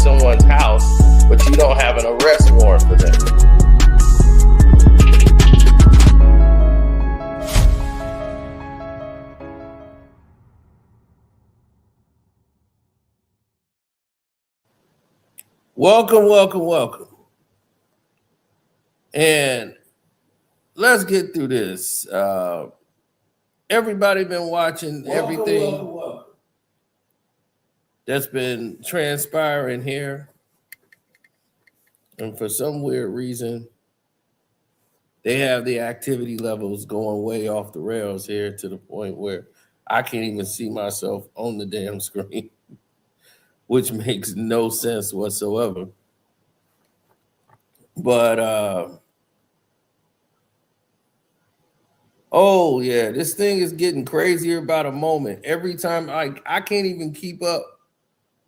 someone's house, but you don't have an arrest warrant for them. Welcome. And let's get through this. Everybody been watching everything that's been transpiring here. And for some weird reason, they have the activity levels going way off the rails here to the point where I can't even see myself on the damn screen, which makes no sense whatsoever. But, oh yeah, this thing is getting crazier by the moment. Every time I can't even keep up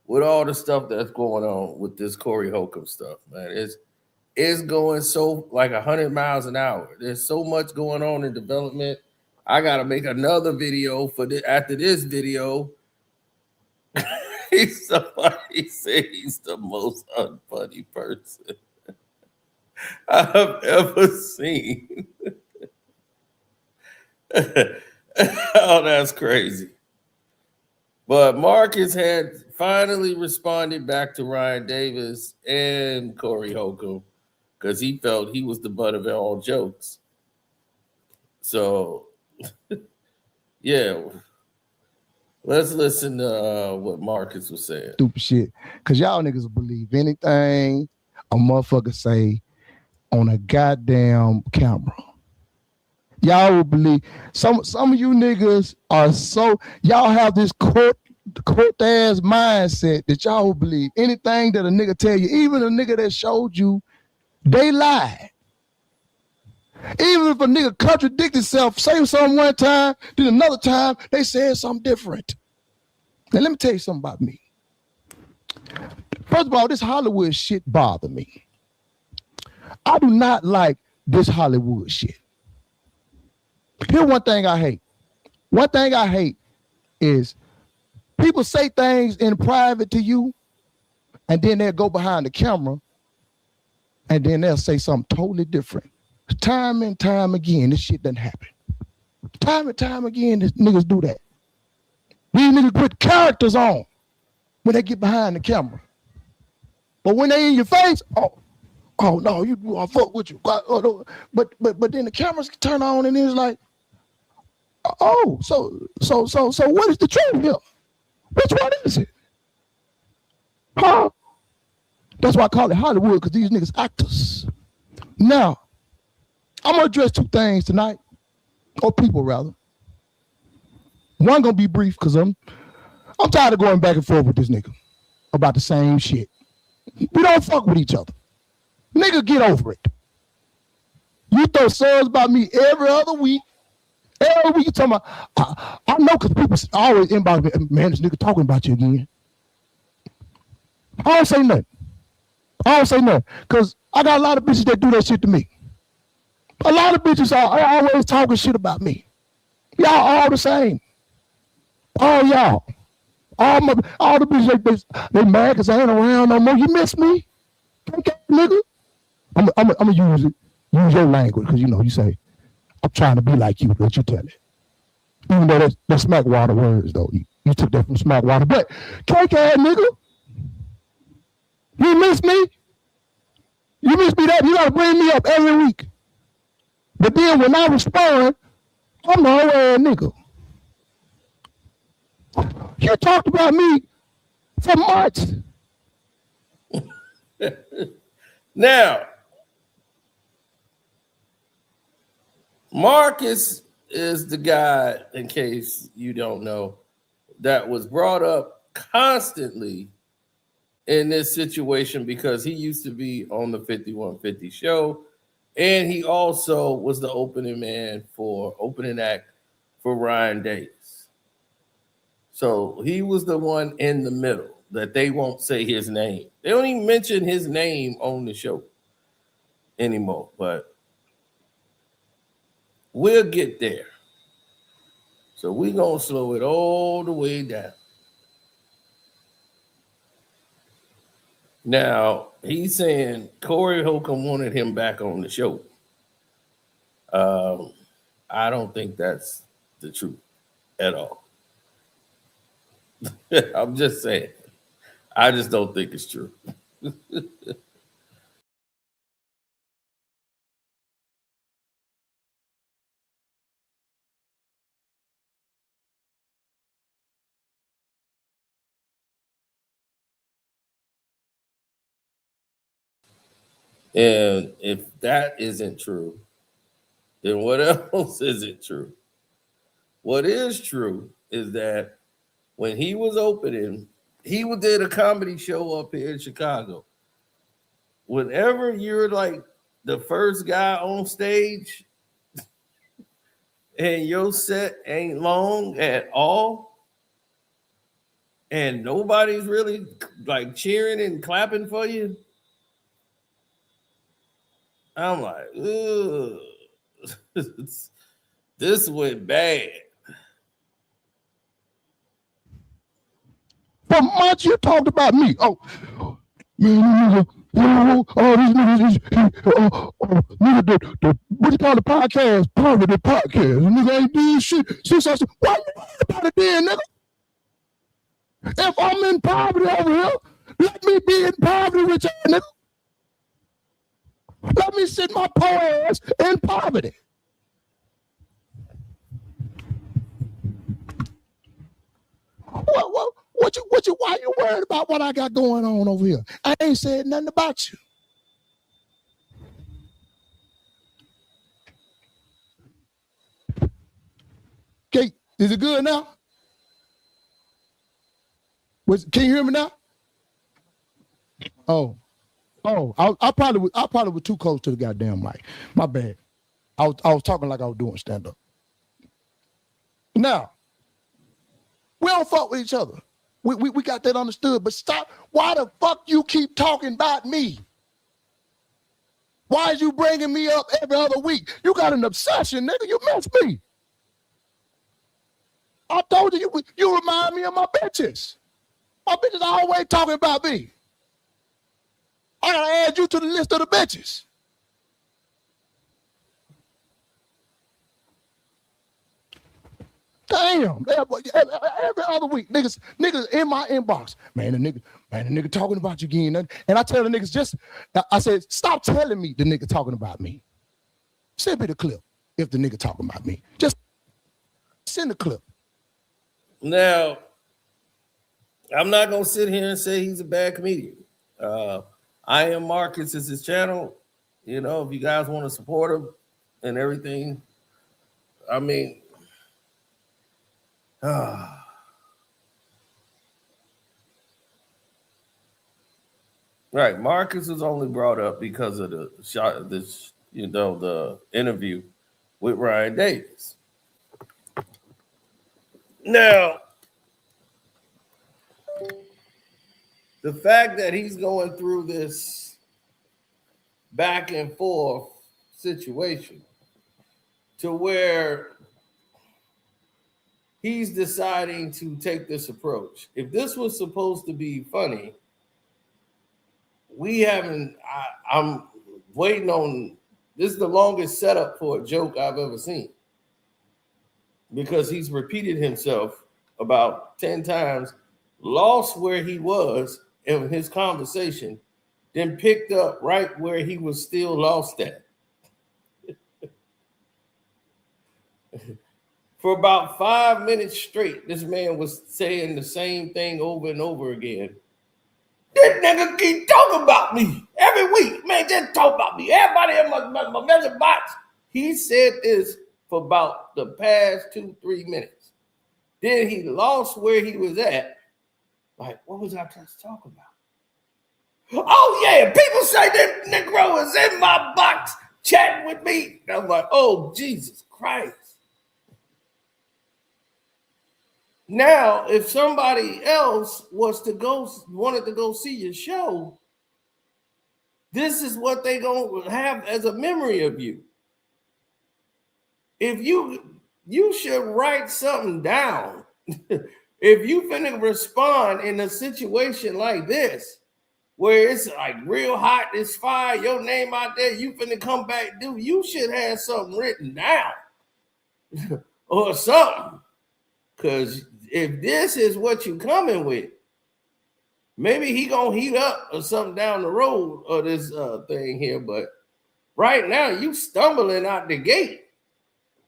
with all the stuff that's going on with this Corey Holcomb stuff, man. It's going so like 100 miles an hour. There's so much going on in development. I gotta make another video for this after this video. Somebody said he's the most unfunny person I've ever seen. Oh, that's crazy. But Marcus had finally responded back to Ryan Davis and Corey Holcomb because he felt he was the butt of all jokes. So, yeah. Let's listen to what Marcus was saying. Stupid shit. Because y'all niggas will believe anything a motherfucker say on a goddamn camera. Y'all will believe. Some of you niggas are so, y'all have this court ass mindset that y'all will believe anything that a nigga tell you. Even a nigga that showed you, they lie. Even if a nigga contradict himself, say something one time, then another time, they said something different. Now, let me tell you something about me. First of all, this Hollywood shit bother me. I do not like this Hollywood shit. Here's one thing I hate. One thing I hate is people say things in private to you, and then they'll go behind the camera, and then they'll say something totally different. Time and time again, this shit doesn't happen. Time and time again, these niggas do that. These niggas put characters on when they get behind the camera. But when they in your face, oh no, I fuck with you. But then the cameras turn on and it's like, oh, so what is the truth here? Which one is it? Huh? That's why I call it Hollywood, because these niggas actors. Now, I'm gonna address two things tonight, or people rather. One gonna be brief because I'm tired of going back and forth with this nigga about the same shit. We don't fuck with each other. Nigga, get over it. You throw songs about me every other week. Every week you talking about, I know because people always inbox me, man, this nigga talking about you again. I don't say nothing. Because I got a lot of bitches that do that shit to me. A lot of bitches are always talking shit about me. Y'all all the same. All y'all. All the bitches, they mad because I ain't around no more. You miss me? Okay, nigga. I'm gonna use your language because you say, I'm trying to be like you, but you tell it. Even though that's smack water words, though. You took that from smack water. But, cake ass nigga, you miss me? You miss me that? You gotta bring me up every week. But then when I respond, I'm the whole ass nigga. You talked about me for months. Now, Marcus is the guy, in case you don't know, that was brought up constantly in this situation because he used to be on the 5150 show, and he also was the opening act for Ryan Davis. So he was the one in the middle that they won't say his name. They don't even mention his name on the show anymore, but we'll get there. So we're going to slow it all the way down. Now he's saying Corey Holcomb wanted him back on the show. I don't think that's the truth at all. I'm just saying. I just don't think it's true. And if that isn't true, then what else isn't true? What is true is that when he was opening, he did a comedy show up here in Chicago. Whenever you're like the first guy on stage and your set ain't long at all, and nobody's really like cheering and clapping for you, I'm like, ugh, this went bad. For months you talked about me. Oh, man, these niggas, nigga, what do you call the podcast? Poverty podcast. Nigga ain't doing shit. Since I said, why you worried about it then, nigga? If I'm in poverty over here, let me be in poverty with you, nigga. Let me sit my poor ass in poverty. Why you worried about what I got going on over here? I ain't said nothing about you. Okay, is it good now? Can you hear me now? Oh, I probably was too close to the goddamn mic. My bad. I was talking like I was doing stand up. Now, we don't fuck with each other. We got that understood. But stop. Why the fuck you keep talking about me? Why is you bringing me up every other week? You got an obsession, nigga. You miss me. I told you remind me of my bitches. My bitches are always talking about me. I gotta add you to the list of the bitches. Damn, every other week, niggas in my inbox. Man, the nigga talking about you again. And I tell the niggas I said, stop telling me the nigga talking about me. Send me the clip if the nigga talking about me. Just send the clip. Now, I'm not gonna sit here and say he's a bad comedian. I Am Marcus is his channel. You know, if you guys want to support him and everything, I mean, right. Marcus was only brought up because of the interview with Ryan Davis. Now, the fact that he's going through this back and forth situation to where he's deciding to take this approach. If this was supposed to be funny, I'm waiting on, this is the longest setup for a joke I've ever seen, because he's repeated himself about 10 times, lost where he was in his conversation, then picked up right where he was still lost at. For about 5 minutes straight, this man was saying the same thing over and over again. This nigga keep talking about me every week. Man, just talk about me. Everybody in my message box. He said this for about the past 2-3 minutes. Then he lost where he was at. Like, what was I just talking about? Oh, yeah, people say this Negro is in my box chatting with me. And I'm like, oh, Jesus Christ. Now, if somebody else wanted to go see your show, this is what they gonna have as a memory of you. If you should write something down. If you finna respond in a situation like this, where it's like real hot, it's fire, your name out there, you finna come back, dude, you should have something written down or something. Because if this is what you coming with, maybe he gonna heat up or something down the road of this thing here. But right now, you stumbling out the gate.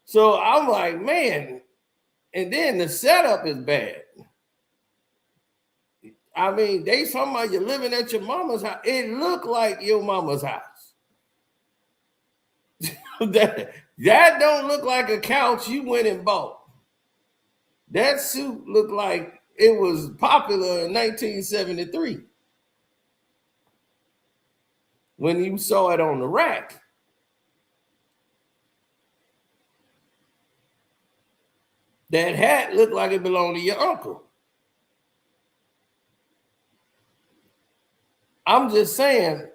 So I'm like, man, and then the setup is bad. I mean, they talking about you living at your mama's house. It looked like your mama's house. that don't look like a couch you went and bought. That suit looked like it was popular in 1973 when you saw it on the rack. That hat looked like it belonged to your uncle. I'm just saying,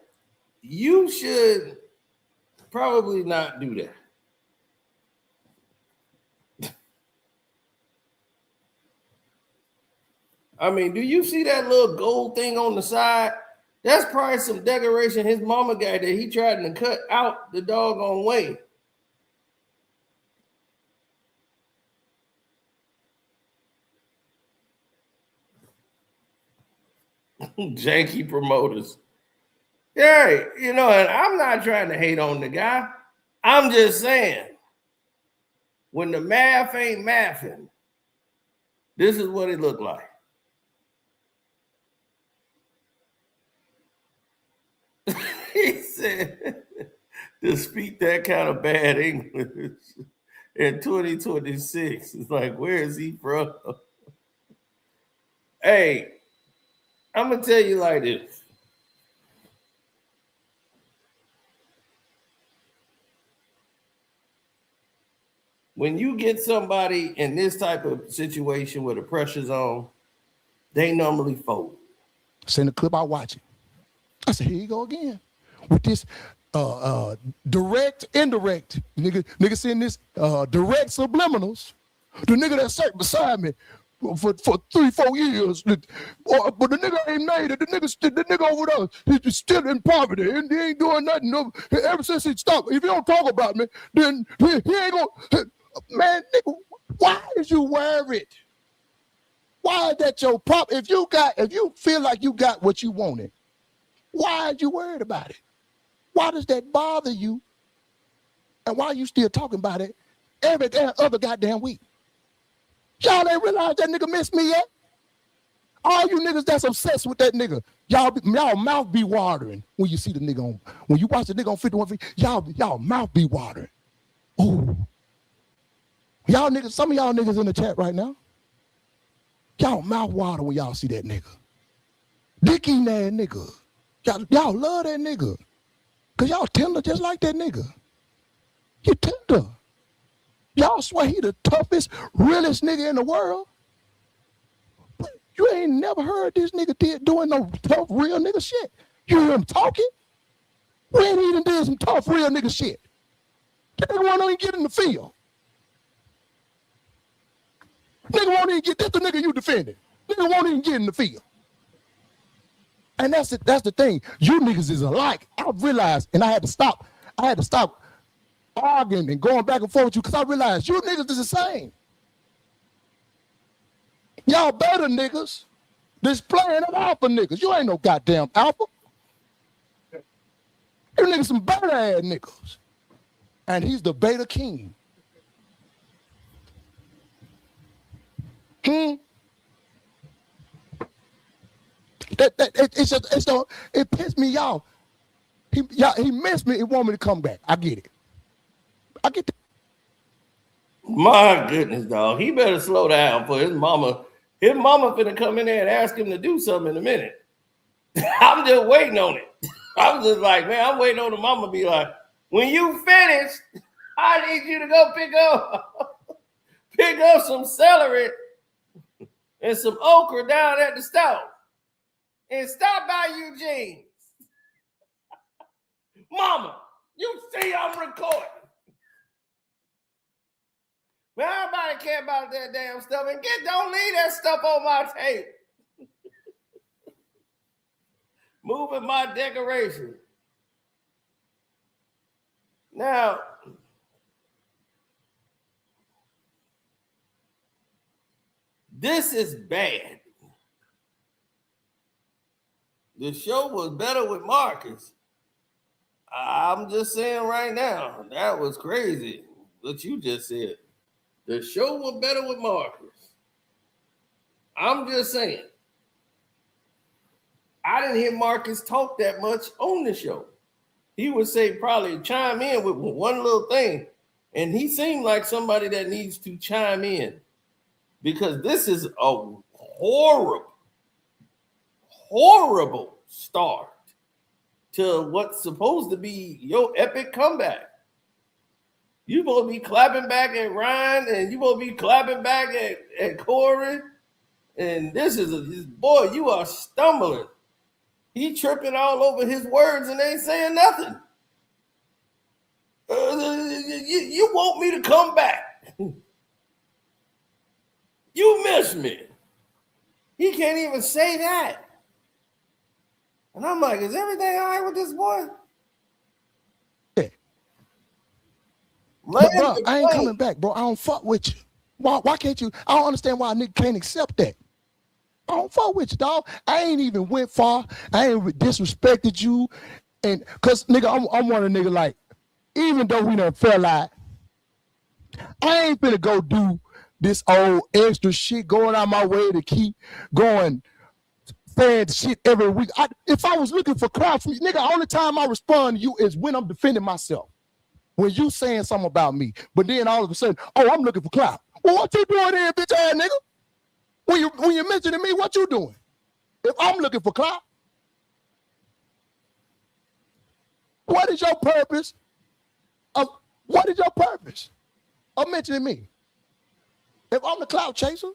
you should probably not do that. I mean, do you see that little gold thing on the side? That's probably some decoration his mama got that he tried to cut out the doggone way. Janky promoters. Yeah, you know, and I'm not trying to hate on the guy. I'm just saying, when the math ain't mathing, this is what it looked like. He said to speak that kind of bad English in 2026. It's like, where is he from? Hey, I'm gonna tell you like this. When you get somebody in this type of situation where the pressure's on, they normally fold. Send the clip I watch it. I said, here you go again with this direct, indirect. Nigga send this direct subliminals. The nigga that sat beside me for 3-4 years, but the nigga ain't made it. The nigga over there, he's still in poverty and he ain't doing nothing. No, ever since he stopped, if you don't talk about me, then he ain't gonna. Man, nigga, why is you worried? Why is that your problem? If you feel like you got what you wanted, why are you worried about it? Why does that bother you? And why are you still talking about it every other goddamn week? Y'all ain't realize that nigga missed me yet? All you niggas that's obsessed with that nigga, y'all mouth be watering when you see the nigga on, when you watch the nigga on 51 feet, y'all mouth be watering. Ooh. Y'all niggas, some of y'all niggas in the chat right now, y'all mouth water when y'all see that nigga. Dick eating that nigga. Y'all love that nigga. Cause y'all tender just like that nigga. You tender. Y'all swear he the toughest, realest nigga in the world. But you ain't never heard this nigga doing no tough, real nigga shit. You hear him talking? We ain't even did some tough, real nigga shit. That nigga won't even get in the field. Nigga won't even get, that's the nigga you defending. Nigga won't even get in the field. And that's the thing. You niggas is alike. I realized, and I had to stop arguing and going back and forth with you because I realized you niggas is the same. Y'all better niggas displaying them alpha niggas. You ain't no goddamn alpha. You niggas some beta ass niggas. And he's the beta king. It pissed me off. He missed me. He want me to come back. I get it. I get that. My goodness, dog. He better slow down for his mama. His mama finna come in there and ask him to do something in a minute. I'm just waiting on it. I'm just like, man, I'm waiting on the mama to be like, when you finish, I need you to go pick up some celery and some okra down at the stove. And stop by Eugene's. Mama, you see I'm recording. Man, nobody care about that damn stuff. And don't leave that stuff on my tape. moving my decoration. Now, this is bad. The show was better with Marcus. I'm just saying right now, that was crazy what you just said. The show was better with Marcus. I'm just saying. I didn't hear Marcus talk that much on the show. He would say probably chime in with one little thing. And he seemed like somebody that needs to chime in. Because this is a horrible start to what's supposed to be your epic comeback. You supposed to be clapping back at Ryan, and you supposed to be clapping back at Corey. And this is boy, you are stumbling. He tripping all over his words and ain't saying nothing. You want me to come back. You miss me. He can't even say that. And I'm like, is everything all right with this boy? Yeah. But bro, I ain't coming back, bro. I don't fuck with you. Why can't you? I don't understand why a nigga can't accept that. I don't fuck with you, dog. I ain't even went far. I ain't disrespected you. And cause nigga, I'm one of the nigga like, even though we done fell out, I ain't finna go do this old extra shit going out my way to keep going saying shit every week. If I was looking for crowd from you, nigga, only time I respond to you is when I'm defending myself. When you saying something about me. But then all of a sudden, oh, I'm looking for clout. Well, what you doing here, bitch ass nigga? When you mentioning me, what you doing? If I'm looking for clout, what is your purpose of mentioning me? If I'm the clout chaser,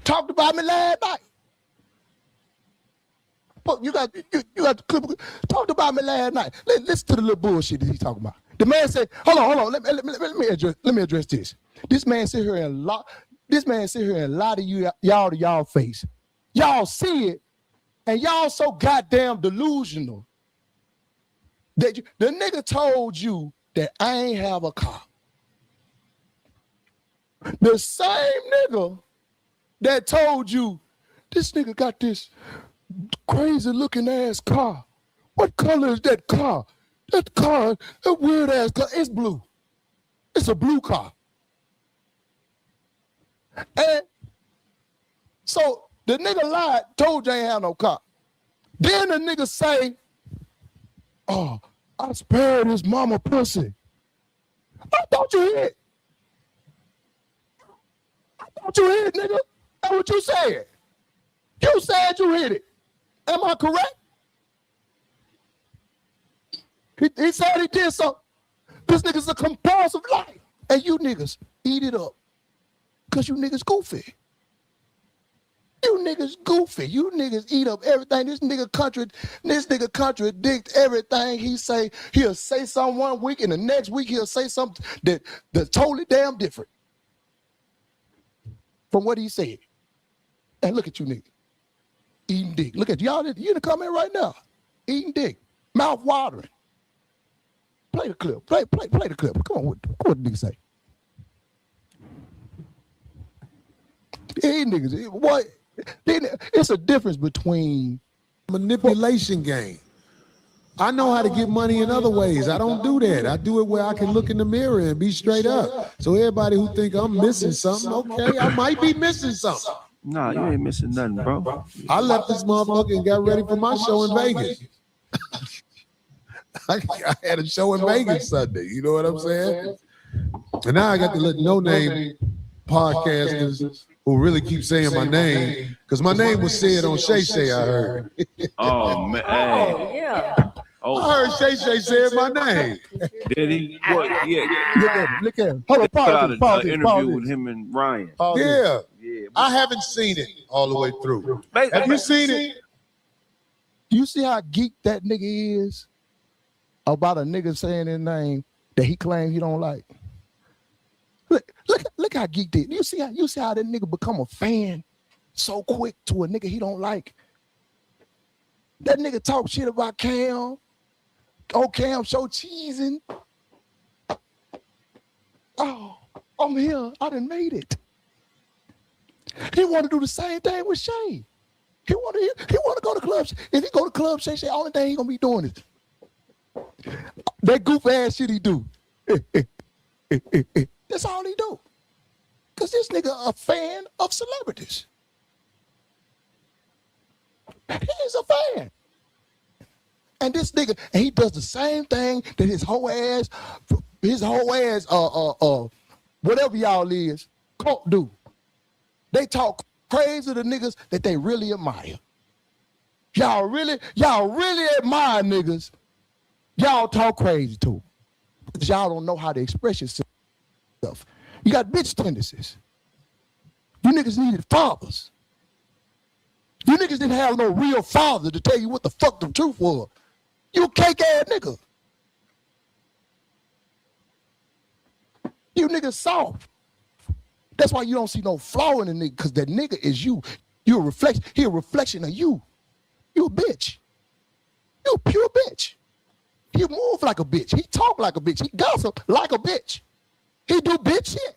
talked about me last night. But you got the clip. Talked about me last night. Listen to the little bullshit that he's talking about. The man said, "Hold on. Let me address this. This man sit here and lie to y'all to y'all face. Y'all see it, and y'all so goddamn delusional that the nigga told you that I ain't have a car. The same nigga that told you this nigga got this crazy looking ass car. What color is that car? That weird ass car, it's blue. It's a blue car. And so the nigga lied, told you I ain't have no car. Then the nigga say, oh, I spared his mama pussy. I thought you hit. Nigga. That's what you said. You said you hit it. Am I correct? He said he did something. This nigga's a compulsive liar. And you niggas eat it up. Because you niggas goofy. You niggas eat up everything. This nigga contradict everything he say. He'll say something one week and the next week he'll say something that's totally damn different from what he said. And look at you niggas. Eating dick. Look at y'all. You in the comment right now. Eating dick. Mouth watering. Play the clip. Play the clip. Come on. What the nigga say? Hey niggas. What? It's a difference between manipulation game. I know how to get money in other ways. I don't do that. I do it where I can look in the mirror and be straight up. So everybody who think I'm missing something, okay, I might be missing something. Nah, you ain't missing nothing, bro. I left this motherfucker and got ready for my show in Vegas. I had a show in Vegas Sunday. You know what I'm saying? And now I got to let no-name podcasters who really keep saying my name, because my name was said on Shay Shay, I heard. Oh, man. Oh, yeah. Oh. I heard Shay Shay said my name. Did he? What? Yeah. Look at him. Hold on, pause this. Interview with him and Ryan. Yeah. Yeah. I haven't seen it all the way through. Have you seen it? You see how geek that nigga is about a nigga saying his name that he claims he don't like? Look how geeked it. You see how that nigga become a fan so quick to a nigga he don't like. That nigga talk shit about Cam. Oh, Cam show cheesing. Oh, I'm here. I done made it. He want to do the same thing with Shay. He want to go to clubs. If he go to clubs, Shay, only thing he gonna be doing is that goof ass shit he do. That's all he do. Cause this nigga a fan of celebrities. He's a fan. And this nigga, and he does the same thing that his whole ass, whatever y'all is, cult do. They talk crazy to niggas that they really admire. Y'all really admire niggas. Y'all talk crazy to. Because y'all don't know how to express yourself. You got bitch tendencies. You niggas needed fathers. You niggas didn't have no real father to tell you what the fuck the truth was. You a cake ass nigga. You niggas soft. That's why you don't see no flaw in a nigga, because that nigga is you. You a reflection. He a reflection of you. You a bitch. You a pure bitch. He move like a bitch. He talk like a bitch. He gossip like a bitch. He do bitch shit.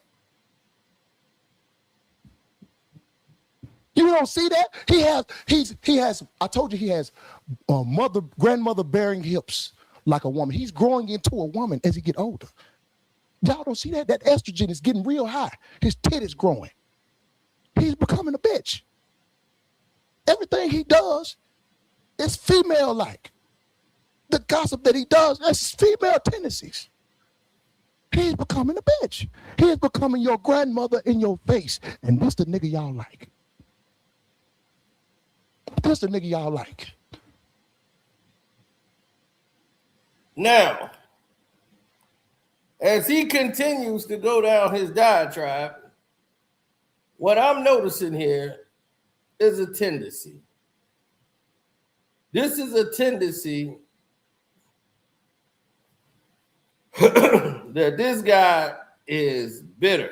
You don't see that? He has, I told you he has grandmother bearing hips like a woman. He's growing into a woman as he get older. Y'all don't see that? That estrogen is getting real high. His tit is growing. He's becoming a bitch. Everything he does is female-like. The gossip that he does, that's female tendencies. He's becoming a bitch. He is becoming your grandmother in your face. And this the nigga y'all like. This the nigga y'all like. Now, as he continues to go down his diatribe, what I'm noticing here is a tendency. This is a tendency that this guy is bitter.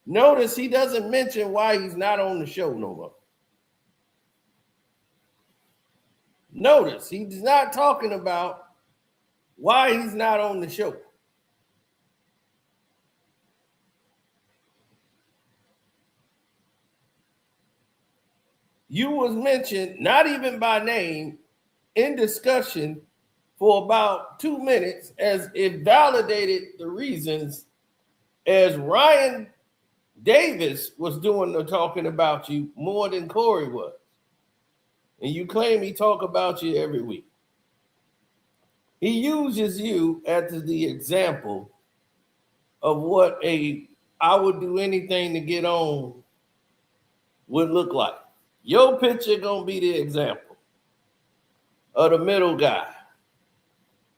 Notice he doesn't mention why he's not on the show no more. Notice he's not talking about why he's not on the show. You was mentioned, not even by name, in discussion for about 2 minutes as it validated the reasons as Ryan Davis was doing the talking about you more than Corey was. And you claim he talk about you every week. He uses you as the example of what I would do anything to get on would look like. Your picture gonna be the example of the middle guy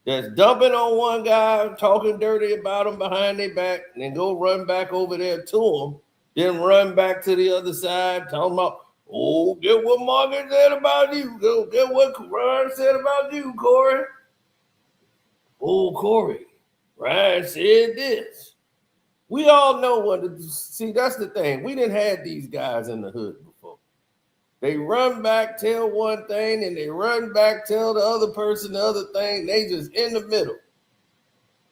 that's dumping on one guy, talking dirty about him behind their back, and then go run back over there to him, then run back to the other side, talking about, oh, get what Margaret said about you. Go get what Ryan said about you, Corey. Oh, Corey, Ryan said this. We all know what see, that's the thing. We didn't have these guys in the hood before. They run back, tell one thing, and they run back, tell the other person the other thing. They just in the middle,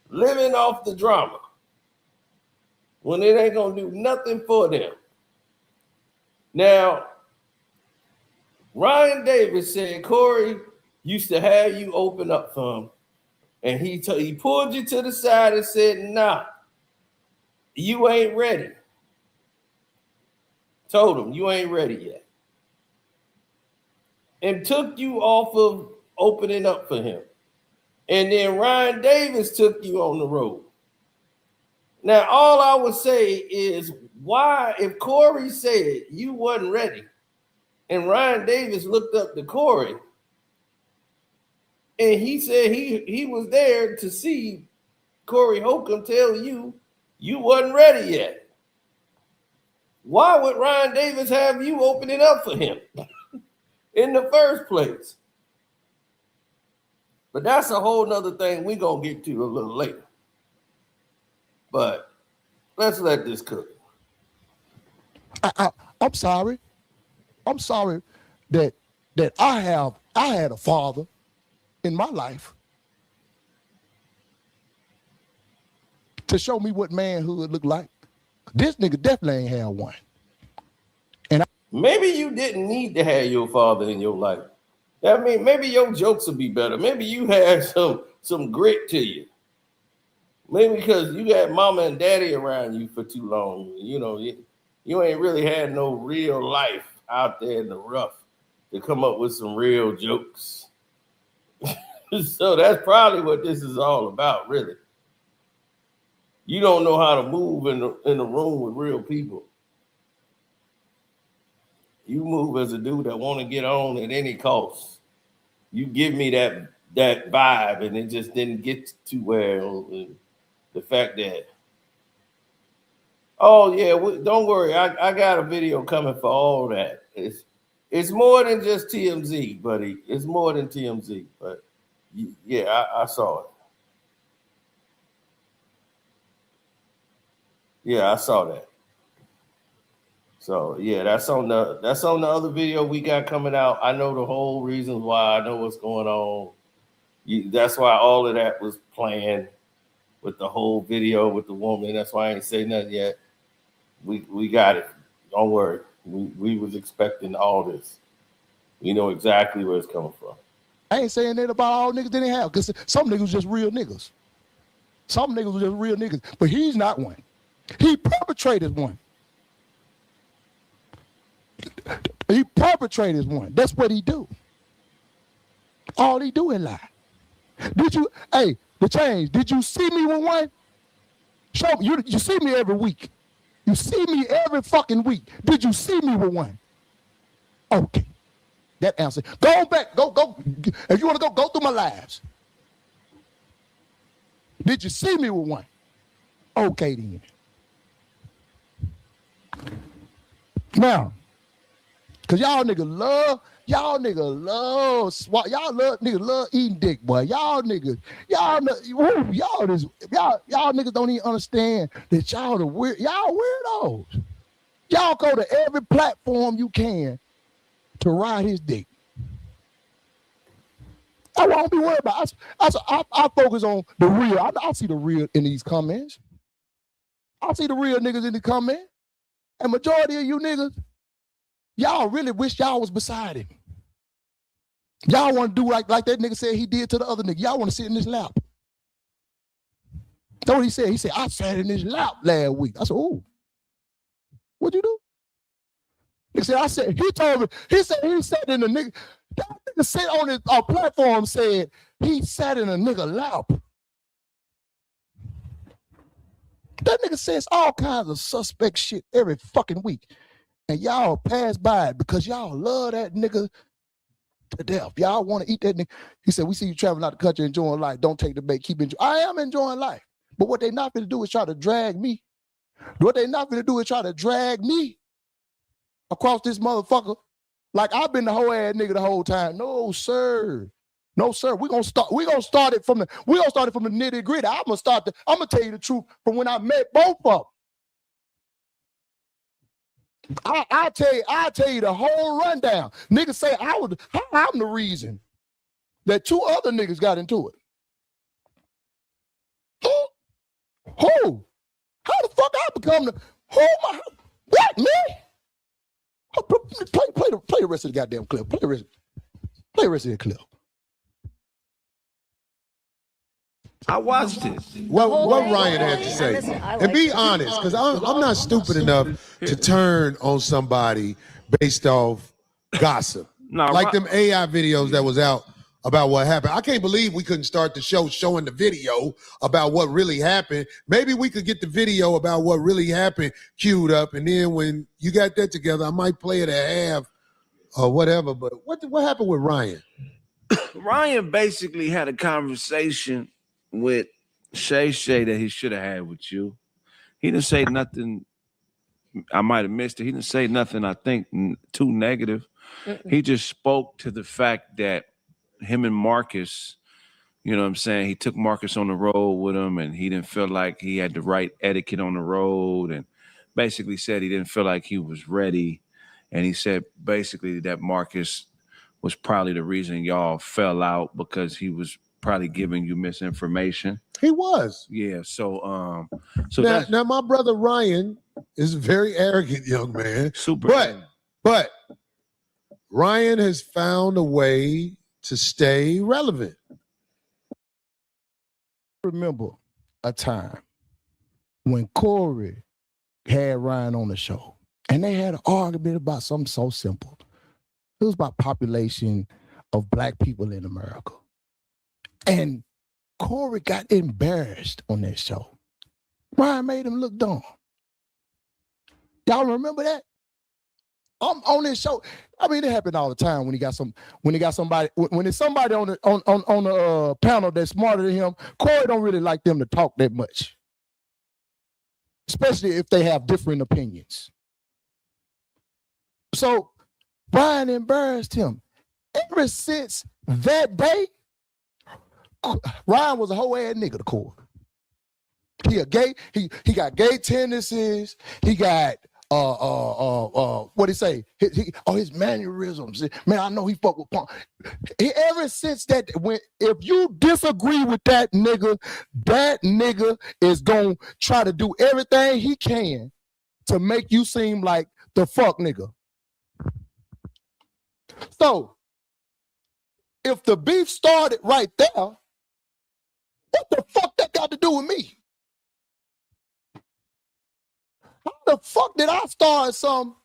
living off the drama when it ain't gonna do nothing for them. Now, Ryan Davis said Corey used to have you open up for him, and he pulled you to the side and said, nah, you ain't ready. Told him you ain't ready yet. And took you off of opening up for him. And then Ryan Davis took you on the road. Now, all I would say is why, if Corey said you wasn't ready, and Ryan Davis looked up to Corey, and he said he was there to see Corey Holcomb tell you wasn't ready yet. Why would Ryan Davis have you opening up for him in the first place? But that's a whole nother thing we're going to get to a little later. But let's let this cook. I'm sorry. I'm sorry that I had a father in my life to show me what manhood looked like. This nigga definitely ain't had one. And maybe you didn't need to have your father in your life. I mean, maybe your jokes would be better. Maybe you had some grit to you. Maybe because you got mama and daddy around you for too long. You know, you ain't really had no real life out there in the rough to come up with some real jokes. So that's probably what this is all about, really. You don't know how to move in the room with real people. You move as a dude that want to get on at any cost. You give me that vibe, and it just didn't get too well. The fact that, oh yeah, don't worry, I got a video coming for all that. It's more than just TMZ, buddy. It's more than TMZ, but yeah, I saw it. Yeah, I saw that. So yeah, that's on the other video we got coming out. I know the whole reasons why. I know what's going on. That's why all of that was planned with the whole video with the woman. That's why I ain't say nothing yet. We got it. Don't worry. We was expecting all this. We know exactly where it's coming from. I ain't saying that about all niggas didn't have, because some niggas just real niggas. Some niggas was just real niggas, but he's not one. He perpetrated one. He perpetrated one. That's what he do. All he do is lie. Did you, hey, the change, did you see me with one? Show me, you see me every week. You see me every fucking week. Did you see me with one? Okay. That answer. Go back, go. If you want to go through my lives. Did you see me with one? Okay then. Now, cause y'all niggas love eating dick, boy. Y'all niggas don't even understand that y'all weirdos. Y'all go to every platform you can to ride his dick. I won't be worried about it. I focus on the real. I see the real in these comments. I see the real niggas in the comments. And majority of you niggas, y'all really wish y'all was beside him. Y'all want to do like that nigga said he did to the other nigga. Y'all want to sit in his lap. That's what he said. He said, I sat in his lap last week. I said, oh, what'd you do? He said, he told me, he said he sat in a nigga. That nigga said on his platform said he sat in a nigga lap. That nigga says all kinds of suspect shit every fucking week. And y'all pass by it because y'all love that nigga to death. Y'all want to eat that nigga. He said, we see you traveling out the country enjoying life. Don't take the bait. Keep enjoying. I am enjoying life. But what they not going to do is try to drag me. What they not going to do is try to drag me across this motherfucker. Like I've been the whole ass nigga the whole time. No, sir. No, sir. We're gonna start it from the nitty gritty. I'm gonna tell you the truth from when I met both of them. I tell you the whole rundown. Niggas say I'm the reason that two other niggas got into it. Who? How the fuck I become the what, me? Play the rest of the goddamn clip. Play the rest of the clip. I watched it. What Ryan had to say. And be honest, because I'm not stupid enough to turn on somebody based off gossip. Like them AI videos that was out about what happened. I can't believe we couldn't start the show showing the video about what really happened. Maybe we could get the video about what really happened queued up, and then when you got that together, I might play it at half or whatever. But what happened with Ryan? Ryan basically had a conversation with Shay that he should have had with you. He didn't say nothing. I might have missed it. He didn't say nothing, I think, too negative. He just spoke to the fact that him and Marcus You know what I'm saying? He took Marcus on the road with him, and he didn't feel like he had the right etiquette on the road, and basically said he didn't feel like he was ready. And he said basically that Marcus was probably the reason y'all fell out because he was probably giving you misinformation. He was. Yeah. So Now my brother Ryan is a very arrogant young man. super. But Ryan has found a way to stay relevant. Remember a time when Corey had Ryan on the show and they had an argument about something so simple. It was about population of black people in America. And Corey got embarrassed on that show. Ryan made him look dumb. Y'all remember that? On this show. I mean, it happened all the time when there's somebody on the panel that's smarter than him. Corey don't really like them to talk that much, especially if they have different opinions. So Brian embarrassed him. Ever since that day, Ryan was a whole ass nigga to Corey. He a gay. He got gay tendencies. He got what he say? His mannerisms. Man, I know he fuck with punk. Ever since that, if you disagree with that nigga is gonna try to do everything he can to make you seem like the fuck nigga. So, if the beef started right there, what the fuck that got to do with me? How the fuck did I start some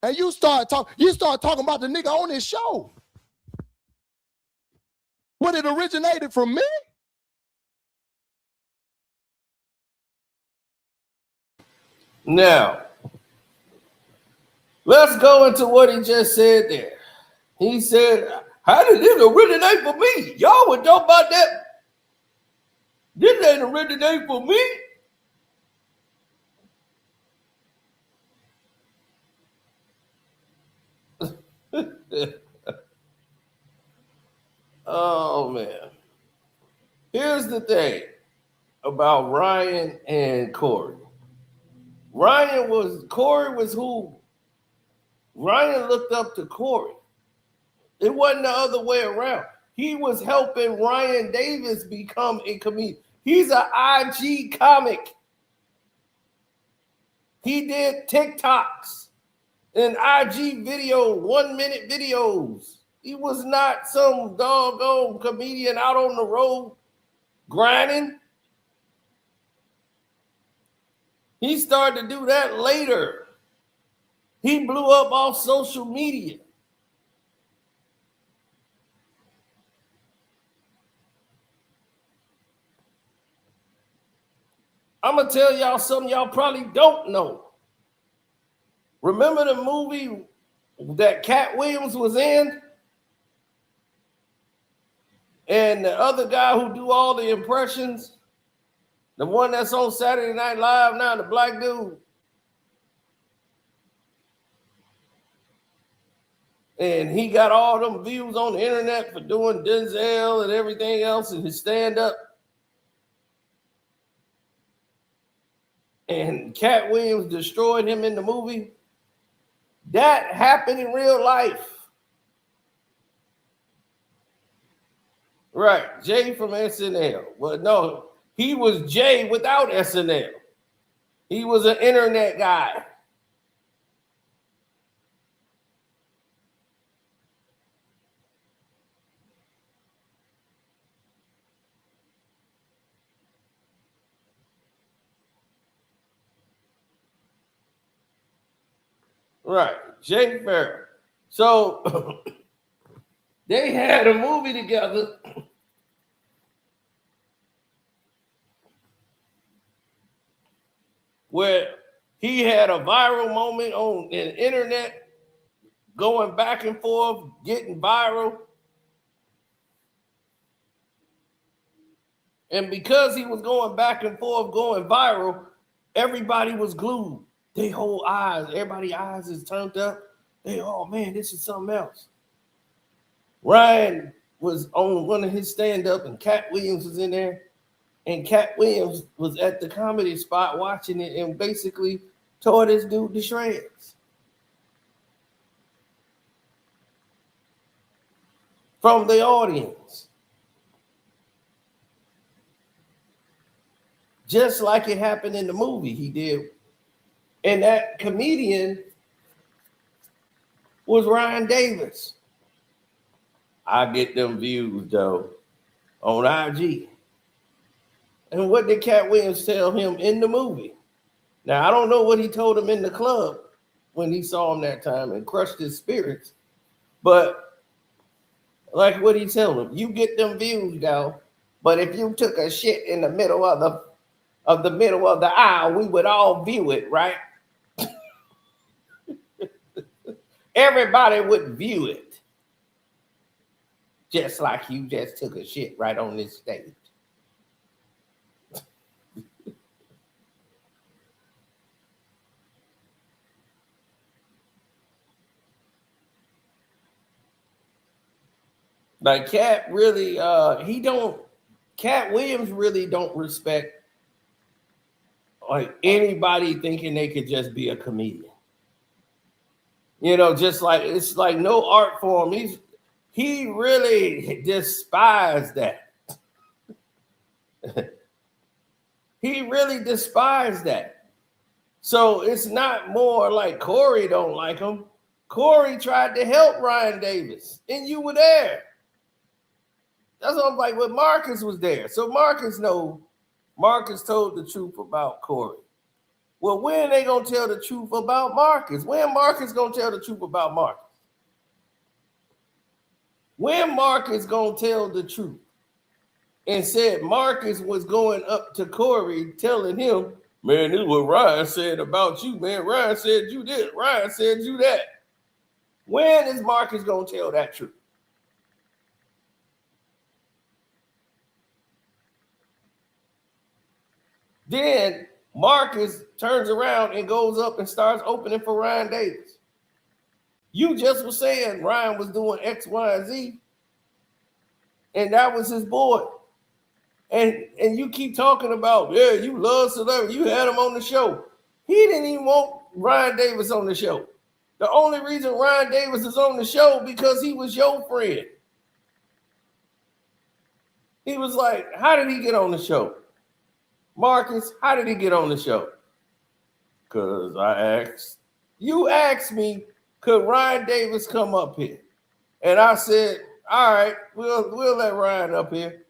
and you start talking about the nigga on this show? What, it originated from me? Now, let's go into what he just said there. He said, how did this originate for me? Y'all would know about that. This ain't originate for me. Oh, man. Here's the thing about Ryan and Corey. Corey was who? Ryan looked up to Corey. It wasn't the other way around. He was helping Ryan Davis become a comedian. He's an IG comic. He did TikToks and IG video, 1 minute videos. He was not some doggone comedian out on the road grinding. He started to do that later. He blew up off social media. I'm going to tell y'all something y'all probably don't know. Remember the movie that Cat Williams was in? And the other guy who do all the impressions? The one that's on Saturday Night Live now, the black dude. And he got all them views on the internet for doing Denzel and everything else in his stand-up. And Cat Williams destroyed him in the movie. That happened in real life. Right, Jay from SNL. Well, no, he was Jay without SNL. He was an internet guy. Right, Jay Farrell. So they had a movie together. Where he had a viral moment on the internet, going back and forth, getting viral. And because he was going back and forth, going viral, everybody was glued. They whole eyes, everybody's eyes is turned up. Oh man, this is something else. Ryan was on one of his stand-up, and Cat Williams was in there, and Cat Williams was at the comedy spot watching it and basically tore this dude to shreds. From the audience. Just like it happened in the movie he did. And that comedian was Ryan Davis. I get them views though on IG. And what did Cat Williams tell him in the movie? Now, I don't know what he told him in the club when he saw him that time and crushed his spirits, but like what he told him, you get them views though, but if you took a shit in the middle of the aisle, we would all view it, right? Everybody would view it. Just like you just took a shit right on this stage. Like Cat really, Cat Williams really don't respect like anybody thinking they could just be a comedian. You know, just like it's like no art form. He really despised that. He really despised that. So it's not more like Corey don't like him. Corey tried to help Ryan Davis, and you were there. That's what I'm like. When Marcus was there, so Marcus told the truth about Corey. Well, when they gonna tell the truth about Marcus? When Marcus gonna tell the truth about Marcus? When Marcus gonna tell the truth? And said Marcus was going up to Corey telling him, man, this is what Ryan said about you, man. Ryan said you this, Ryan said you that. When is Marcus gonna tell that truth? Then Marcus turns around and goes up and starts opening for Ryan Davis. You just were saying Ryan was doing X, Y, and Z, and that was his boy. And you keep talking about, yeah, you love celebrity. You had him on the show. He didn't even want Ryan Davis on the show. The only reason Ryan Davis is on the show because he was your friend. He was like, how did he get on the show? Marcus, how did he get on the show? Because you asked me, could Ryan Davis come up here? And I said, all right, we'll let Ryan up here.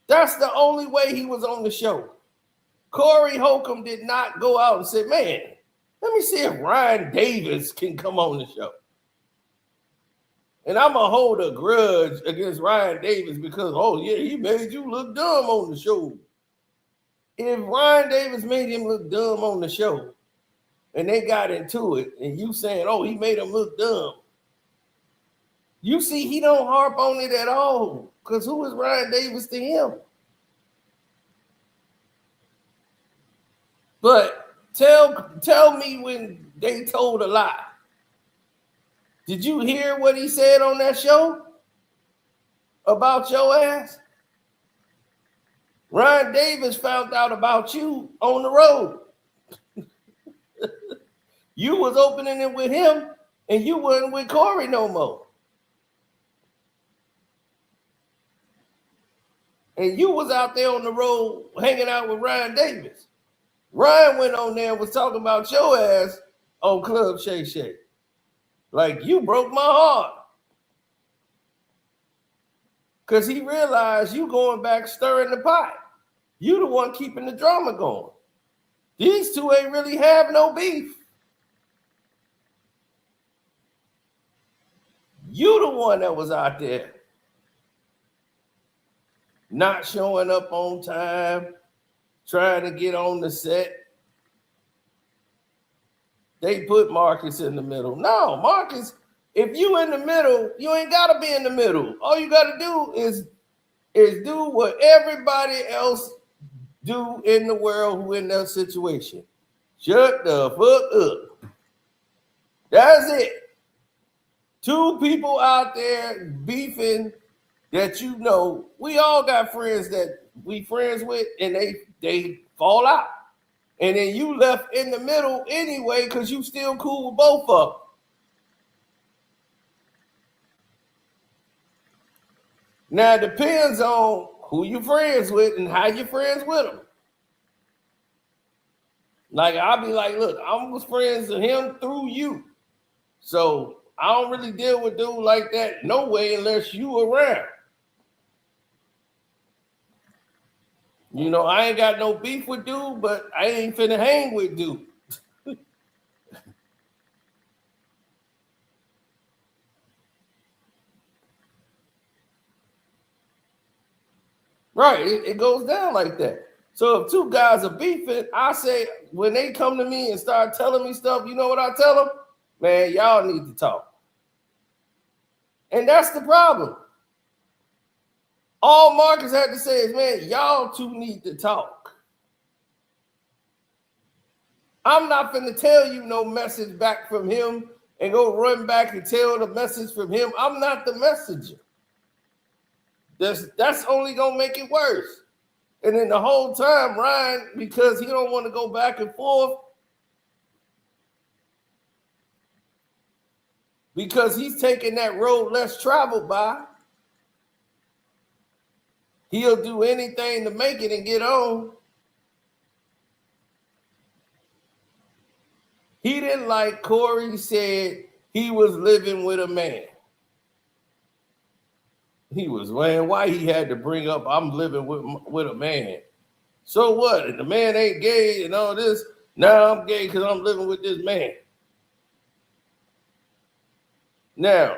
That's the only way he was on the show. Corey Holcomb did not go out and say, man, let me see if Ryan Davis can come on the show. And I'm going to hold a grudge against Ryan Davis because, oh, yeah, he made you look dumb on the show. If Ryan Davis made him look dumb on the show and they got into it and you saying, oh, he made him look dumb, you see he don't harp on it at all because who is Ryan Davis to him? But tell me when they told a lie. Did you hear what he said on that show about your ass? Ryan Davis found out about you on the road. You was opening it with him and you wasn't with Corey no more. And you was out there on the road hanging out with Ryan Davis. Ryan went on there and was talking about your ass on Club Shay Shay. Like, you broke my heart. Because he realized you going back stirring the pot. You the one keeping the drama going. These two ain't really have no beef. You the one that was out there not showing up on time, trying to get on the set. They put Marcus in the middle. No, Marcus, if you in the middle, you ain't got to be in the middle. All you got to do is do what everybody else do in the world who in that situation. Shut the fuck up. That's it. Two people out there beefing that you know, we all got friends that we friends with, and they fall out. And then you left in the middle anyway because you still cool with both of them. Now it depends on who you friends with and how you friends with them. Like I'll be like, look, I was friends with him through you. So I don't really deal with dude like that no way unless you around. You know, I ain't got no beef with dude, but I ain't finna hang with dude. Right, it goes down like that. So if two guys are beefing, I say, when they come to me and start telling me stuff, you know what I tell them? Man, y'all need to talk. And that's the problem. All Marcus had to say is, man, y'all two need to talk. I'm not finna tell you no message back from him and go run back and tell the message from him. I'm not the messenger. That's only gonna make it worse. And then the whole time, Ryan, because he don't want to go back and forth, because he's taking that road less traveled by, he'll do anything to make it and get on. He didn't like Corey said he was living with a man. He was, man, why he had to bring up, I'm living with a man. So what? And the man ain't gay and all this. Now I'm gay because I'm living with this man. Now,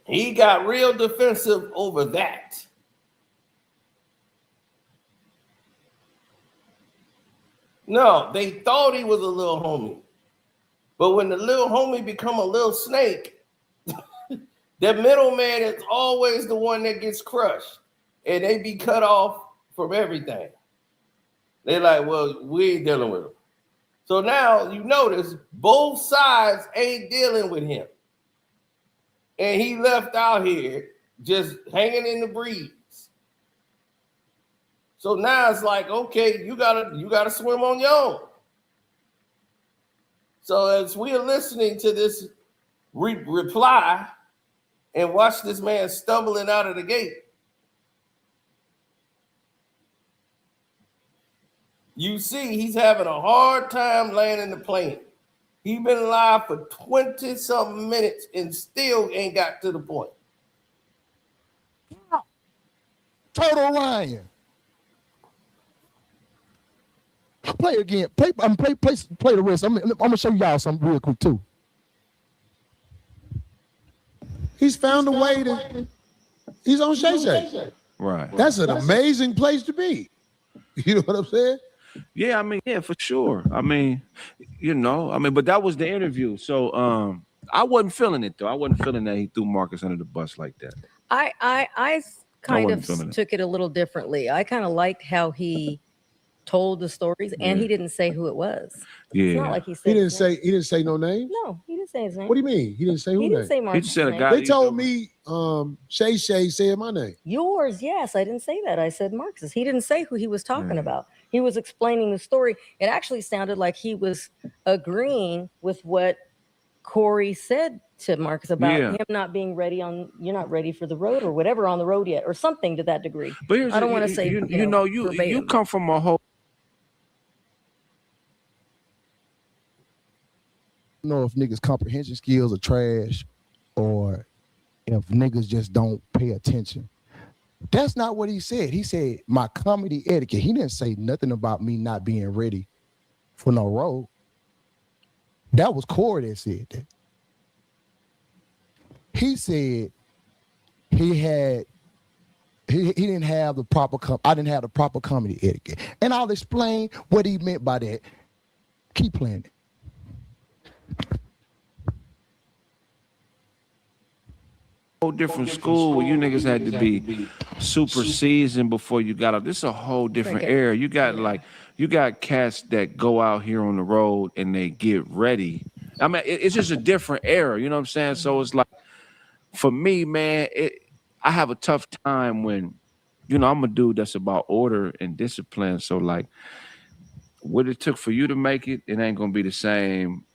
he got real defensive over that. No, they thought he was a little homie. But when the little homie become a little snake, the middleman is always the one that gets crushed. And they be cut off from everything. They're like, well, we ain't dealing with him. So now you notice both sides ain't dealing with him. And he left out here just hanging in the breeze. So now it's like, okay, you gotta swim on your own. So as we are listening to this reply and watch this man stumbling out of the gate, you see he's having a hard time landing the plane. He's been alive for 20-something minutes and still ain't got to the point. Total Ryan. Play again. Play the rest. I'm gonna show y'all something real quick too. He's found a way to. He's on Shay Shay. Right. That's an amazing place to be. You know what I'm saying? Yeah, I mean, yeah, for sure. I mean, but that was the interview. So I wasn't feeling it though. I wasn't feeling that he threw Marcus under the bus like that. I kind of took it a little differently. I kind of liked how he told the stories, and he didn't say who it was. Yeah, it's not like he said. He didn't say no names. No, he didn't say his name. What do you mean? He didn't say who He name? didn't say Marcus. He just said a guy. They told me Shay Shay said my name. Yours, yes. I didn't say that. I said Marcus. He didn't say who he was talking about. He was explaining the story. It actually sounded like he was agreeing with what Corey said to Marcus about him not being ready you're not ready for the road or whatever on the road yet, or something to that degree. But I don't want to say, you come from a whole. Know if niggas' comprehension skills are trash or if niggas just don't pay attention. That's not what he said. He said my comedy etiquette. He didn't say nothing about me not being ready for no road. That was Corey that said that. He said he didn't have the proper I didn't have the proper comedy etiquette. And I'll explain what he meant by that. Keep playing it. Whole different school where you niggas had to be super seasoned before you got up. This is a whole different era. You got you got cats that go out here on the road and they get ready. I mean, it's just a different era, you know what I'm saying? So it's like, for me, man, I have a tough time when, I'm a dude that's about order and discipline. So like, what it took for you to make it, it ain't gonna be the same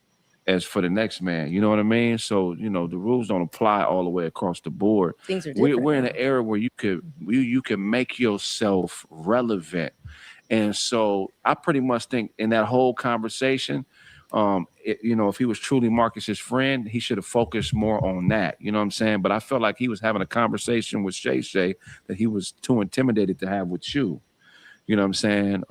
as for the next man. You know what I mean? So, the rules don't apply all the way across the board. Things are different. We're in an era where you can make yourself relevant. And so I pretty much think in that whole conversation, if he was truly Marcus's friend, he should have focused more on that. You know what I'm saying? But I felt like he was having a conversation with Shay that he was too intimidated to have with you. You know what I'm saying?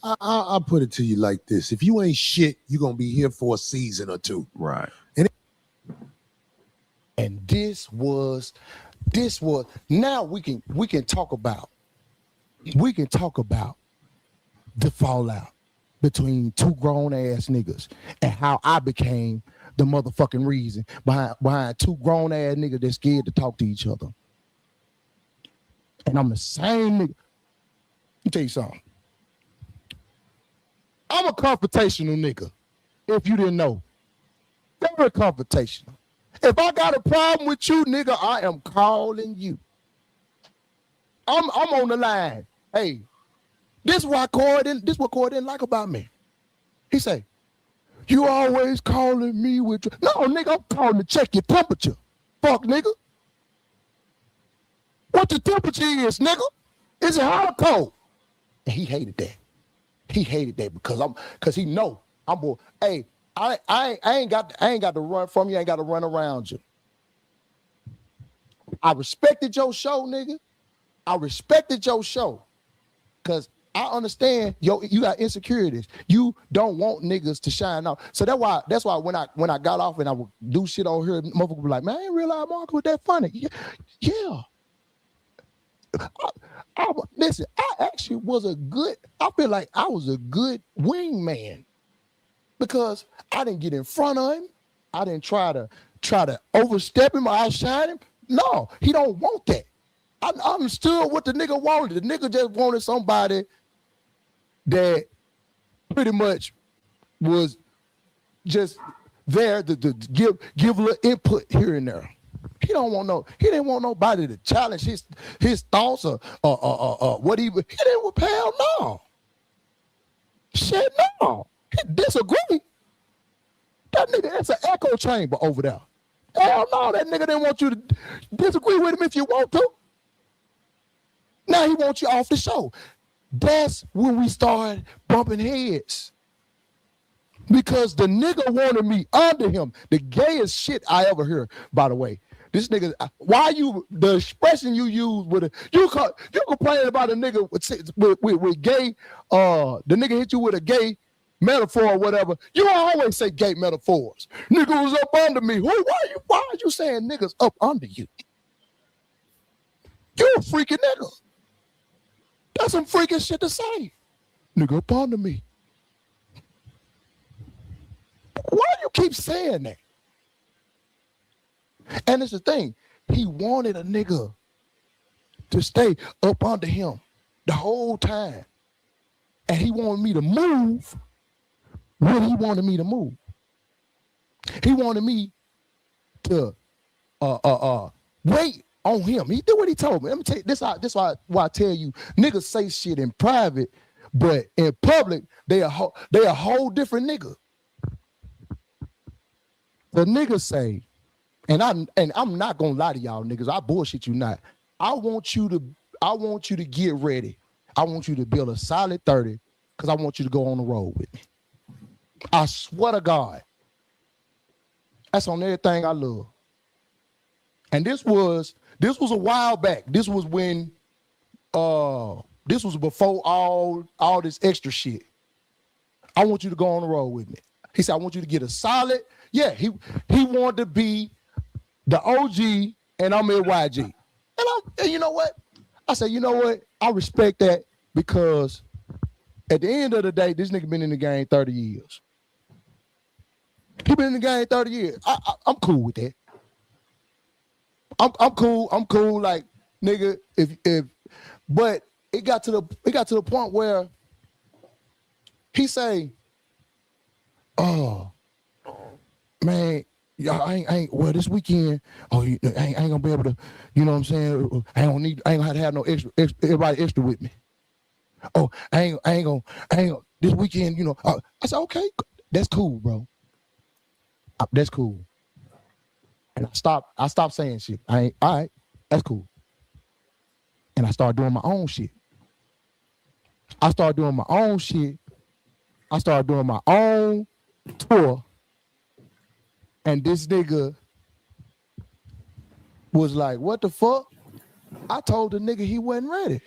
I'll put it to you like this. If you ain't shit, you're going to be here for a season or two. Right. And this was, now we can talk about the fallout between two grown ass niggas and how I became the motherfucking reason behind two grown ass niggas that's scared to talk to each other. And I'm the same nigga. Let me tell you something. I'm a confrontational nigga, if you didn't know. Very confrontational. If I got a problem with you, nigga, I am calling you. I'm on the line. Hey, this what Corey didn't like about me. He say, you always calling me with your... No, nigga, I'm calling to check your temperature. Fuck, nigga. What the temperature is, nigga? Is it hot or cold? And he hated that. He hated that because he know I'm boy. Hey, I ain't got to run from you. I ain't got to run around you. I respected your show, nigga. I respected your show because I understand you got insecurities. You don't want niggas to shine out. So that's why when I got off and I would do shit on here, motherfuckers would be like, man, I didn't realize Marcus was that funny. Yeah. Listen, I actually I feel like I was a good wingman because I didn't get in front of him. I didn't try to overstep him or outshine him. No, he don't want that. I understood what the nigga wanted. The nigga just wanted somebody that pretty much was just there to give a little input here and there. He didn't want nobody to challenge his thoughts or what he didn't want. Hell no. Shit no. He disagree. That nigga, that's an echo chamber over there. Hell no, that nigga didn't want you to disagree with him if you want to. Now he wants you off the show. That's when we started bumping heads. Because the nigga wanted me under him. The gayest shit I ever heard, by the way. This nigga, the expression you use you complain about a nigga with gay, the nigga hit you with a gay metaphor or whatever. You always say gay metaphors. Nigga was up under me. Why are you saying niggas up under you? You a freaking nigga. That's some freaking shit to say. Nigga up under me. Why do you keep saying that? And it's the thing, he wanted a nigga to stay up under him the whole time. And he wanted me to move when he wanted me to move. He wanted me to wait on him. He did what he told me. Let me tell you, this why I tell you, niggas say shit in private, but in public, they a whole different nigga. The niggas say, and I'm not gonna lie to y'all niggas, I bullshit you not. I want you to get ready. I want you to build a solid 30 because I want you to go on the road with me. I swear to God. That's on everything I love. And this was a while back. This was when this was before all this extra shit. I want you to go on the road with me. He said, I want you to get a solid. Yeah, he wanted to be the OG and I'm YG. And you know what? I said, you know what? I respect that because at the end of the day, this nigga been in the game 30 years. He been in the game 30 years. I'm cool with that. I'm cool. I'm cool. Like, nigga, but it got to the point where He say, "Oh, man, yeah, I ain't well this weekend. Oh, I ain't gonna be able to. You know what I'm saying? I ain't gonna have no everybody extra with me. Oh, I ain't gonna this weekend. You know." I said, "Okay, that's cool, bro. That's cool." And I stopped saying shit. I ain't all right. That's cool. And I started doing my own shit. I started doing my own shit. I started doing my own tour. And this nigga was like, "What the fuck?" I told the nigga he wasn't ready.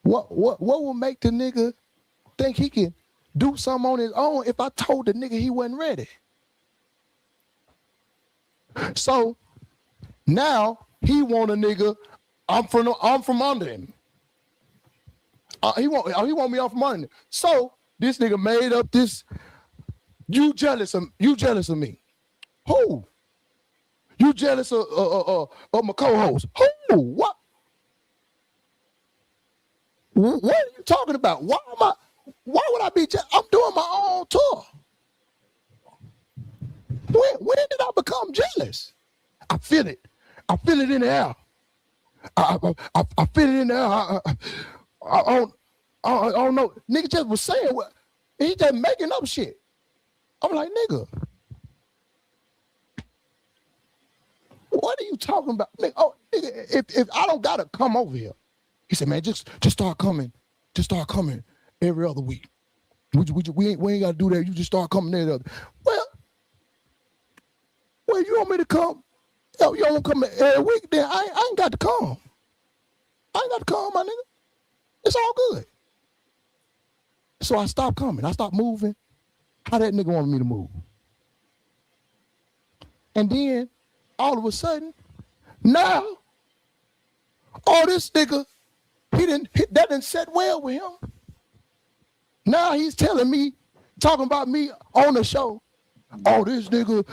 What would make the nigga think he can do something on his own if I told the nigga he wasn't ready? So now he want a nigga. I'm from under him. He want me off from under him. So this nigga made up this. You jealous of me? Who? You jealous of my co-host? Who? What? What are you talking about? Why would I be jealous? I'm doing my own tour. When did I become jealous? I feel it. I feel it in the air. I feel it in the air. I don't know. Nigga just was saying what he just making up shit. I'm like, nigga, what are you talking about? Nigga, nigga, if I don't gotta come over here, he said, man, just start coming. Just start coming every other week. We ain't gotta do that. You just start coming every other. Well, you want me to come? Yo, you don't come every week, then I ain't got to come. I ain't got to come, my nigga. It's all good. So I stopped coming. I stopped moving. How that nigga wanted me to move. And then, all of a sudden, now, all this nigga, that didn't set well with him. Now he's telling me, talking about me on the show. Oh, this nigga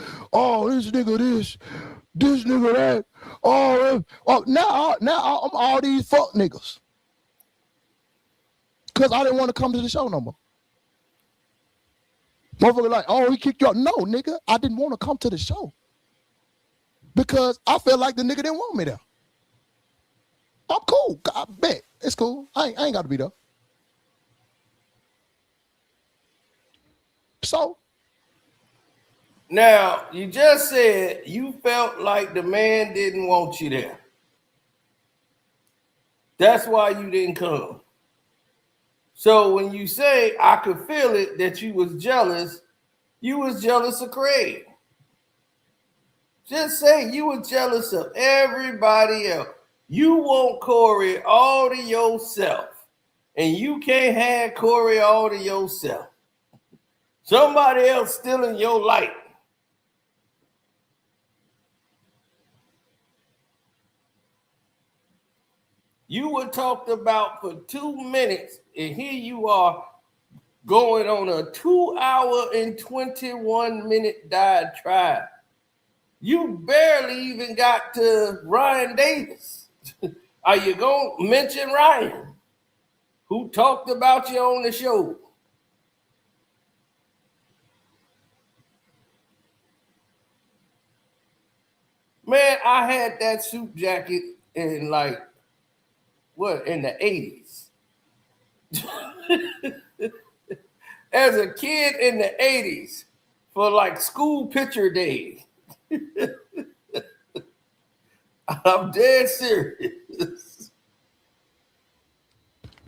this nigga that. Now I'm all these fuck niggas. Because I didn't want to come to the show no more. Motherfucker like, oh, he kicked you out. No, nigga, I didn't want to come to the show. Because I felt like the nigga didn't want me there. I'm cool. I bet. It's cool. I ain't got to be there. So. Now, you just said you felt like the man didn't want you there. That's why you didn't come. So when you say I could feel it that you was jealous of Craig. Just say you were jealous of everybody else. You want Corey all to yourself. And you can't have Corey all to yourself. Somebody else stealing your light. You were talked about for 2 minutes, and here you are going on a 2 hour and 21 minute diatribe. You barely even got to Ryan Davis. Are you going to mention Ryan, who talked about you on the show? Man, I had that suit jacket in in the 80s. As a kid in the 80s for like school picture day. I'm dead serious.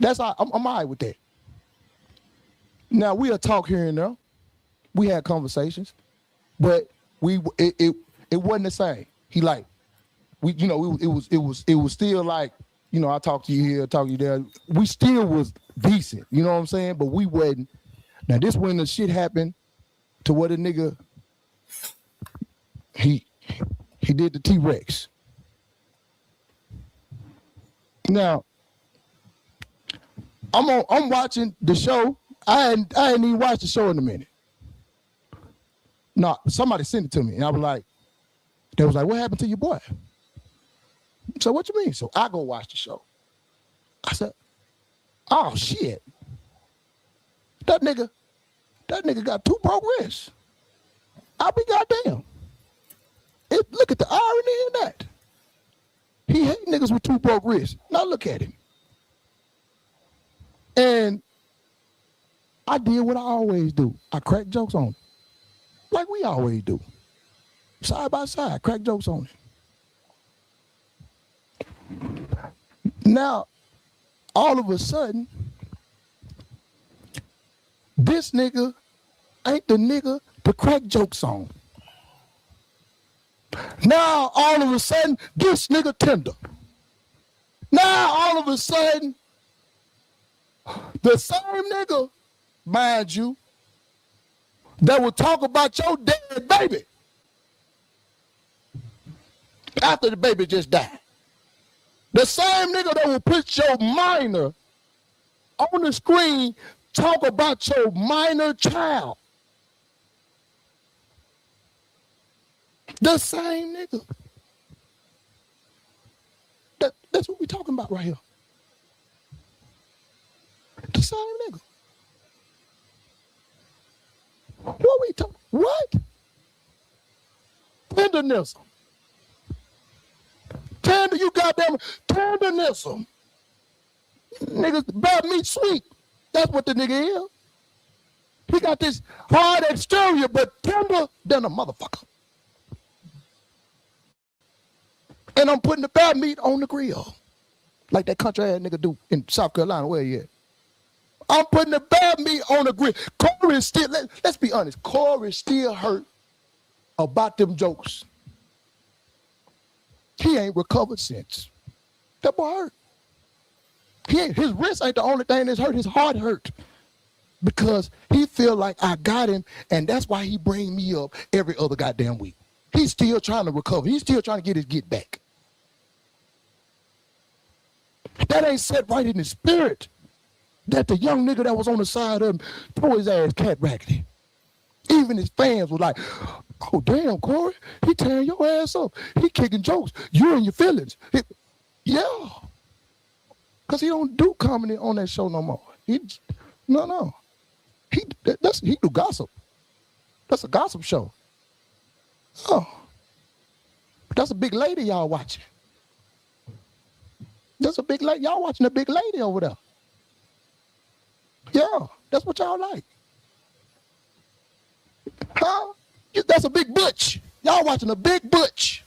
I'm all right with that. Now we'll talk here and there. We had conversations, but it wasn't the same. He like it was still like, I talk to you here, talk to you there. We still was decent, you know what I'm saying? But we wasn't. Now this when the shit happened to what a nigga he did the T-Rex. Now I'm watching the show. I hadn't even watched the show in a minute. No, somebody sent it to me, and I was like, they was like, what happened to your boy? So what you mean? So I go watch the show. I said, oh shit. That nigga got 2 broke wrists. I'll be goddamn. Look at the irony in that. He hate niggas with 2 broke wrists. Now look at him. And I did what I always do. I crack jokes on him. Like we always do. Side by side, crack jokes on him. Now, all of a sudden, this nigga ain't the nigga to crack jokes on. Now, all of a sudden, this nigga tender. Now, all of a sudden, the same nigga, mind you, that will talk about your dead baby after the baby just died. The same nigga that will put your minor on the screen talk about your minor child. The same nigga. That's what we talking about right here. The same nigga. What we talking? What? Tenderness. You goddamn tenderness. Niggas bad meat sweet. That's what the nigga is. He got this hard exterior, but tender than a motherfucker. And I'm putting the bad meat on the grill. Like that country ass nigga do in South Carolina. Where you at? I'm putting the bad meat on the grill. Corey still, let's be honest, Corey still hurt about them jokes. He ain't recovered since. That boy hurt. His wrist ain't the only thing that's hurt. His heart hurt. Because he feel like I got him, and that's why he bring me up every other goddamn week. He's still trying to recover. He's still trying to get his get back. That ain't set right in his spirit. That the young nigga that was on the side of him threw his ass cat raggedy. Even his fans was like, oh, damn, Corey, he tearing your ass up. He kicking jokes. You in your feelings. Yeah. Because he don't do comedy on that show no more. No. He do gossip. That's a gossip show. Oh. That's a big lady y'all watching. That's a big lady. Y'all watching a big lady over there. Yeah, that's what y'all like. Huh? That's a big butch. Y'all watching a big butch.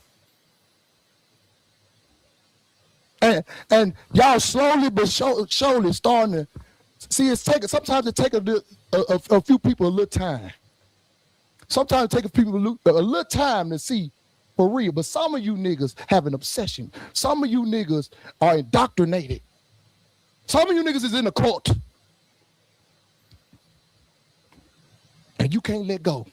And y'all slowly but surely starting to see sometimes it take a few people a little time. Sometimes it take people a little time to see for real. But some of you niggas have an obsession. Some of you niggas are indoctrinated. Some of you niggas is in a cult. And you can't let go.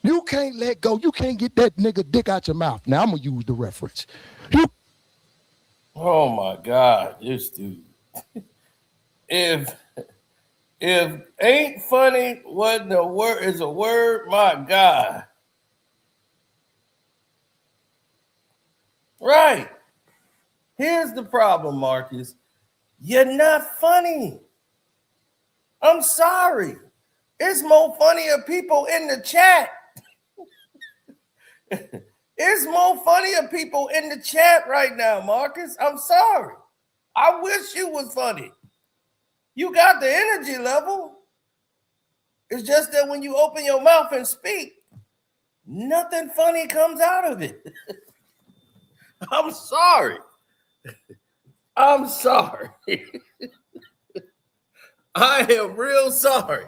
You can't let go. You can't get that nigga dick out your mouth. Now I'm gonna use the reference. Oh my God, this dude. If ain't funny, what the word is a word, my God. Right. Here's the problem, Marcus. You're not funny. I'm sorry. It's more funnier people in the chat. It's more funnier people in the chat right now, Marcus. I'm sorry. I wish you was funny. You got the energy level. It's just that when you open your mouth and speak, nothing funny comes out of it. I'm sorry. I'm sorry. I am real sorry.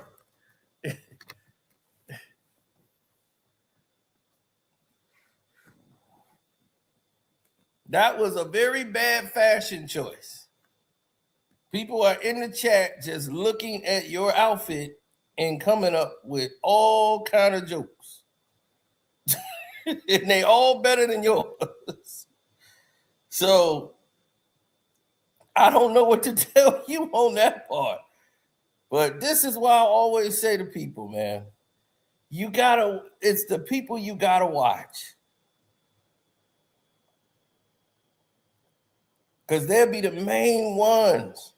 That was a very bad fashion choice. People are in the chat just looking at your outfit and coming up with all kind of jokes. And they all better than yours. So I don't know what to tell you on that part. But this is why I always say to people, man, it's the people you gotta watch. Because they'll be the main ones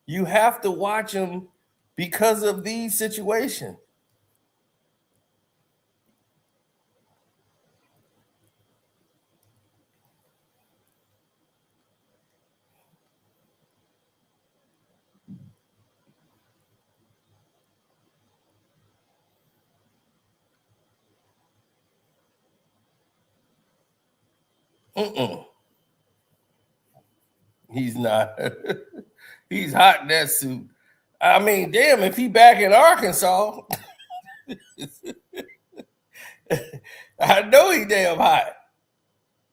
You have to watch him because of these situations. He's not. He's hot in that suit. I mean, damn, if he back in Arkansas, I know he damn hot.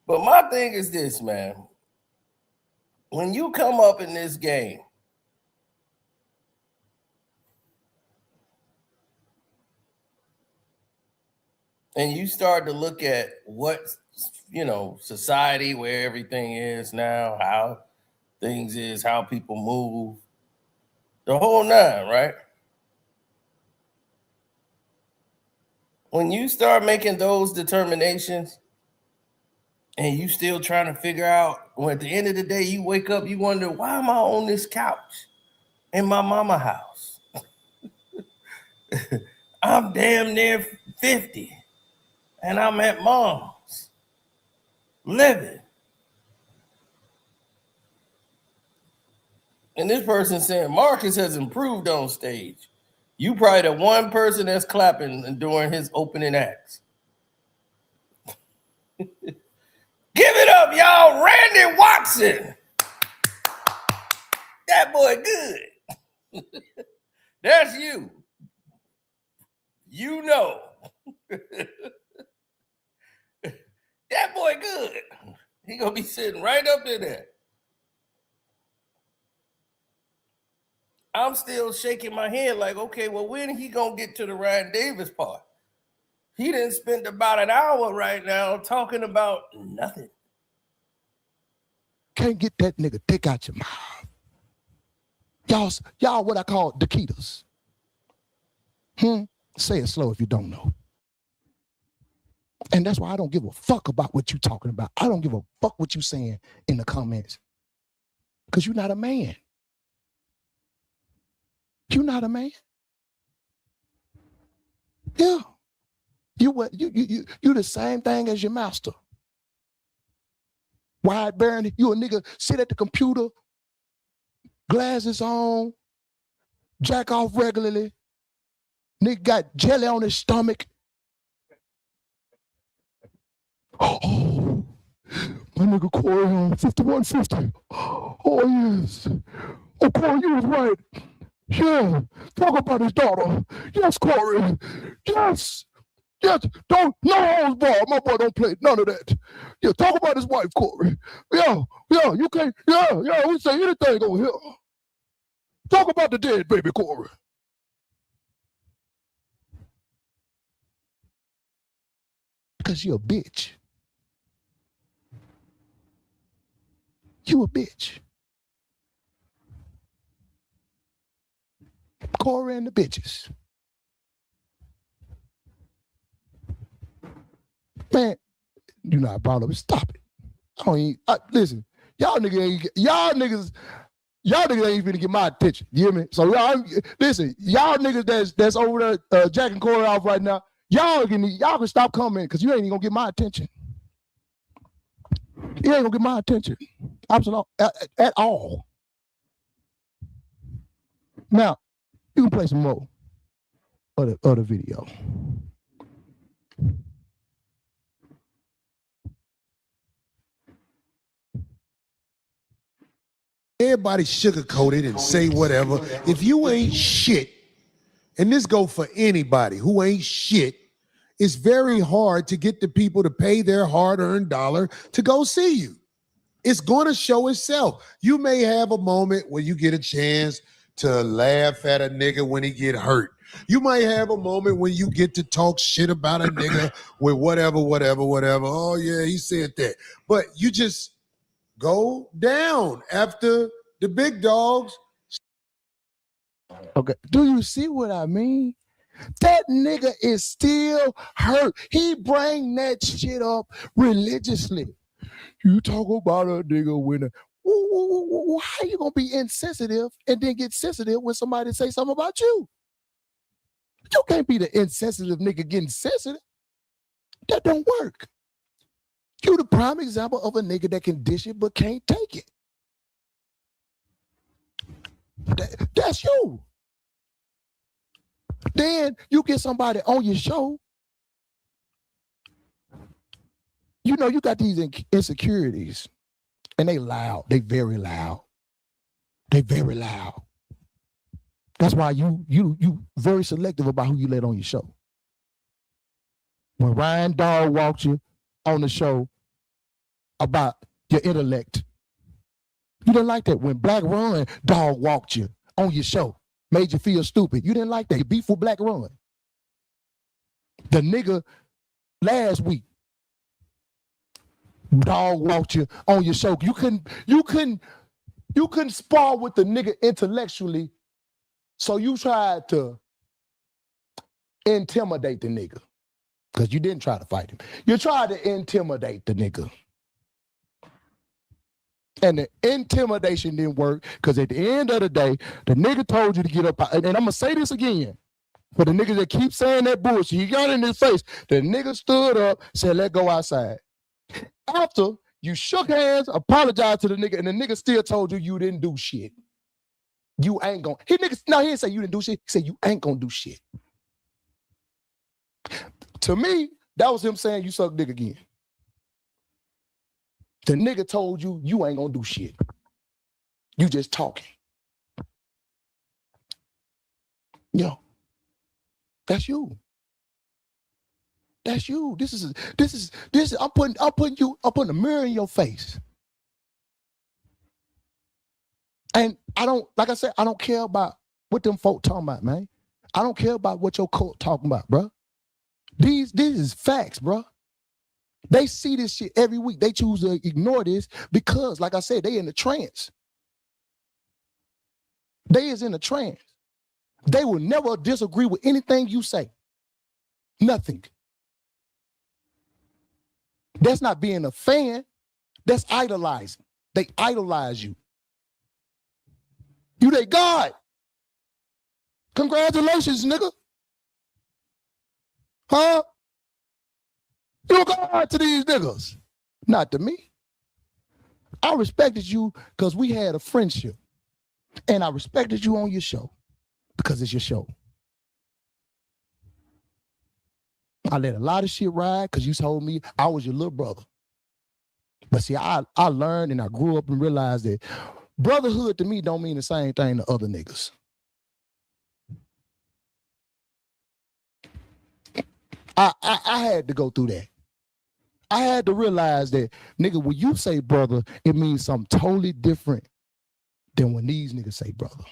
But my thing is this, man. When you come up in this game, and you start to look at what, society, where everything is now, how things is, how people move, the whole nine, right? When you start making those determinations and you still trying to figure out, when at the end of the day, you wake up, you wonder, why am I on this couch in my mama house? I'm damn near 50 and I'm at mom's living. And this person saying Marcus has improved on stage. You probably the one person that's clapping during his opening acts. Give it up, y'all. Randy Watson. That boy good. That's you. You know. That boy good. He gonna be sitting right up in there. I'm still shaking my head like, okay, well, when he gonna get to the Ryan Davis part? He didn't spend about an hour right now talking about nothing. Can't get that nigga dick out your mouth. Y'all what I call Dakitas. Say it slow if you don't know. And that's why I don't give a fuck about what you talking about. I don't give a fuck what you saying in the comments. Because you're not a man. You're not a man. Yeah. You the same thing as your master. Wide bearing, you a nigga sit at the computer, glasses on, jack off regularly. Nigga got jelly on his stomach. Oh, my nigga Corey on 5150. Oh, yes. Oh, Corey, you was right. Yeah, talk about his daughter. Yes, Corey. Yes. Yes, don't, no holds barred. My boy don't play none of that. Yeah, talk about his wife, Corey. Yeah, you can't, we say anything over here. Talk about the dead baby, Corey. Because you're a bitch. You a bitch. Corey and the bitches. Man, you know I brought up. Stop it. I don't even, listen, y'all niggas ain't finna get my attention. You hear me? So listen, y'all niggas that's over there jacking Corey off right now, y'all can stop coming because you ain't even gonna get my attention. You ain't gonna get my attention. Absolutely at all. Now, you can play some more of the video. Everybody sugarcoat it and say whatever. If you ain't shit, and this go for anybody who ain't shit, it's very hard to get the people to pay their hard-earned dollar to go see you. It's going to show itself. You may have a moment where you get a chance to laugh at a nigga when he get hurt. You might have a moment when you get to talk shit about a nigga with whatever. Oh, yeah, he said that. But you just go down after the big dogs. Okay, do you see what I mean? That nigga is still hurt. He bring that shit up religiously. You talk about a nigga when How you gonna be insensitive and then get sensitive when somebody say something about you? You can't be the insensitive nigga getting sensitive. That don't work. You the prime example of a nigga that can dish it but can't take it. That's you. Then you get somebody on your show. You know you got these insecurities, and they loud. They very loud. They very loud. That's why you very selective about who you let on your show. When Ryan Dawg walked you on the show about your intellect, you didn't like that. When Black Run Dawg walked you on your show, made you feel stupid, you didn't like that. You beef with Black Run. The nigga last week, Dawg walked you on your show. You couldn't spar with the nigga intellectually, so you tried to intimidate the nigga. Because you didn't try to fight him. You tried to intimidate the nigga. And the intimidation didn't work because at the end of the day, the nigga told you to get up. And I'm going to say this again. For the niggas that keep saying that bullshit, he got in his face. The nigga stood up, said, let's go outside. After you shook hands, apologized to the nigga, and the nigga still told you you didn't do shit. You ain't gonna. He didn't say you didn't do shit. He said you ain't gonna do shit. To me, that was him saying you suck dick again. The nigga told you you ain't gonna do shit. You just talking. Yo, that's you. That's you. This is. I'm putting a mirror in your face. And I don't, like I said, I don't care about what them folk talking about, man. I don't care about what your cult talking about, bro. These is facts, bro. They see this shit every week. They choose to ignore this because, like I said, they in a trance. They is in a trance. They will never disagree with anything you say. Nothing. That's not being a fan. That's idolizing. They idolize you. You they God. Congratulations, nigga. Huh? You God to these niggas. Not to me. I respected you because we had a friendship. And I respected you on your show because it's your show. I let a lot of shit ride because you told me I was your little brother. But see, I learned and I grew up and realized that brotherhood to me don't mean the same thing to other niggas. I had to go through that. I had to realize that, nigga, when you say brother, it means something totally different than when these niggas say brother.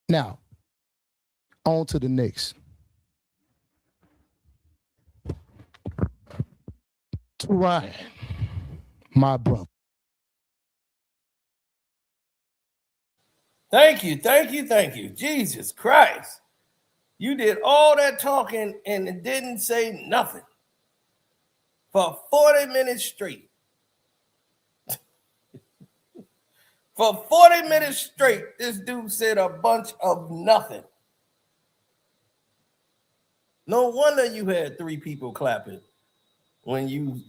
Now, on to the next. To Ryan, my brother. Thank you. Jesus Christ. You did all that talking and it didn't say nothing for 40 minutes straight. For 40 minutes straight, this dude said a bunch of nothing. No wonder you had 3 people clapping when you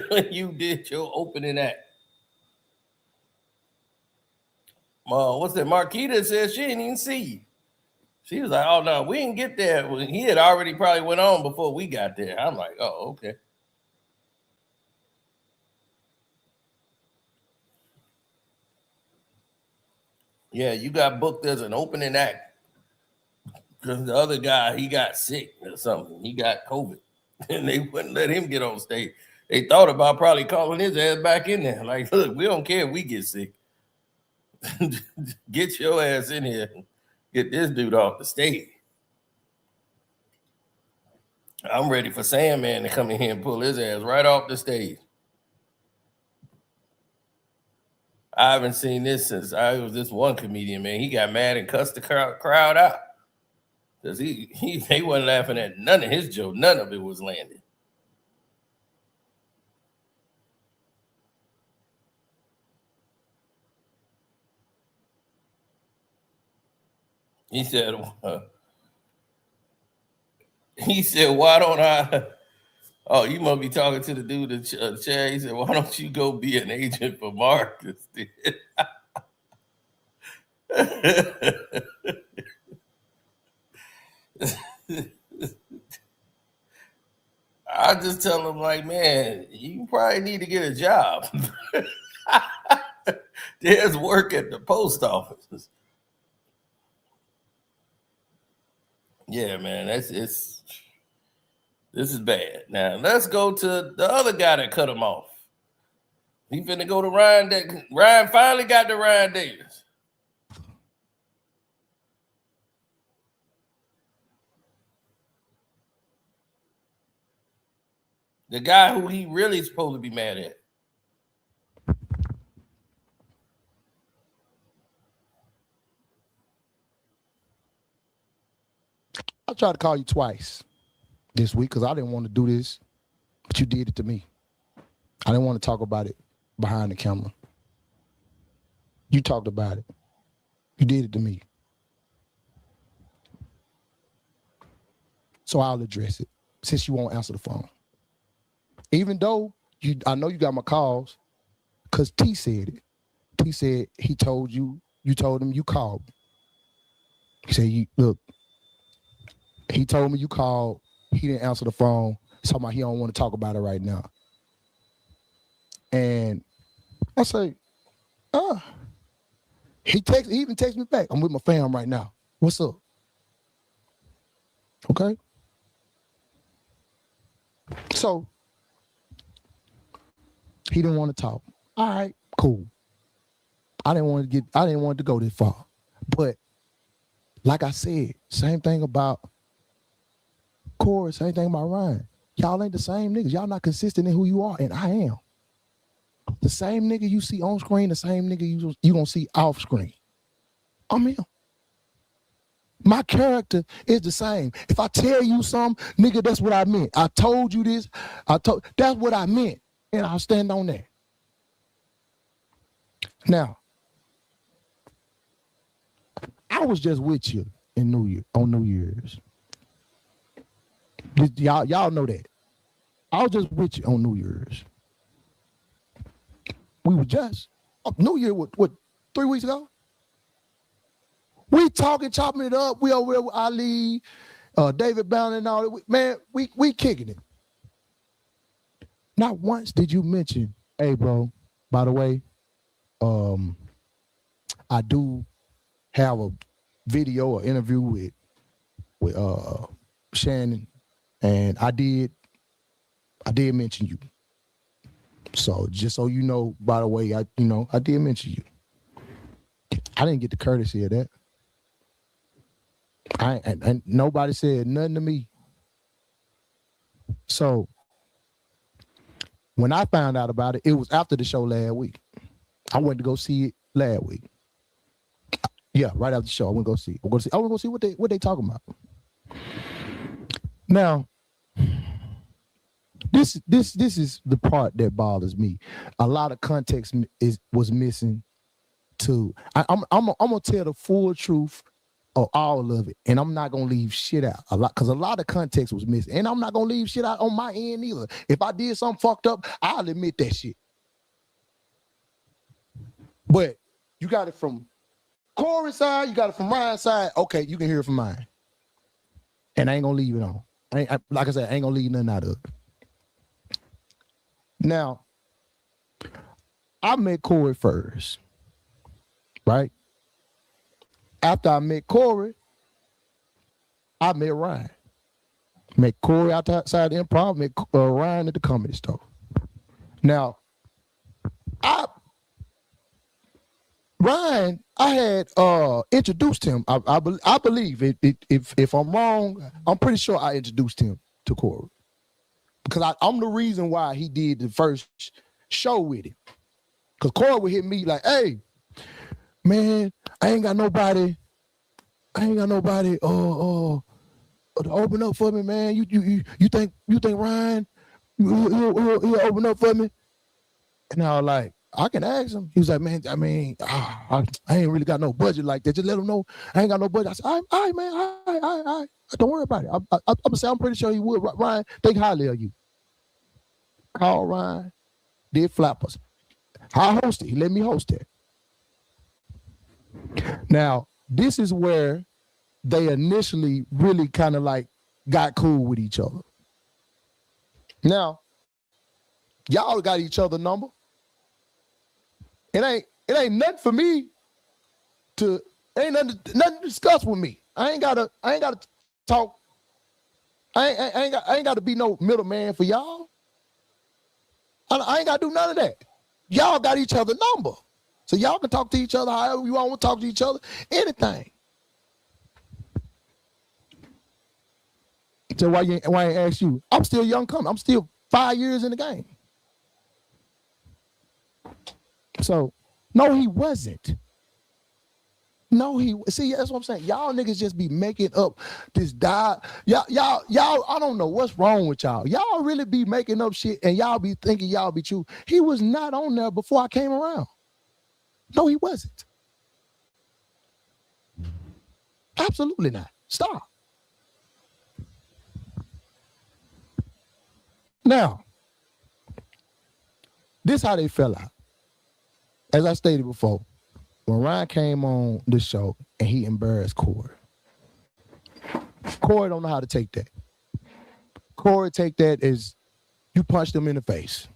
when you did your opening act. What's that? Marquita said she didn't even see you. She was like, oh, no, we didn't get there. Well, he had already probably went on before we got there. I'm like, oh, okay. Yeah, you got booked as an opening act because the other guy, he got sick or something. He got COVID, and they wouldn't let him get on stage. They thought about probably calling his ass back in there. Like, look, we don't care if we get sick. Get your ass in here. Get this dude off the stage. I'm ready for Sandman to come in here and pull his ass right off the stage. I haven't seen this since I was this one comedian, man. He got mad and cussed the crowd out. Because they wasn't laughing at none of his jokes. None of it was landing. He said, why don't I? Oh, you must be talking to the dude in the chair. He said, why don't you go be an agent for Marcus? I just tell him, like, man, you probably need to get a job. There's work at the post office. Yeah, man, this is bad. Now let's go to the other guy that cut him off. He finna go to Ryan. Ryan finally got to Ryan Davis. The guy who he really supposed to be mad at. I tried to call you twice this week because I didn't want to do this, but you did it to me. I didn't want to talk about it behind the camera. You talked about it. You did it to me. So I'll address it since you won't answer the phone. Even though I know you got my calls, because T said it. T said he told you told him you called. He said, look, he told me you called. He didn't answer the phone. He's talking about he don't want to talk about it right now. And I say, he even texted me back. I'm with my fam right now. What's up? Okay. So he didn't want to talk. All right, cool. I didn't want it to go this far. But like I said, same thing about Corey, same thing about Ryan. Y'all ain't the same niggas. Y'all not consistent in who you are, and I am. The same nigga you see on screen, the same nigga you gonna see off screen. I'm him. My character is the same. If I tell you something, nigga, that's what I meant. I told you this. That's what I meant, and I'll stand on that. Now, I was just with you in on New Year's. Y'all know that. I was just with you on New Year's. We were just New Year, what 3 weeks ago? We talking, chopping it up. We over there with Ali, David Brown and all that. Man, we kicking it. Not once did you mention, hey, bro, by the way, I do have a video or interview with Shannon, and I did mention you. So just so you know, by the way, I did mention you. I didn't get the courtesy of that. And nobody said nothing to me. So when I found out about it, it was after the show last week. I went to go see it last week. Yeah, right after the show, I went to go see it. I went to go see what they talking about. Now, this is the part that bothers me. A lot of context was missing too. I'm gonna tell the full truth of all of it, and I'm not gonna leave shit out because a lot of context was missing, and I'm not gonna leave shit out on my end either. If I did something fucked up, I'll admit that shit. But you got it from Corey's side, you got it from Ryan's side. Okay, you can hear it from mine, and I ain't gonna leave it on. Like I said, I ain't gonna leave nothing out of it. Now, I met Corey first, right? After I met Corey, I met Ryan. Met Corey outside the Improv, met Ryan at the Comedy Store. Now, Ryan, I had introduced him. I believe if I'm wrong, I'm pretty sure I introduced him to Corey. Because I'm the reason why he did the first show with him. Because Corey would hit me like, hey, man, I ain't got nobody to open up for me, man. You think Ryan he'll open up for me? And I was like, I can ask him. He was like, man, I mean, I ain't really got no budget like that. Just let him know I ain't got no budget. I said, all right, man, all right. Don't worry about it. I'm gonna say I'm pretty sure he would. Ryan, think highly of you. Call Ryan, did flappers. I hosted. He let me host it. Now, this is where they initially really kind of like got cool with each other. Now, y'all got each other number. It ain't nothing for me to nothing to discuss with me. I ain't gotta talk. I ain't gotta be no middleman for y'all. I ain't gotta do none of that. Y'all got each other number. So y'all can talk to each other however you all want to talk to each other. Anything. So why I ain't ask you? I'm still young coming. I'm still 5 years in the game. So, no, he wasn't. See, that's what I'm saying. Y'all niggas just be making up this y'all, I don't know what's wrong with y'all. Y'all really be making up shit and y'all be thinking y'all be true. He was not on there before I came around. No, he wasn't. Absolutely not. Stop. Now, this how they fell out. As I stated before, when Ryan came on the show and he embarrassed Corey don't know how to take that. Corey take that as you punched him in the face.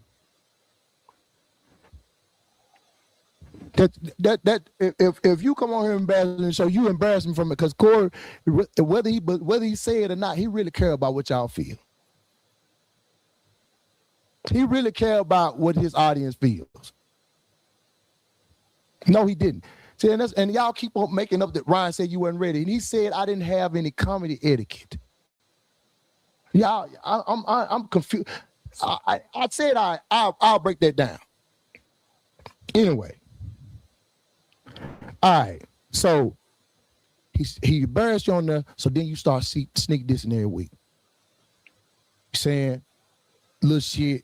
If you come on here embarrassing the show, you embarrass him from it because Corey, whether he say it or not, he really care about what y'all feel. He really care about what his audience feels. No, he didn't. See, and y'all keep on making up that Ryan said you weren't ready, and he said I didn't have any comedy etiquette. Y'all, I'm confused. I said I'll break that down. Anyway, all right. So he embarrassed you on there. So then you start sneak dissing every week, saying little shit.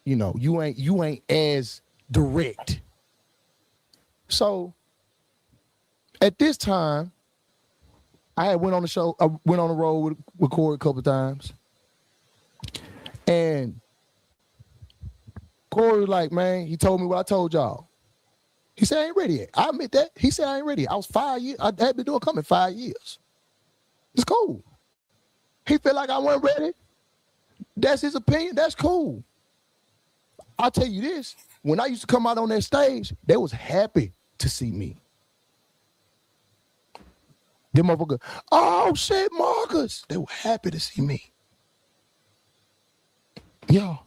You know, you ain't as direct. So at this time, I had went on the show. I went on the road with Corey a couple of times, and Corey was like, "Man," he told me what I told y'all. He said, "I ain't ready yet." I admit that. He said, "I ain't ready. I was 5 years. I had been doing comedy 5 years. It's cool." He felt like I wasn't ready. That's his opinion. That's cool. I'll tell you this. When I used to come out on that stage, they was happy to see me. Them motherfuckers, oh shit, Marcus. They were happy to see me. Yeah.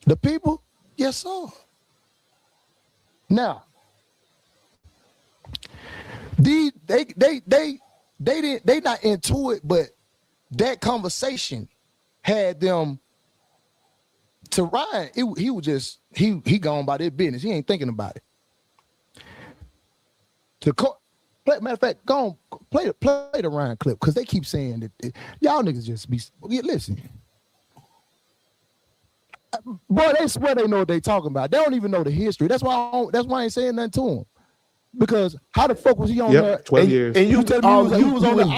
The people, yes, sir. Now, they not into it, but that conversation had them to Ryan. He was just he gone by their business. He ain't thinking about it. Matter of fact, go on, play the Ryan clip because they keep saying that y'all niggas just be listen. Boy, they swear they know what they talking about. They don't even know the history. That's why I ain't saying nothing to them. Because how the fuck was he on there? 12 years. And you tell me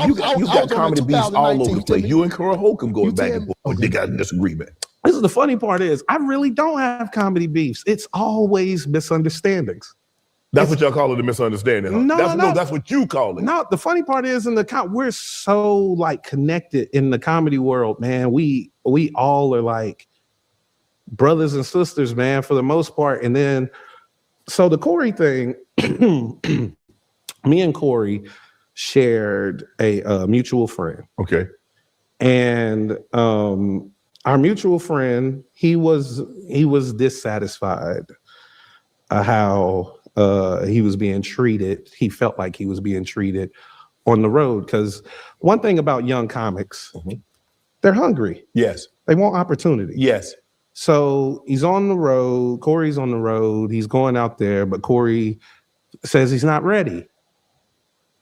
you got comedy beefs all over the place. You and Carl Holcomb going back and forth. Okay. They got a disagreement. This is the funny part is I really don't have comedy beefs. It's always misunderstandings. That's what y'all call it, a misunderstanding. Huh? No, that's what you call it. No, the funny part is we're so like connected in the comedy world, man. We all are like brothers and sisters, man, for the most part. And then, so the Corey thing, me and Corey shared a mutual friend. Okay. And our mutual friend, he was dissatisfied how he was being treated. He felt like he was being treated on the road. Because one thing about young comics, they're hungry. Yes. They want opportunity. Yes. So he's on the road. Corey's on the road. He's going out there, but Corey says he's not ready.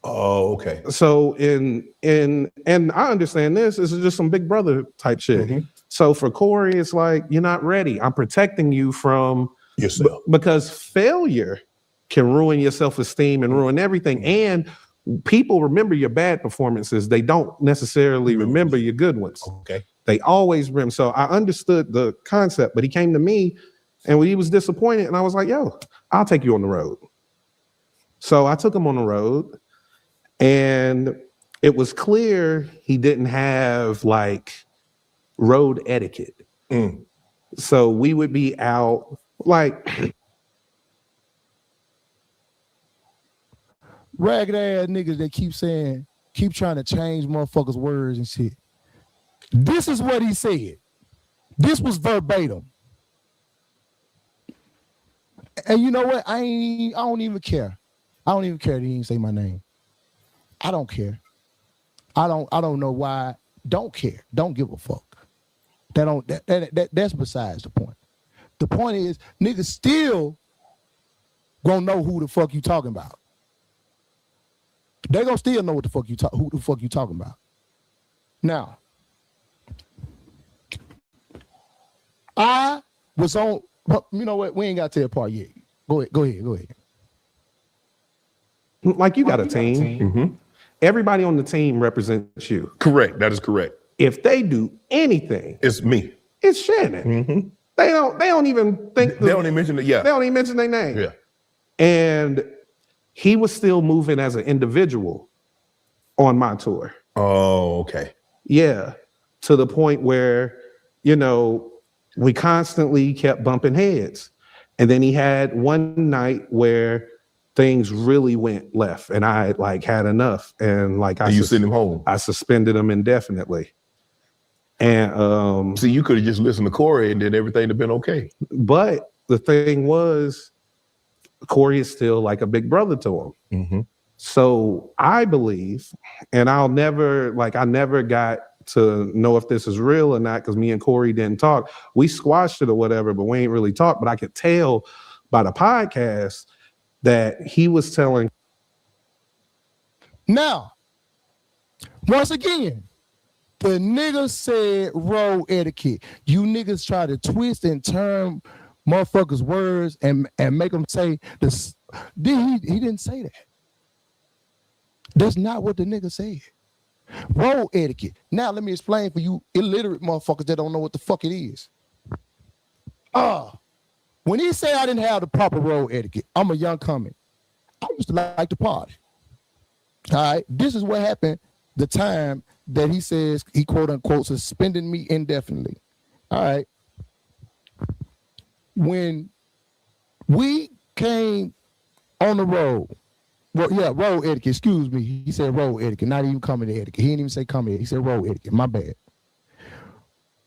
Oh, okay. So and I understand this is just some big brother type shit. So for Corey, it's like, you're not ready. I'm protecting you from yourself. Because failure can ruin your self-esteem and ruin everything. And people remember your bad performances. They don't necessarily remember your good ones. Okay. They always remember. So I understood the concept, but he came to me and he was disappointed. And I was like, yo, I'll take you on the road. So I took him on the road, and it was clear he didn't have like road etiquette. So we would be out like ragged ass niggas that keep trying to change motherfuckers' words and shit. This is what he said. This was verbatim. And you know what? I don't even care. I don't even care that he didn't say my name. I don't care. I don't know why. Don't care. Don't give a fuck. That's besides the point. The point is, niggas still gonna know who the fuck you talking about. They gonna still know who the fuck you talking about. Now, I was on. You know what? We ain't got to that part yet. Go ahead. Like you got a team. Mm-hmm. Everybody on the team represents you. Correct. That is correct. If they do anything, It's me. it's Shannon. Mm-hmm. They don't even think. They don't even mention it. Yeah. They don't even mention their name. Yeah. And he was still moving as an individual on my tour. Oh, okay. Yeah. To the point where, we constantly kept bumping heads. And then he had one night where things really went left and I had enough. And You sent him home. I suspended him indefinitely. And See, you could have just listened to Corey and then everything would have been okay. but the thing was, Corey is still like a big brother to him. Mm-hmm. So I believe, and I never got to know if this is real or not because me and Corey didn't talk. We squashed it or whatever, but we ain't really talked. But I could tell by the podcast that he was telling. Now, once again, the nigga said road etiquette. You niggas try to twist and turn motherfuckers' words and make them say this. He didn't say that. That's not what the nigga said. Road etiquette. Now let me explain for you illiterate motherfuckers that don't know what the fuck it is. When he said I didn't have the proper road etiquette, I'm a young comic. I used to like to party. All right. This is what happened the time that he says he quote unquote suspended me indefinitely. All right. When we came on the road, road etiquette, excuse me. He said road etiquette, not even comedy etiquette. He didn't even say comedy. He said road etiquette. My bad.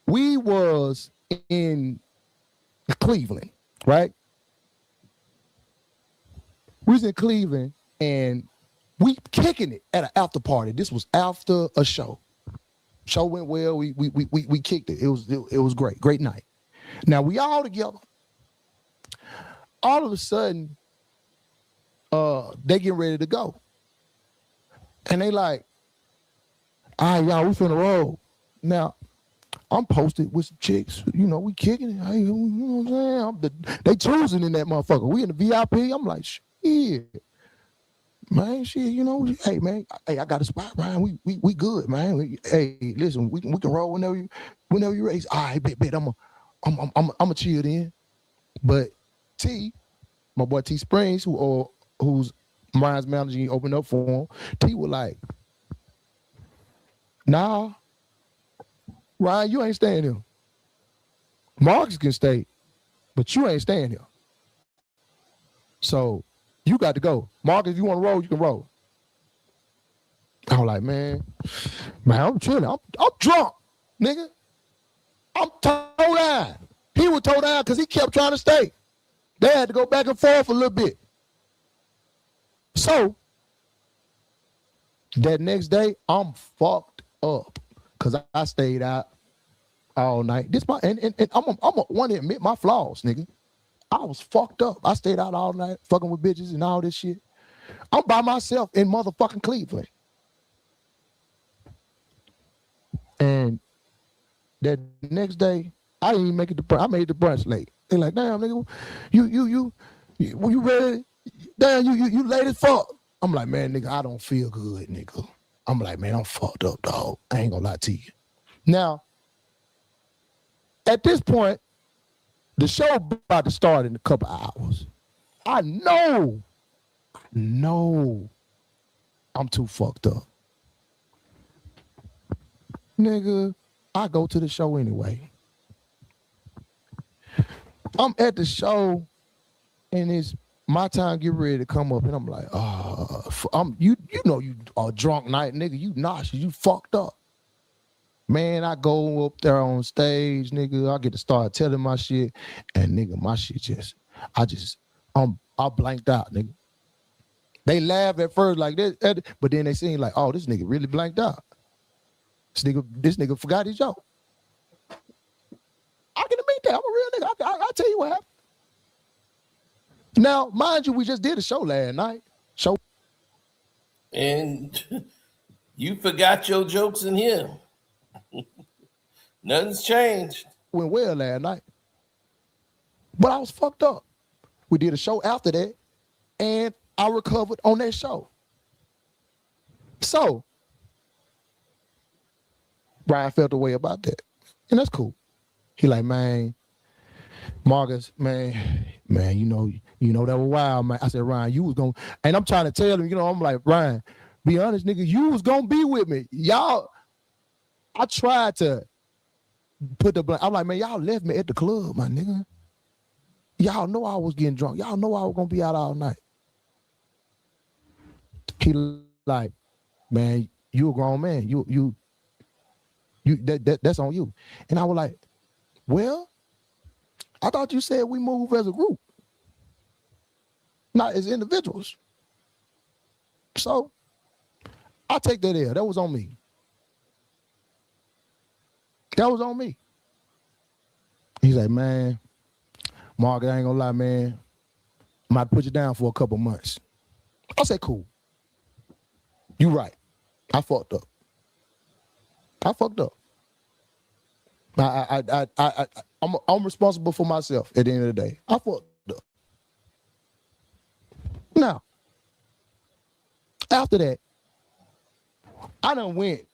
We was in Cleveland, right? We was in Cleveland and we kicking it at an after party. This was after a show. Show went well. We kicked it. It was great. Great night. Now we all together. All of a sudden, they getting ready to go. And they like, all right, y'all, we finna roll. Now, I'm posted with some chicks. We kicking it. Hey, you know what I'm saying? They choosing in that motherfucker. We in the VIP. I'm like, shit. Man, shit, hey, man, hey, I got a spot, Ryan. We good, man. Hey, listen, we can roll whenever you raise. All right, bet. I'm a chill then. But T, my boy T Springs, who's Ryan's manager, he opened up for him. T was like, nah, Ryan, you ain't staying here. Marcus can stay, but you ain't staying here. So you got to go. Marcus, if you want to roll, you can roll. I was like, man, I'm chilling. I'm drunk, nigga. I'm toe down. He was toe down because he kept trying to stay. They had to go back and forth a little bit. So that next day, I'm fucked up because I stayed out all night. And I'm want to admit my flaws, nigga. I was fucked up. I stayed out all night fucking with bitches and all this shit. I'm by myself in motherfucking Cleveland. And that next day, I didn't even make it to brunch. I made the brunch late. They like, damn, nigga, you ready? Damn, you late as fuck. I'm like, man, nigga, I don't feel good, nigga. I'm like, man, I'm fucked up, dog. I ain't gonna lie to you. Now, at this point, the show about to start in a couple hours. I know I'm too fucked up. Nigga, I go to the show anyway. I'm at the show and it's my time get ready to come up and I'm like, you know you are drunk night, nigga, you nauseous, you fucked up. Man, I go up there on stage, nigga, I get to start telling my shit and nigga, my shit I blanked out, nigga. They laugh at first like this, but then they seem like, oh, this nigga really blanked out. This nigga forgot his joke. I can admit that. I'm a real nigga. I'll tell you what happened. Now, mind you, we just did a show last night. And you forgot your jokes in here. Nothing's changed. Went well last night. But I was fucked up. We did a show after that, and I recovered on that show. So, Brian felt the way about that. And that's cool. He like, man, Marcus, man, you know that was wild, man. I said, Ryan, you was gonna, and I'm trying to tell him, I'm like, Ryan, be honest, nigga, you was gonna be with me. Y'all, I tried to put the blame. I'm like, man, y'all left me at the club, my nigga. Y'all know I was getting drunk. Y'all know I was gonna be out all night. He like, man, you a grown man. You that's on you. And I was like, well, I thought you said we move as a group, not as individuals. So I take that L. That was on me. That was on me. He's like, man, Mark, I ain't gonna lie, man. I might put you down for a couple months. I said, cool. You right. I fucked up. I'm responsible for myself at the end of the day. I fucked up. Now, after that, I done went.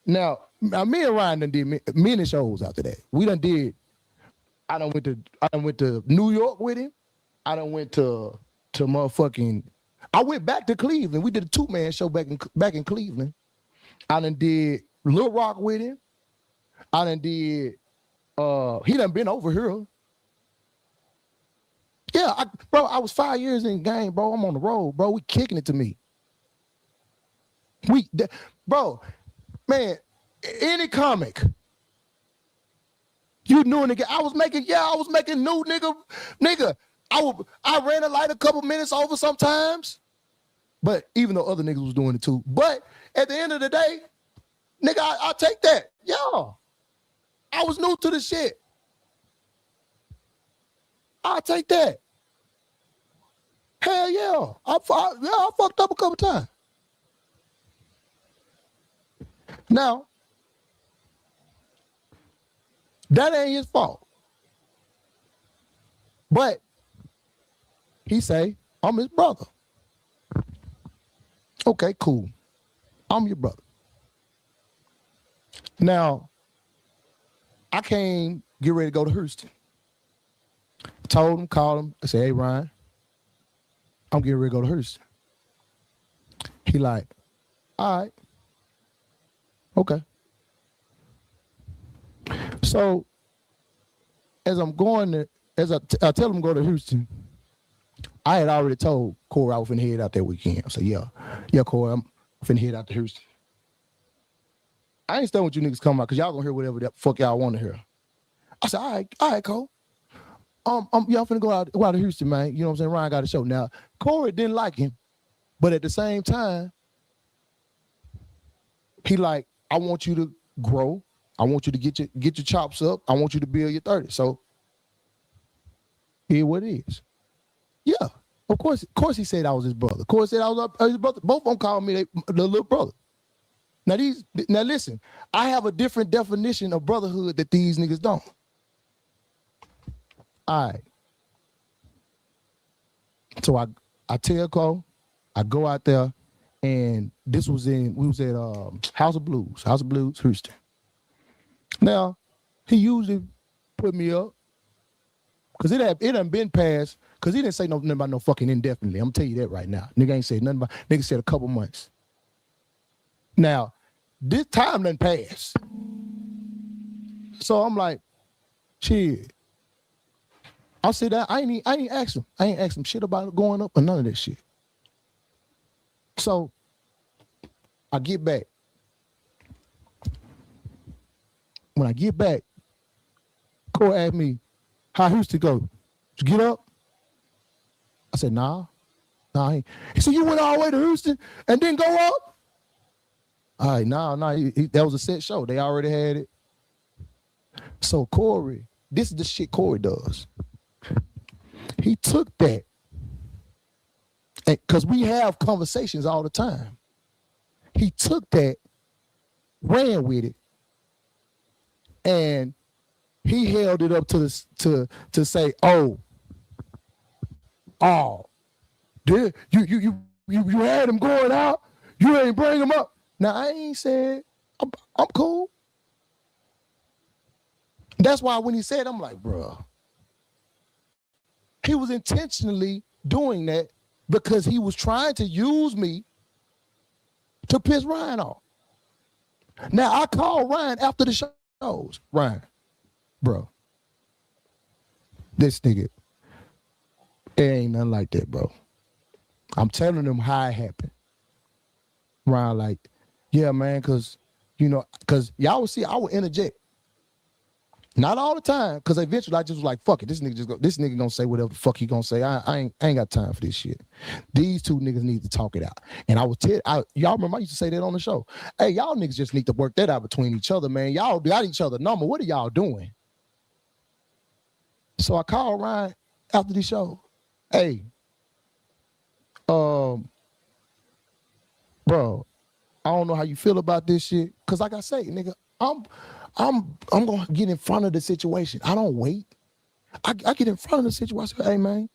Now me and Ryan done did many shows after that. I done went to New York with him. I done went to motherfucking. I went back to Cleveland. We did a 2-man show back in Cleveland. I done did Little Rock with him. I done did. He done been over here. Yeah, I was 5 years in the game, bro. I'm on the road, bro. We kicking it to me. Bro, man, any comic. You knew a nigga. I was making new nigga. I ran a light a couple minutes over sometimes. But even though other niggas was doing it too. But at the end of the day, nigga, I take that. Yeah. I was new to the shit. I'll take that. Hell yeah. I fucked up a couple times. Now, that ain't his fault. But he say, I'm his brother. Okay, cool. I'm your brother. Now, I came, get ready to go to Houston. Told him, called him. I said, hey, Ryan, I'm getting ready to go to Houston. He like, all right. Okay. So, as I'm going there, I tell him to go to Houston, I had already told Corey I was finna head out that weekend. I said, yeah, Corey, I'm finna head out to Houston. I ain't studying what you niggas come out because y'all gonna hear whatever the fuck y'all want to hear. I said, all right, Cole. I'm finna go out to Houston, man. You know what I'm saying? Ryan got a show. Now, Corey didn't like him, but at the same time, he like, I want you to grow. I want you to get your chops up. I want you to build your 30. So, here what it is. Yeah, of course he said I was his brother. Of course he said I was his brother. Both of them called me the little brother. Now listen, I have a different definition of brotherhood that these niggas don't. All right. So I tell Cole, I go out there, and we was at House of Blues, Houston. Now, he usually put me up, because it hadn't been passed, because he didn't say nothing about no fucking indefinitely. I'm telling you that right now. Nigga ain't said nothing about, nigga said a couple months. Now, this time done passed. So I'm like, shit. I'll sit down. I ain't asked him. I ain't asked him shit about going up or none of that shit. So I get back. When I get back, Cole asked me, how Houston go? Did you get up? I said, nah, I ain't. He said, you went all the way to Houston and didn't go up? All right, nah, that was a set show. They already had it. So Corey, this is the shit Corey does. He took that, because we have conversations all the time. He took that, ran with it, and he held it up to say, dude, you had him going out, you ain't bring him up. Now I ain't said I'm cool. That's why when he said, I'm like, bro, he was intentionally doing that because he was trying to use me to piss Ryan off. Now I called Ryan after the shows. Ryan, bro, this nigga, it ain't nothing like that, bro. I'm telling him how it happened. Ryan like, yeah, man, because y'all would see, I would interject. Not all the time, because eventually I just was like, fuck it. This nigga gonna say whatever the fuck he gonna say. I ain't got time for this shit. These two niggas need to talk it out. And I would y'all remember I used to say that on the show. Hey, y'all niggas just need to work that out between each other, man. Y'all got each other number. What are y'all doing? So I called Ryan after the show. Hey, bro, I don't know how you feel about this shit. Cause like I say, nigga, I'm gonna get in front of the situation. I don't wait. I get in front of the situation. Hey man,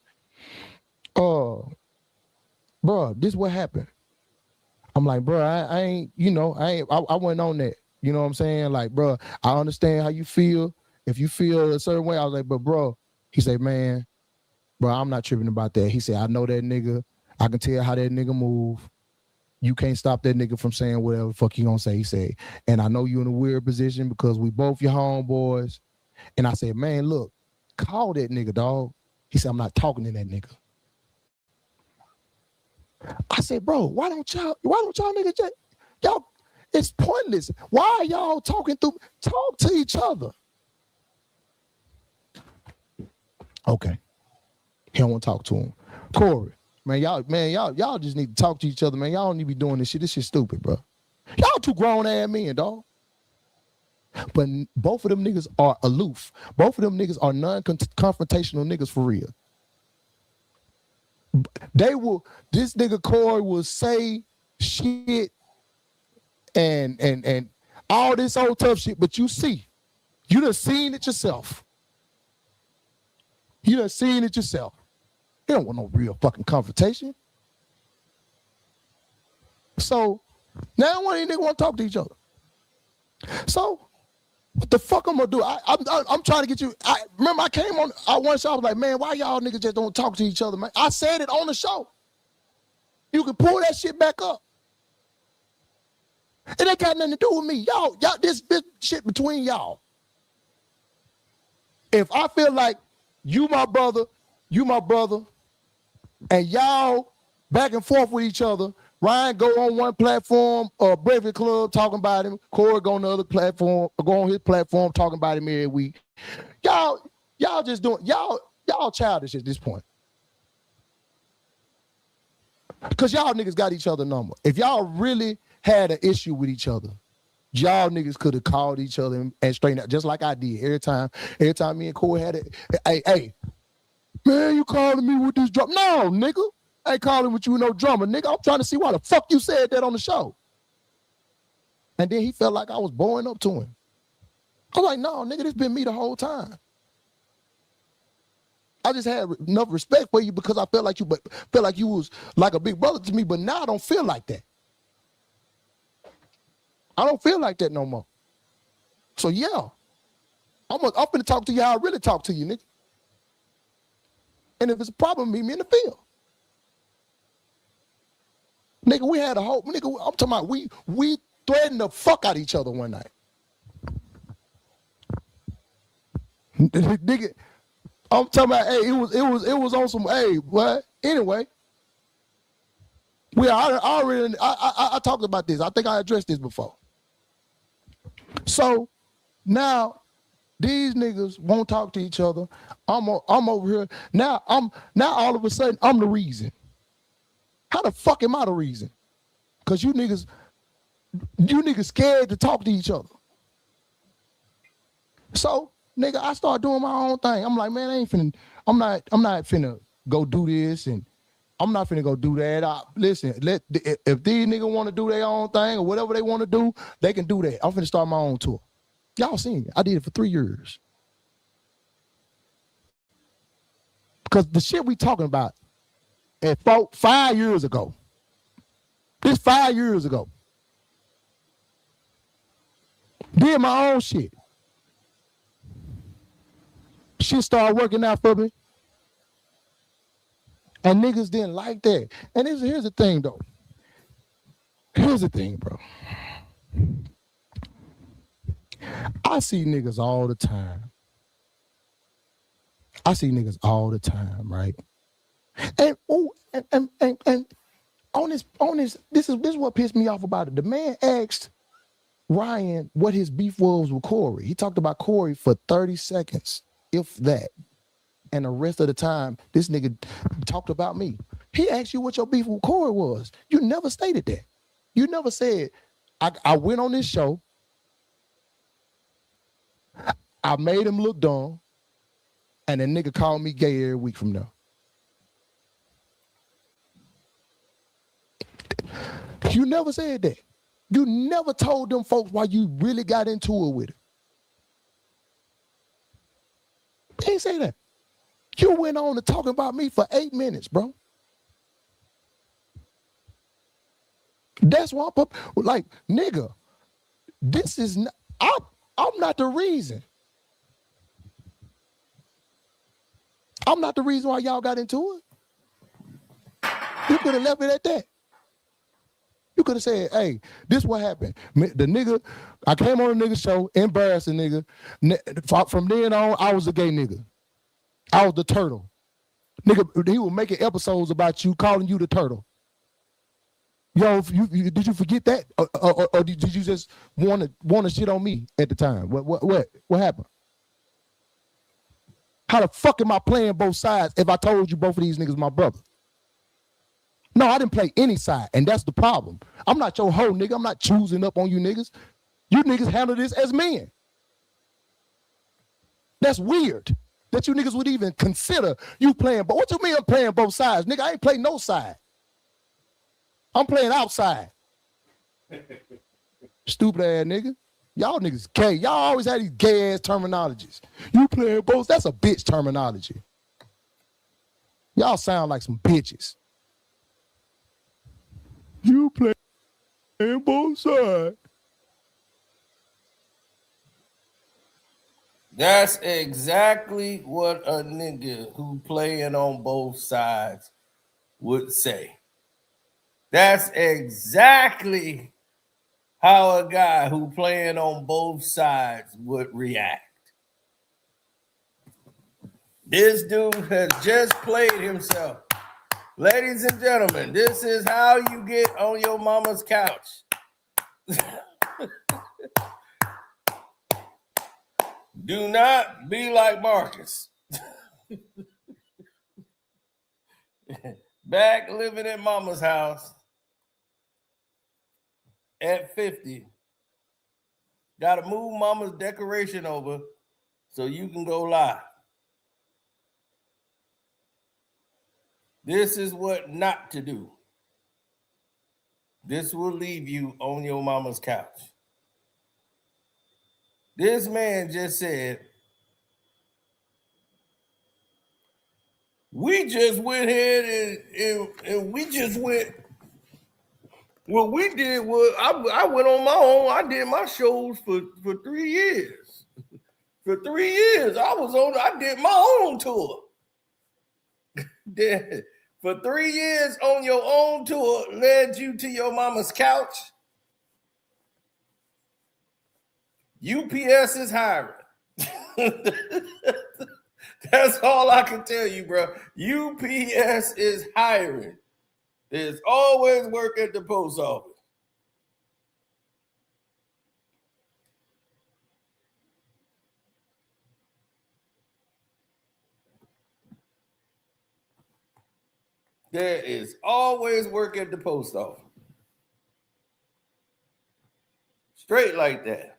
bro, this what happened. I'm like, bro, I wasn't on that. You know what I'm saying? Like, bro, I understand how you feel. If you feel a certain way, I was like, but bro, he said, man, bro, I'm not tripping about that. He said, I know that nigga. I can tell how that nigga move. You can't stop that nigga from saying whatever the fuck he gonna say. He said, and I know you in a weird position because we both your homeboys. And I said, man, look, call that nigga, dog. He said, I'm not talking to that nigga. I said, bro, why don't y'all niggas just, y'all, it's pointless. Why are y'all talking through? Talk to each other. Okay. He don't want to talk to him. Corey. Man, y'all just need to talk to each other, man. Y'all don't need to be doing this shit. This shit's stupid, bro. Y'all too grown ass men, dog. But both of them niggas are aloof. Both of them niggas are non-confrontational niggas for real. This nigga Corey will say shit and all this old tough shit, but you done seen it yourself. You done seen it yourself. They don't want no real fucking confrontation. So now one of these niggas want to talk to each other. So what the fuck I'm gonna do? I'm trying to get you. Remember I came on one show. I was like, man, why y'all niggas just don't talk to each other, man? I said it on the show. You can pull that shit back up. It ain't got nothing to do with me. Y'all, this shit between y'all. If I feel like you my brother, and y'all back and forth with each other, Ryan go on one platform, Breakfast Club talking about him, Corey go on the other platform, go on his platform talking about him every week. Y'all just doing, y'all childish at this point. Because y'all niggas got each other number. If y'all really had an issue with each other, y'all niggas could have called each other and straightened out, just like I did. Every time me and Corey had it, hey, man, you calling me with this drum? No, nigga. I ain't calling with you no drummer, nigga. I'm trying to see why the fuck you said that on the show. And then he felt like I was bowing up to him. I'm like, no, nigga, this been me the whole time. I just had enough respect for you because I felt like you was like a big brother to me, but now I don't feel like that. I don't feel like that no more. So yeah, I'm finna talk to you how I really talk to you, nigga. And if it's a problem, meet me in the field. Nigga, we had a whole, nigga, I'm talking about we threatened the fuck out of each other one night. Nigga, I'm talking about, hey, it was on some, hey, what? Anyway, I talked about this. I think I addressed this before. So now these niggas won't talk to each other. I'm over here. Now all of a sudden I'm the reason. How the fuck am I the reason? Cause you niggas scared to talk to each other. So nigga, I start doing my own thing. I'm like, man, I'm not finna go do this and I'm not finna go do that. Listen, if these niggas want to do their own thing or whatever they want to do, they can do that. I'm finna start my own tour. Y'all seen it. I did it for 3 years. Because the shit we talking about at 5 years ago. This 5 years ago. Did my own shit. Shit started working out for me. And niggas didn't like that. And here's the thing, though. Here's the thing, bro. I see niggas all the time. Right? And on this is what pissed me off about it. The man asked Ryan what his beef was with Corey. He talked about Corey for 30 seconds, if that. And the rest of the time, this nigga talked about me. He asked you what your beef with Corey was. You never stated that. You never said, I went on this show. I made him look dumb. And the nigga called me gay every week from now. You never said that. You never told them folks why you really got into it with it. He ain't say that. You went on to talk about me for 8 minutes, bro. That's why like, nigga, this is not, I'm not the reason. I'm not the reason why y'all got into it. You could have left it at that. You could have said, hey, this what happened. The nigga, I came on a nigga show, embarrassing nigga. From then on, I was a gay nigga. I was the turtle. Nigga, he was making episodes about you, calling you the turtle. Yo, did you forget that? Or did you just want to shit on me at the time? What happened? How the fuck am I playing both sides if I told you both of these niggas my brother? No, I didn't play any side, and that's the problem. I'm not your hoe, nigga. I'm not choosing up on you niggas. You niggas handle this as men. That's weird that you niggas would even consider you playing. But what you mean I'm playing both sides? Nigga, I ain't playing no side. I'm playing outside. Stupid ass nigga. Y'all niggas gay. Y'all always had these gay ass terminologies. You playing both, that's a bitch terminology. Y'all sound like some bitches. You playing both sides. That's exactly what a nigga who playing on both sides would say. That's exactly how a guy who playing on both sides would react. This dude has just played himself. Ladies and gentlemen, this is how you get on your mama's couch. Do not be like Marcus. Back living in mama's house at 50. Got to move mama's decoration over so you can go live. This is what not to do. This will leave you on your mama's couch. This man just said, we just went ahead and we just went. What we did was I went on my own. I did my shows for 3 years. For 3 years, I did my own tour. For 3 years on your own tour led you to your mama's couch. UPS is hiring. That's all I can tell you, bro. UPS is hiring. There's always work at the post office. There is always work at the post office. Straight like that.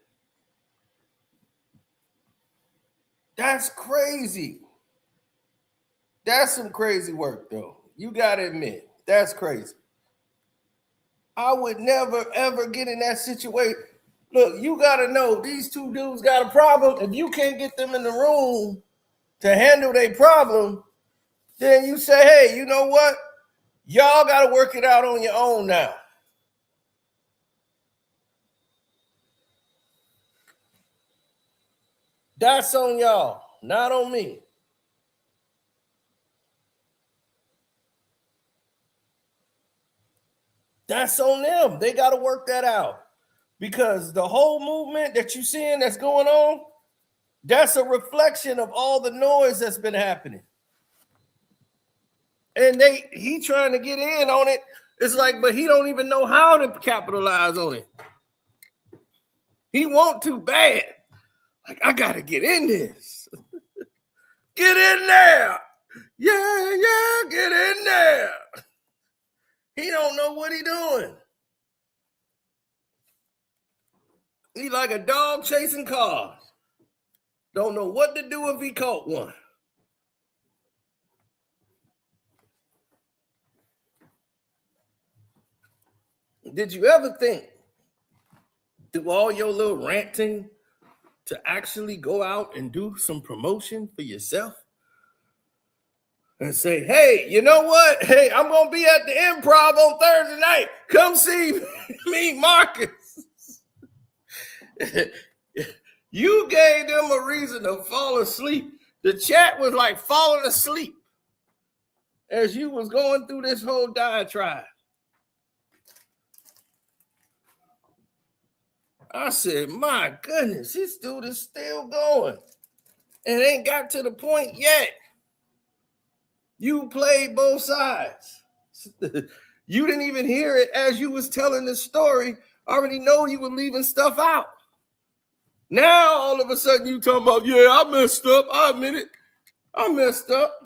That's crazy. That's some crazy work, though. You got to admit, that's crazy. I would never, ever get in that situation. Look, you got to know these two dudes got a problem. If you can't get them in the room to handle their problem, then you say, hey, you know what? Y'all got to work it out on your own now. That's on y'all, not on me. That's on them. They got to work that out. Because the whole movement that you're seeing that's going on, that's a reflection of all the noise that's been happening. And he trying to get in on it. It's like, but he don't even know how to capitalize on it. He want too bad. Like, I got to get in this. Get in there. Yeah, get in there. He don't know what he doing. He like a dog chasing cars. Don't know what to do if he caught one. Did you ever think, through all your little ranting, to actually go out and do some promotion for yourself? And say, hey, you know what? Hey, I'm going to be at the Improv on Thursday night. Come see me, Marcus. You gave them a reason to fall asleep. The chat was like falling asleep as you was going through this whole diatribe. I said, my goodness, this dude is still going. And it ain't got to the point yet. You played both sides. You didn't even hear it as you was telling the story. I already know you were leaving stuff out. Now, all of a sudden, you talking about, yeah, I messed up. I admit it. I messed up.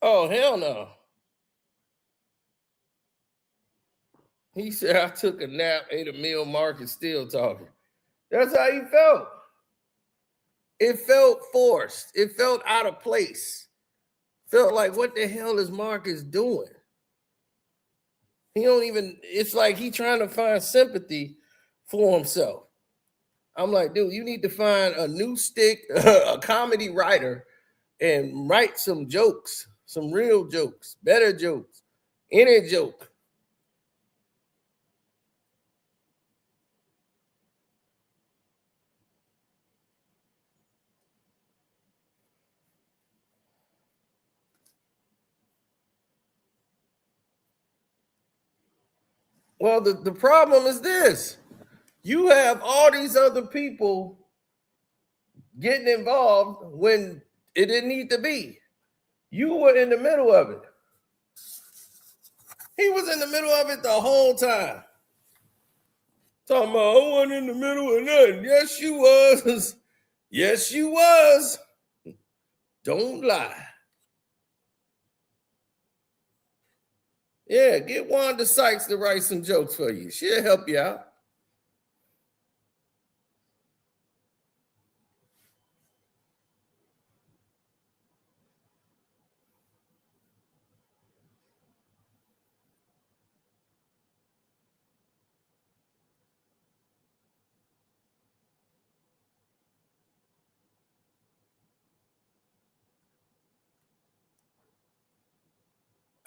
Oh, hell no. He said, I took a nap, ate a meal, Mark is still talking. That's how he felt. It felt forced. It felt out of place. Felt like, what the hell is Marcus doing? He don't even, it's like he trying to find sympathy for himself. I'm like, dude, you need to find a new stick, a comedy writer, and write some jokes, some real jokes, better jokes, any joke. Well, the problem is this. You have all these other people getting involved when it didn't need to be. You were in the middle of it. He was in the middle of it the whole time. Talking about, I wasn't in the middle of nothing. Yes, you was. Yes, you was. Don't lie. Yeah, get Wanda Sykes to write some jokes for you. She'll help you out.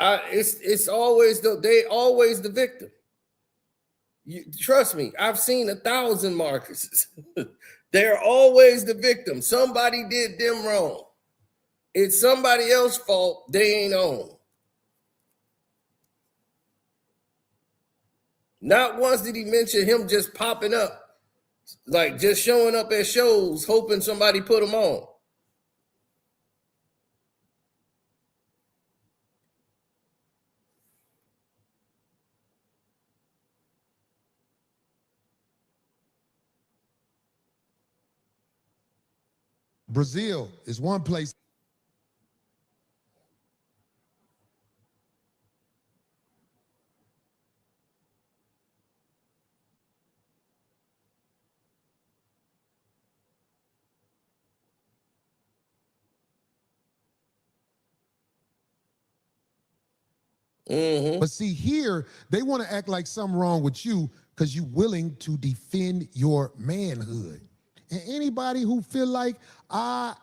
It's always they always the victim. You, trust me, I've seen 1,000 Marcuses. They're always the victim. Somebody did them wrong. It's somebody else's fault they ain't on. Not once did he mention him just popping up, like just showing up at shows, hoping somebody put him on. Brazil is one place. But see, here, they want to act like something wrong with you because you're willing to defend your manhood. And anybody who feel like I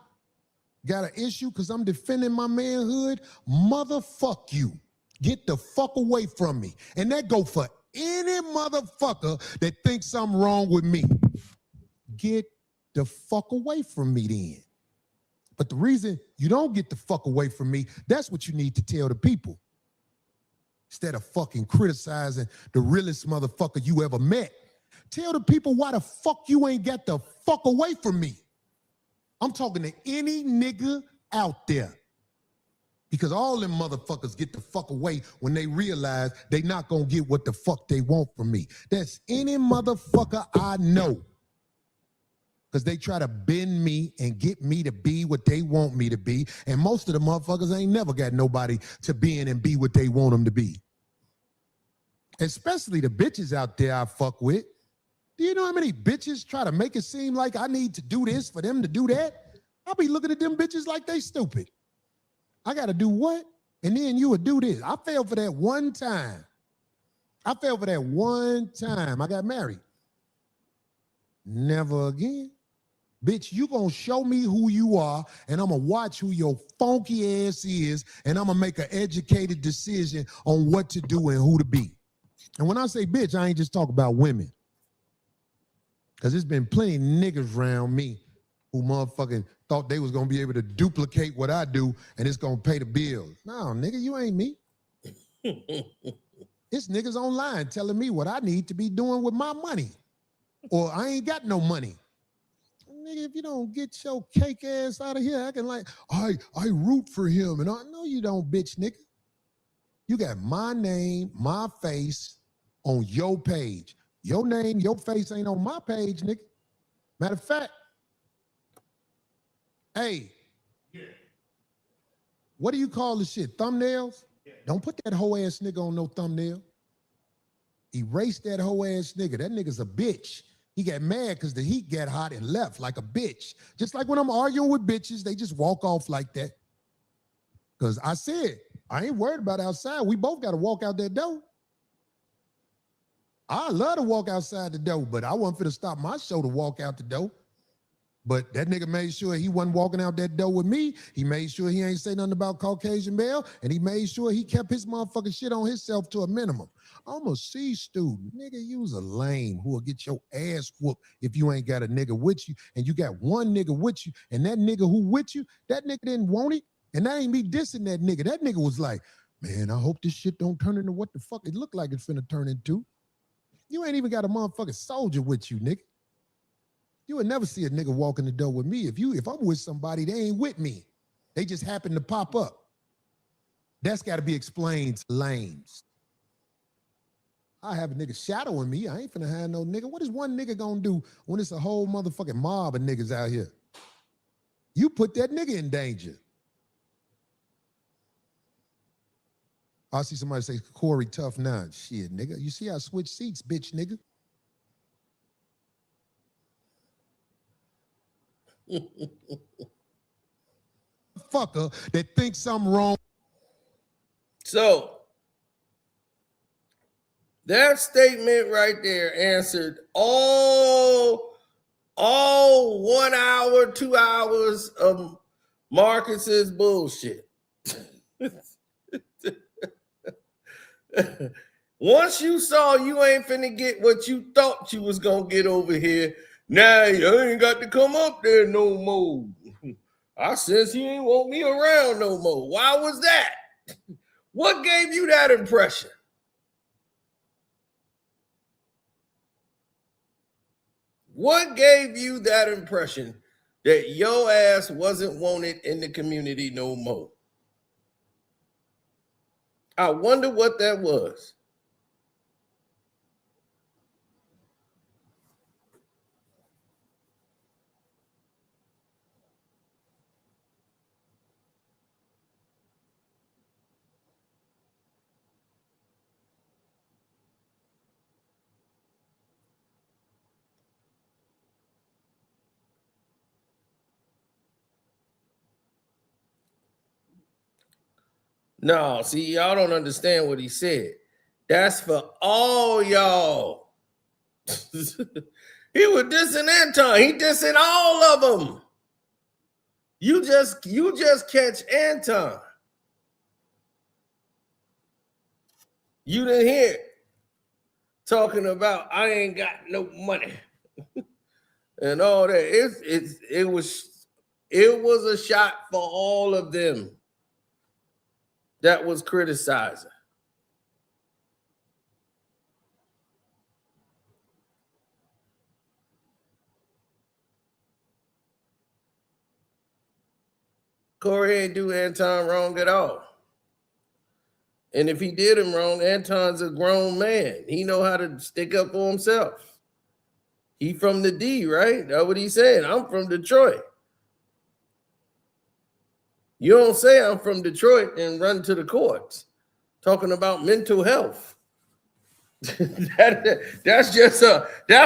got an issue because I'm defending my manhood, motherfuck you. Get the fuck away from me. And that go for any motherfucker that thinks something wrong with me. Get the fuck away from me then. But the reason you don't get the fuck away from me, that's what you need to tell the people. Instead of fucking criticizing the realest motherfucker you ever met, tell the people why the fuck you ain't got the fuck away from me. I'm talking to any nigga out there. Because all them motherfuckers get the fuck away when they realize they not gonna get what the fuck they want from me. That's any motherfucker I know. Because they try to bend me and get me to be what they want me to be. And most of the motherfuckers ain't never got nobody to be in and be what they want them to be. Especially the bitches out there I fuck with. Do you know how many bitches try to make it seem like I need to do this for them to do that? I'll be looking at them bitches like they stupid. I got to do what? And then you would do this. I failed for that one time. I got married. Never again. Bitch, you gonna show me who you are, and I'm gonna watch who your funky ass is, and I'm gonna make an educated decision on what to do and who to be. And when I say bitch, I ain't just talking about women. Because there's been plenty of niggas around me who motherfucking thought they was gonna be able to duplicate what I do and it's gonna pay the bills. No, nigga, you ain't me. It's niggas online telling me what I need to be doing with my money. Or I ain't got no money. Nigga, if you don't get your cake ass out of here, acting like, I root for him. And I know you don't, bitch, nigga. You got my name, my face on your page. Your name, your face ain't on my page, nigga. Matter of fact, hey, what do you call this shit? Thumbnails? Don't put that hoe ass nigga on no thumbnail. Erase that hoe ass nigga. That nigga's a bitch. He got mad because the heat got hot and left like a bitch. Just like when I'm arguing with bitches, they just walk off like that. Because I said, I ain't worried about outside. We both got to walk out that door. I love to walk outside the door, but I wasn't finna stop my show to walk out the door. But that nigga made sure he wasn't walking out that door with me. He made sure he ain't say nothing about Caucasian male, and he made sure he kept his motherfucking shit on himself to a minimum. I'm a C student. Nigga, you's a lame who will get your ass whooped if you ain't got a nigga with you, and you got one nigga with you, and that nigga who with you, that nigga didn't want it, and that ain't me dissing that nigga. That nigga was like, man, I hope this shit don't turn into what the fuck it look like it's finna turn into. You ain't even got a motherfucking soldier with you, nigga. You would never see a nigga walk in the door with me. If I'm with somebody, they ain't with me. They just happen to pop up. That's got to be explained to lames. I have a nigga shadowing me. I ain't finna have no nigga. What is one nigga gonna do when it's a whole motherfucking mob of niggas out here? You put that nigga in danger. I see somebody say, Corey, tough now. Shit, nigga. You see I switch seats, bitch, nigga. Fucker that thinks I'm wrong. So that statement right there answered all 1 hour, 2 hours of Marcus's bullshit. Once you saw you ain't finna get what you thought you was gonna get over here, now you ain't got to come up there no more. I sense you ain't want me around no more. Why was that? What gave you that impression? What gave you that impression that your ass wasn't wanted in the community no more? I wonder what that was. No, see, y'all don't understand what he said. That's for all y'all. He was dissing Anton. He dissing all of them. You just catch Anton. You didn't hear it. Talking about I ain't got no money and all that. It was a shot for all of them that was criticizing. Corey ain't do Anton wrong at all. And if he did him wrong, Anton's a grown man. He know how to stick up for himself. He from the D, right? That's what he said. I'm from Detroit. You don't say I'm from Detroit and run to the courts talking about mental health. That's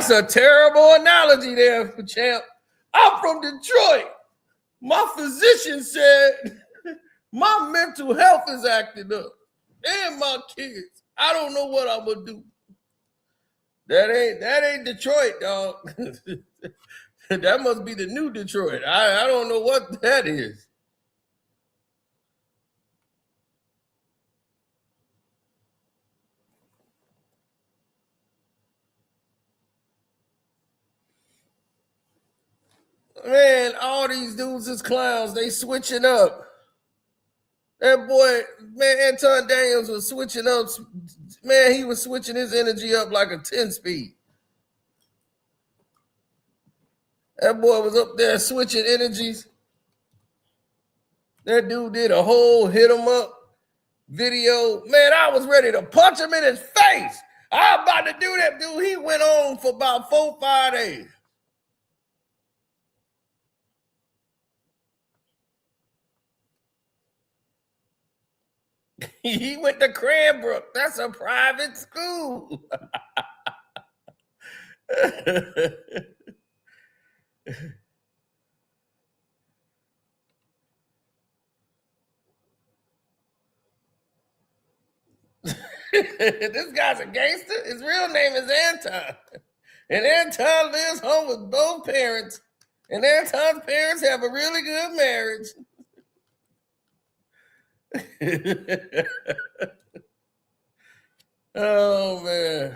a terrible analogy there, champ. I'm from Detroit. My physician said my mental health is acting up. And my kids. I don't know what I'm gonna do. That ain't Detroit, dog. That must be the new Detroit. I don't know what that is. Man, all these dudes is clowns. They switching up. That boy, man, Anton Daniels was switching up. Man, he was switching his energy up like a 10-speed. That boy was up there switching energies. That dude did a whole hit him up video. Man, I was ready to punch him in his face. I was about to do that, dude. He went on for about 4-5 days. He went to Cranbrook. That's a private school. This guy's a gangster. His real name is Anton. And Anton lives home with both parents. And Anton's parents have a really good marriage. Oh, man.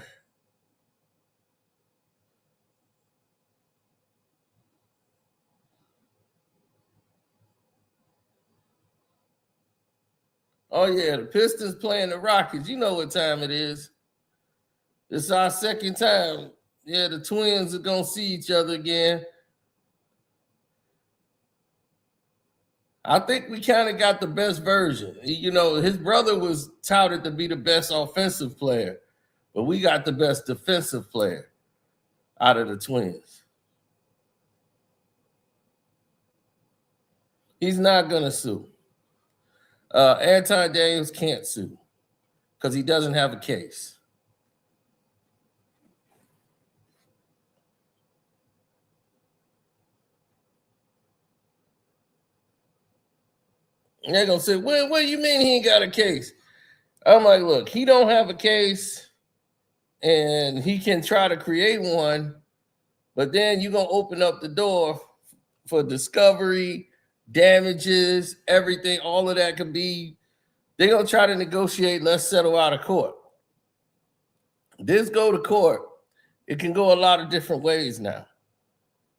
Oh, yeah, the Pistons playing the Rockets. You know what time it is. It's our second time. Yeah, the Twins are going to see each other again. I think we kind of got the best version. You know, his brother was touted to be the best offensive player, but we got the best defensive player out of the Twins. He's not going to sue. Anton Daniels can't sue. because he doesn't have a case. And they're gonna say, what do you mean he ain't got a case? I'm like, look, he don't have a case, and he can try to create one, but then you're gonna open up the door for discovery, damages, everything, all of that could be. They're gonna try to negotiate, let's settle out of court. This go to court, it can go a lot of different ways now.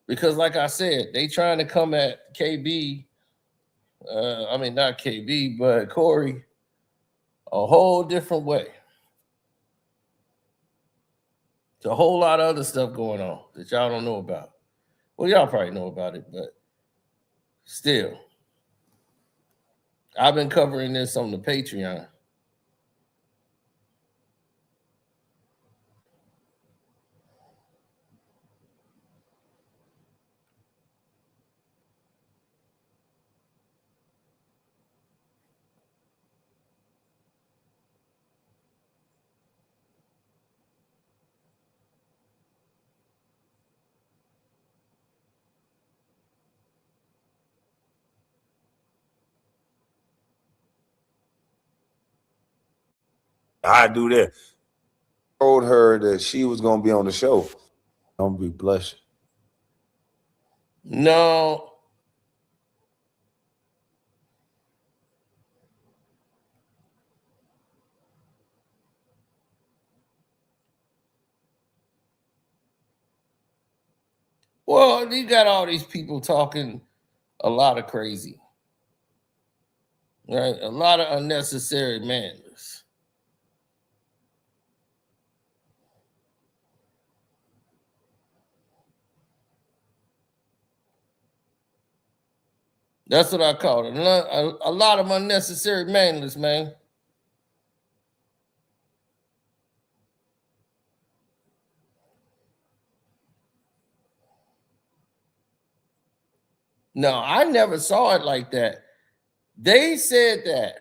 Because like I said, they trying to come at KB, not KB, but Corey, a whole different way. There's a whole lot of other stuff going on that y'all don't know about. Well, y'all probably know about it, but still. I've been covering this on the Patreon. I do that. Told her that she was gonna be on the show. Don't be blushing. No. Well, you got all these people talking a lot of crazy, right? A lot of unnecessary madness. That's what I call it. A lot of unnecessary madness, man. No, I never saw it like that. They said that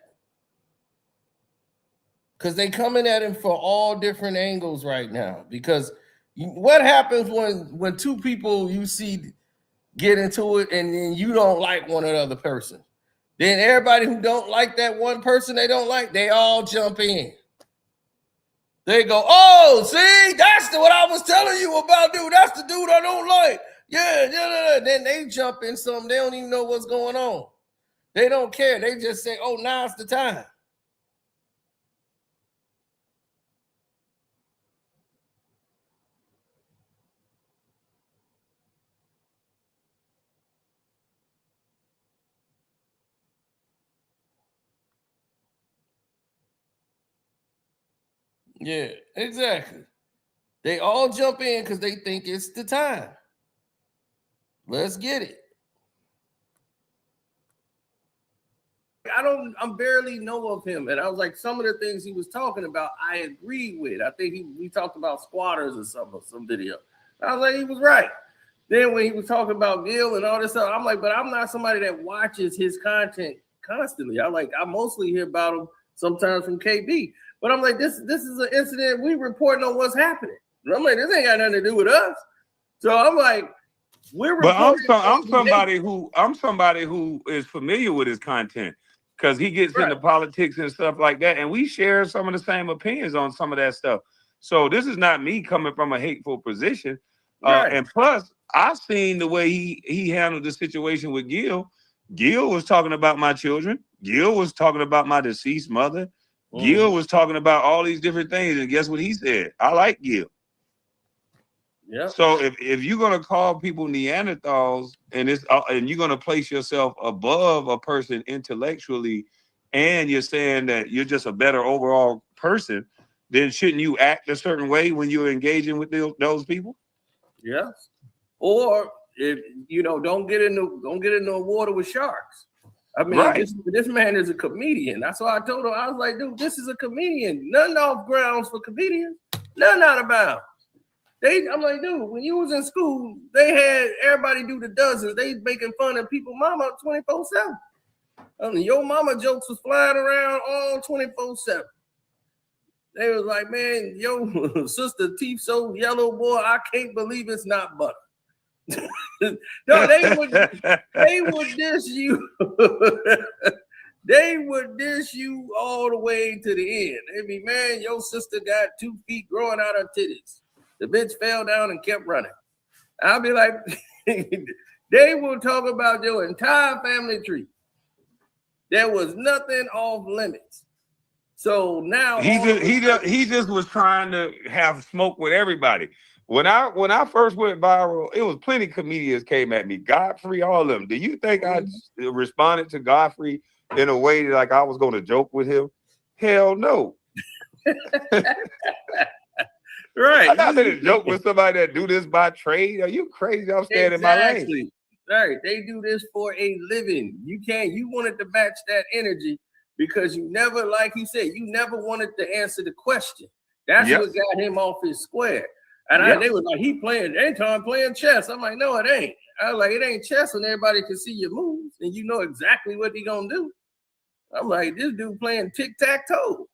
because they coming at him for all different angles right now. Because what happens when two people you see get into it and then you don't like one or the other person? Then everybody who don't like that one person they don't like, they all jump in. They go, oh, see, that's what I was telling you about, dude. That's the dude I don't like. Yeah. Then they jump in something. They don't even know what's going on. They don't care. They just say, oh, now's the time. Yeah, exactly. They all jump in because they think it's the time. Let's get it. I barely know of him. And I was like, some of the things he was talking about, I agree with. I think we talked about squatters or some video. I was like, he was right. Then when he was talking about Gil and all this stuff, I'm like, but I'm not somebody that watches his content constantly. I mostly hear about him sometimes from KB. But I'm like, this is an incident we reporting on what's happening. And I'm like, this ain't got nothing to do with us. So I'm like, I'm somebody who is familiar with his content because he gets into politics and stuff like that, and we share some of the same opinions on some of that stuff. So this is not me coming from a hateful position. And plus, I've seen the way he handled the situation with Gil. Gil was talking about my children. Gil was talking about my deceased mother. Gil was talking about all these different things, and guess what he said? I like Gil. Yeah. So if you're gonna call people Neanderthals and you're gonna place yourself above a person intellectually, and you're saying that you're just a better overall person, then shouldn't you act a certain way when you're engaging with those people? Yes. Or if don't get into the water with sharks. I mean, this man is a comedian. That's why I told him. I was like, dude, this is a comedian. None off grounds for comedians. None out of bounds. I'm like, dude, when you was in school, they had everybody do the dozens. They making fun of people mama 24/7. I mean, your mama jokes was flying around all 24/7. They was like, man, yo, sister teeth so yellow, boy, I can't believe it's not butter. No, they would dish you. They would dish you all the way to the end. They'd be, man, your sister got 2 feet growing out her titties. The bitch fell down and kept running. I'll be like, they will talk about your entire family tree. There was nothing off limits. So now he just was trying to have smoke with everybody. When I first went viral, it was plenty of comedians came at me. Godfrey, all of them. Do you think I responded to Godfrey in a way that like I was going to joke with him? Hell no. Right. I'm not going to joke with somebody that do this by trade. Are you crazy? I'm staying in my lane. Right. They do this for a living. You wanted to match that energy because you never, like he said, you never wanted to answer the question. That's what got him off his square. And they was like, he playing, Anton playing chess. I'm like, no, it ain't. I was like, it ain't chess when everybody can see your moves and you know exactly what he gonna do. I'm like, this dude playing tic-tac-toe.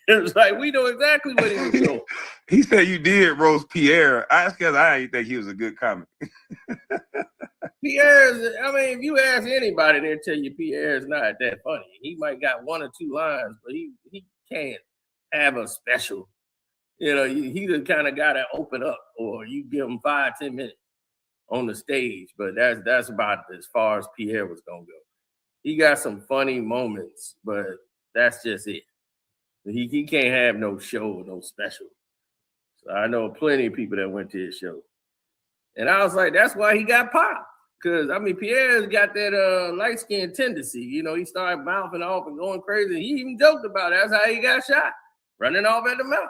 It was like, we know exactly what he was doing. He said you did roast Pierre. That's because I didn't think he was a good comic. Pierre's, I mean, if you ask anybody, they'll tell you Pierre's not that funny. He might got 1 or 2 lines, but he can't have a special. You know, he just kind of got to open up, or you give him 5-10 minutes on the stage. But that's about as far as Pierre was gonna go. He got some funny moments, but that's just it. He can't have no show, no special. So I know plenty of people that went to his show, and I was like, that's why he got popped. Because I mean, Pierre's got that light skin tendency. You know, he started bouncing off and going crazy. He even joked about it. That's how he got shot, running off at the mouth.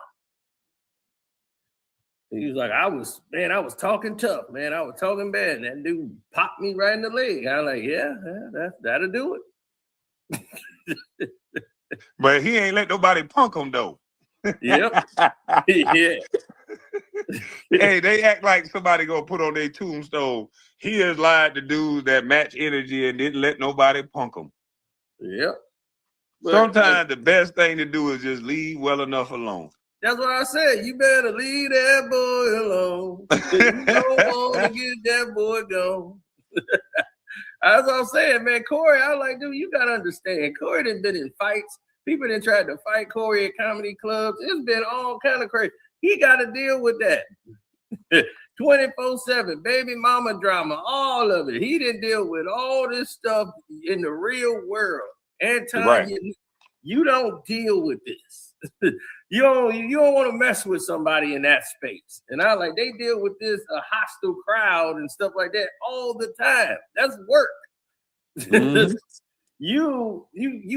He was like, I was talking tough, man. I was talking bad. And that dude popped me right in the leg. I was like, yeah, that'll do it. But he ain't let nobody punk him, though. Yep. Yeah. Hey, they act like somebody gonna put on their tombstone. He has lied to dudes that match energy and didn't let nobody punk him. Yep. But sometimes the best thing to do is just leave well enough alone. That's what I said. You better leave that boy alone. You don't want to get that boy gone. As I was saying, man, Corey, I was like, dude, you got to understand. Corey done been in fights. People done tried to fight Corey at comedy clubs. It's been all kind of crazy. He got to deal with that. 24/7, baby mama drama, all of it. He didn't deal with all this stuff in the real world. Anton, right. You don't deal with this. You don't want to mess with somebody in that space. And I like, they deal with this a hostile crowd and stuff like that all the time. That's work. Mm-hmm. You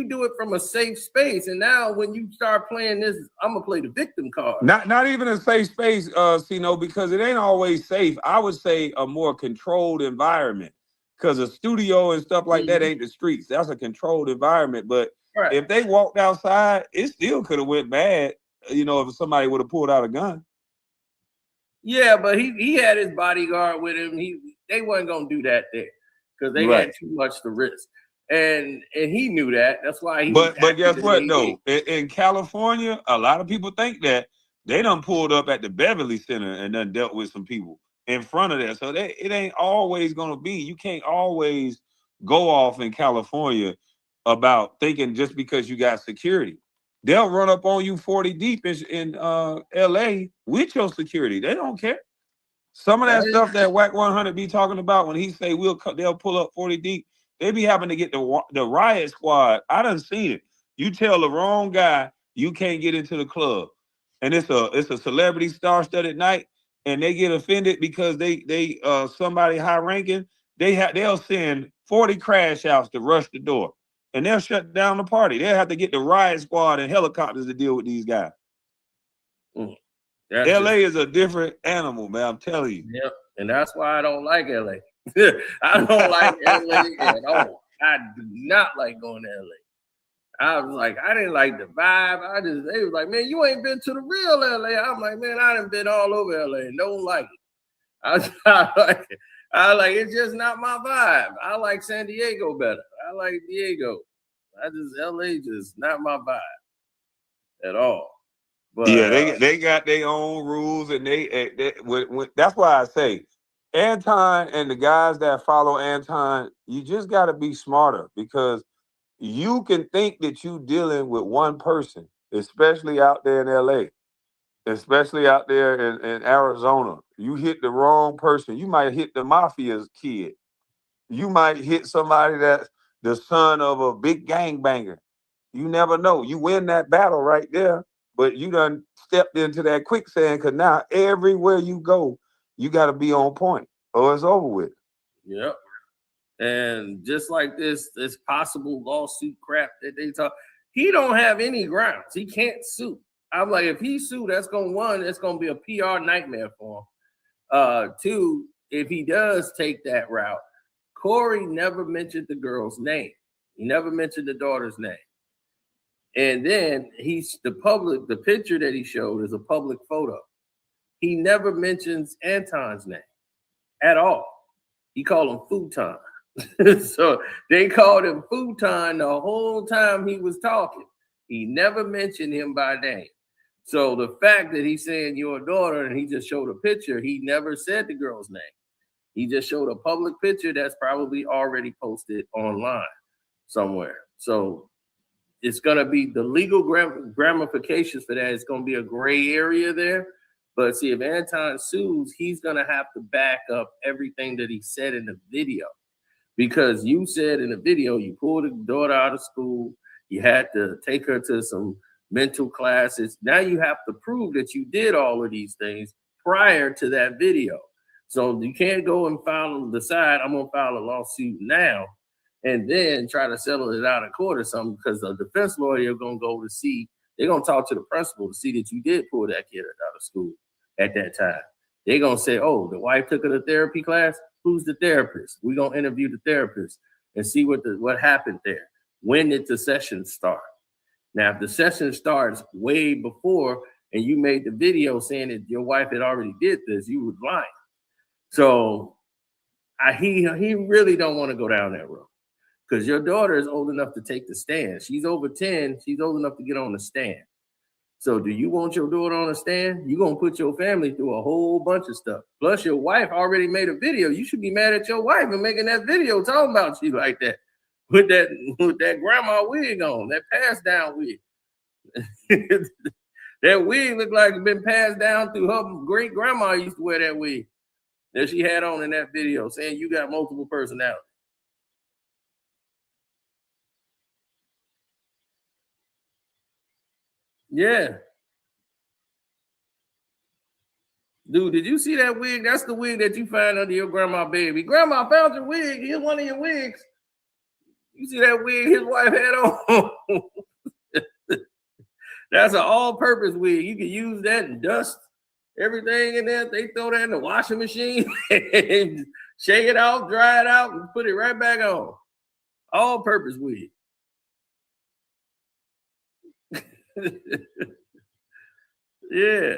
do it from a safe space. And now when you start playing this, I'm gonna play the victim card. Not even a safe space, Cino, because it ain't always safe. I would say a more controlled environment. Because a studio and stuff like that ain't the streets. That's a controlled environment. But if they walked outside, it still could have went bad, you know, if somebody would have pulled out a gun. Yeah, but he had his bodyguard with him. They wasn't gonna do that there because they had too much to risk. And he knew that. That's why he But guess what though? In California, a lot of people think that they done pulled up at the Beverly Center and done dealt with some people in front of that. So it ain't always gonna be. You can't always go off in California about thinking just because you got security. They'll run up on you 40 deep in LA with your security. They don't care. Some of that stuff that Whack 100 be talking about when he say they'll pull up 40 deep, they be having to get the riot squad. I done seen it. You tell the wrong guy you can't get into the club, and it's a celebrity star-studded night, and they get offended because they somebody high ranking. They'll send 40 crash outs to rush the door. And they'll shut down the party. They'll have to get the riot squad and helicopters to deal with these guys. LA is a different animal, man. I'm telling you. Yep. And that's why I don't like LA. I don't like LA at all. I do not like going to LA. I was like, I didn't like the vibe. They was like, man, you ain't been to the real LA. I'm like, man, I done been all over LA and don't like it. I like it's just not my vibe. I like San Diego better. I like Diego. LA just not my vibe at all. But yeah, they got their own rules, and that's why I say Anton and the guys that follow Anton, you just got to be smarter, because you can think that you dealing with one person, especially out there in LA, especially out there in Arizona. You hit the wrong person. You might hit the mafia's kid. You might hit somebody that's the son of a big gangbanger. You never know. You win that battle right there, but you done stepped into that quicksand, because now everywhere you go, you got to be on point or it's over with. yep. And just like this possible lawsuit crap that they talk, he don't have any grounds. He can't sue. I'm like, if he sue, it's gonna be a PR nightmare for him. Two, if he does take that route, Corey never mentioned the girl's name. He never mentioned the daughter's name. And then the picture that he showed is a public photo. He never mentions Anton's name at all. He called him Futon. So they called him Futon the whole time he was talking. He never mentioned him by name. So the fact that he's saying your daughter and he just showed a picture, he never said the girl's name. He just showed a public picture that's probably already posted online somewhere. So it's going to be the legal ramifications for that. It's going to be a gray area there. But see, if Anton sues, he's going to have to back up everything that he said in the video. Because you said in the video, you pulled the daughter out of school, you had to take her to some mental classes. Now you have to prove that you did all of these things prior to that video. So you can't go and decide, I'm going to file a lawsuit now and then try to settle it out of court or something, because the defense lawyer are going to go to see, they're going to talk to the principal to see that you did pull that kid out of school at that time. They're going to say, oh, the wife took her to therapy class. Who's the therapist? We're going to interview the therapist and see what happened there. When did the session start? Now, if the session starts way before and you made the video saying that your wife had already did this, you were lying. So he really don't want to go down that road, because your daughter is old enough to take the stand. She's over 10. She's old enough to get on the stand. So do you want your daughter on a stand? You're going to put your family through a whole bunch of stuff. Plus, your wife already made a video. You should be mad at your wife for making that video talking about you like that. With that grandma wig on, that passed down wig. That wig looked like it's been passed down through her great grandma used to wear that wig that she had on in that video, saying you got multiple personalities. Yeah. Dude, did you see that wig? That's the wig that you find under your grandma baby. Grandma found your wig. Here's one of your wigs. You see that wig his wife had on? That's an all-purpose wig. You can use that and dust everything in there. They throw that in the washing machine and shake it off, dry it out, and put it right back on. All-purpose wig. Yeah.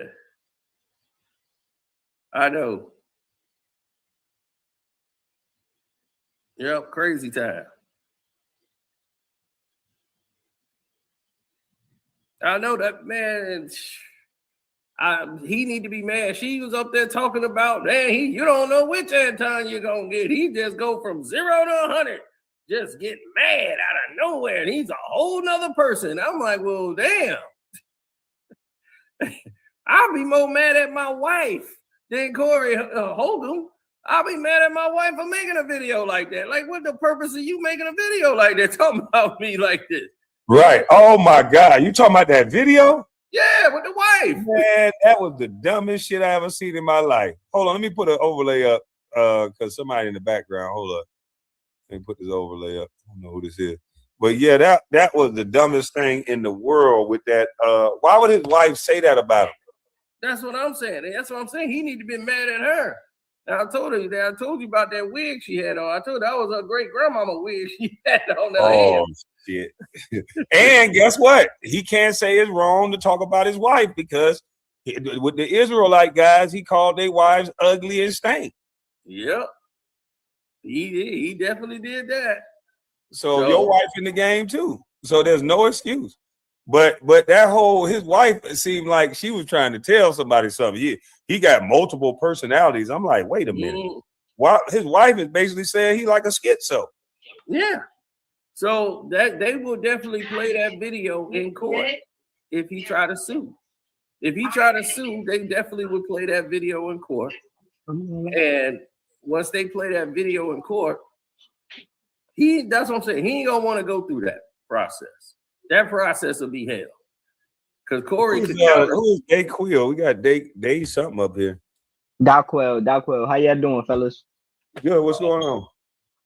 I know. Yep, crazy time. I know that, man. He need to be mad. She was up there talking about, man, you don't know which Anton you're gonna get. He just go from 0 to 100, just get mad out of nowhere, and he's a whole nother person. I'm like, well, damn. I'll be more mad at my wife than Corey Holcomb. I'll be mad at my wife for making a video like that. Like, what the purpose of you making a video like that, talking about me like this? Right. Oh my God. You talking about that video? Yeah, with the wife. Man, that was the dumbest shit I ever seen in my life. Hold on, let me put an overlay up because somebody in the background. Hold up. Let me put this overlay up. I don't know who this is. But yeah, that was the dumbest thing in the world with that. Why would his wife say that about him? That's what I'm saying. That's what I'm saying. He need to be mad at her. Now, I told you about that wig she had on. I told her that was her great grandmama wig she had on her head. Shit. And guess what? He can't say it's wrong to talk about his wife because with the Israelite guys, he called their wives ugly and stank. Yep. He definitely did that. So your wife in the game too. So there's no excuse. But that whole his wife seemed like she was trying to tell somebody something. He got multiple personalities. I'm like, wait a minute. Why his wife is basically saying he like a schizo. Yeah. So that they will definitely play that video in court if he try to sue. If he try to sue, they definitely would play that video in court. And once they play that video in court, that's what I'm saying. He ain't gonna want to go through that process. That process will be hell. Because Corey who's Daquil? We got Day something up here. Daquil. How y'all doing, fellas? Good. What's going on?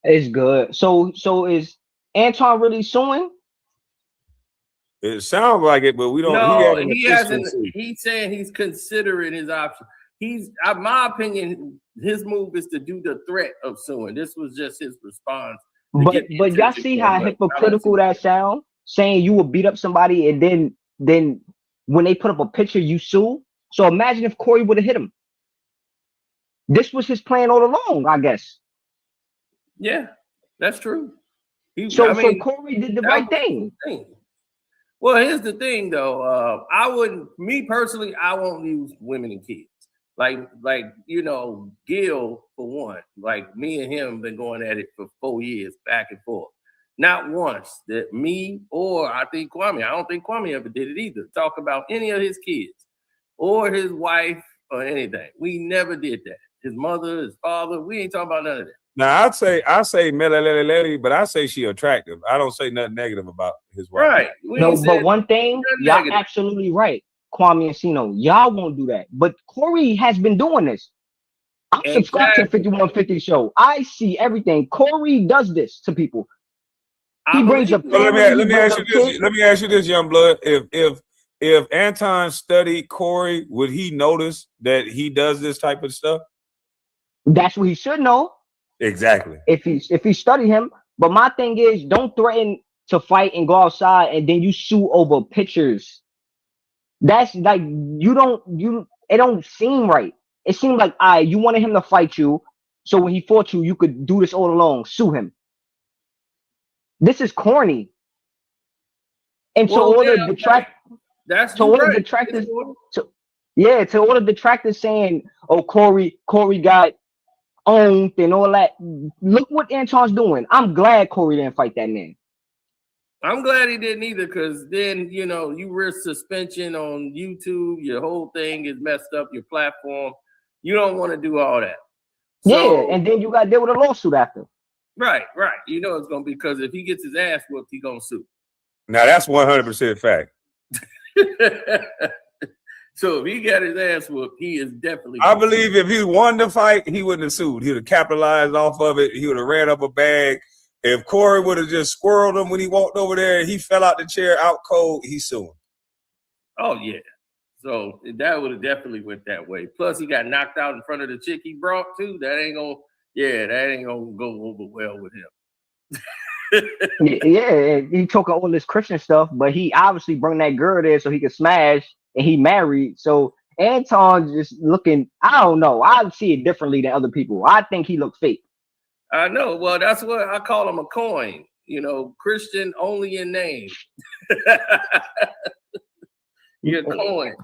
It's good. So is Anton really suing? It sounds like it, but we don't. No, he hasn't. He's saying he's considering his option. My opinion, his move is to do the threat of suing. This was just his response. But y'all see how hypocritical that sound? Saying you would beat up somebody and then when they put up a picture, you sue. So imagine if Corey would have hit him. This was his plan all along, I guess. Yeah, that's true. So Corey did the right thing. Well, here's the thing, though. Me personally, I won't use women and kids. Like Gil, for one. Like me and him been going at it for 4 years, back and forth. Not once that me or I think Kwame. I don't think Kwame ever did it either. Talk about any of his kids or his wife or anything. We never did that. His mother, his father. We ain't talking about none of that. Now I say Melelelele, but I say she attractive. I don't say nothing negative about his wife. Right. No, but one thing, y'all absolutely right. Kwame and Sino, y'all won't do that. But Corey has been doing this. I'm subscribed to 5150 show. I see everything. Corey does this to people. He brings up. Let me ask you this. Let me ask you this, young blood. If Anton studied Corey, would he notice that he does this type of stuff? That's what he should know. Exactly. If he studied him, but my thing is, don't threaten to fight and go outside and then you sue over pictures. That's like it don't seem right. It seemed like you wanted him to fight you, so when he fought you, you could do this all along. Sue him. This is corny. And to all the detractors saying, "Oh, Corey got owned and all that." Look what Anton's doing. I'm glad Corey didn't fight that man. I'm glad he didn't either, because then you risk suspension on YouTube. Your whole thing is messed up. Your platform. You don't want to do all that. So, and then you got to deal with a lawsuit after. Right. It's gonna be, because if he gets his ass whooped, he gonna sue. Now that's 100% fact. So if he got his ass whooped, he is definitely. I believe if he won the fight, he wouldn't have sued. He would have capitalized off of it. He would have ran up a bag. If Corey would have just squirreled him when he walked over there and he fell out the chair out cold, he's suing. Oh yeah. So that would have definitely went that way. Plus he got knocked out in front of the chick he brought too. That ain't gonna go over well with him. Yeah, he took all this Christian stuff, but he obviously brought that girl there so he could smash, and he married. So Anton just looking, I don't know. I see it differently than other people. I think he looked fake. I know. Well, that's what I call him, a coin. Christian only in name. You're a coin.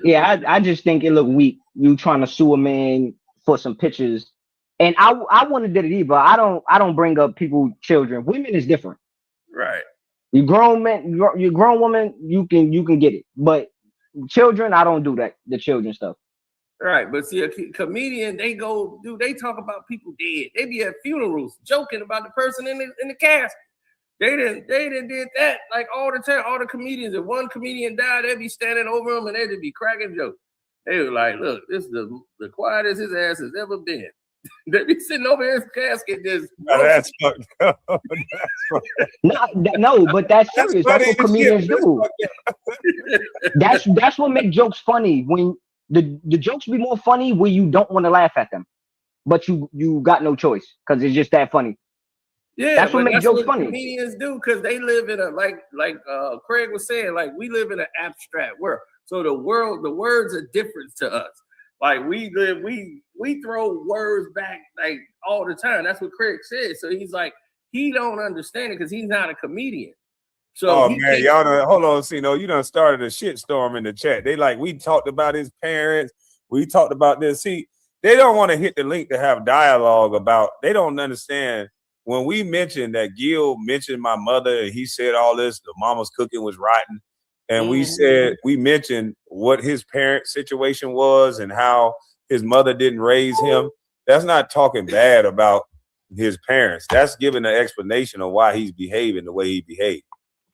Yeah, I just think it looked weak. You trying to sue a man for some pictures. And I wouldn't have did it either. I don't bring up children. Women is different. Right. You grown men, you grown woman, you can get it. But children, I don't do that. The children stuff. Right. But see, a comedian, they talk about people dead. They be at funerals joking about the person in the casket. They didn't did that like all the time. All the comedians, if one comedian died, they'd be standing over him and they'd be cracking jokes. They were like, look, this is the quietest his ass has ever been. They be sitting over his casket just. That's fucked up. No, but that's serious. That's what comedians do. That's what makes jokes funny. When the jokes be more funny when you don't want to laugh at them, but you got no choice because it's just that funny. Yeah, that's what makes jokes funny. Comedians do, because they live in a like Craig was saying, like we live in an abstract world. So the words are different to us. Like we throw words back like all the time. That's what Craig said. So he's like, he don't understand it because he's not a comedian. So oh he man, keeps, y'all done, hold on, Cino. You done started a shitstorm in the chat. They like, we talked about his parents. We talked about this. See, they don't want to hit the link to have dialogue about. They don't understand when we mentioned that Gil mentioned my mother and he said all this. The mama's cooking was rotten, and we mentioned what his parent situation was and how his mother didn't raise him. That's not talking bad about his parents. That's giving an explanation of why he's behaving the way he behaved.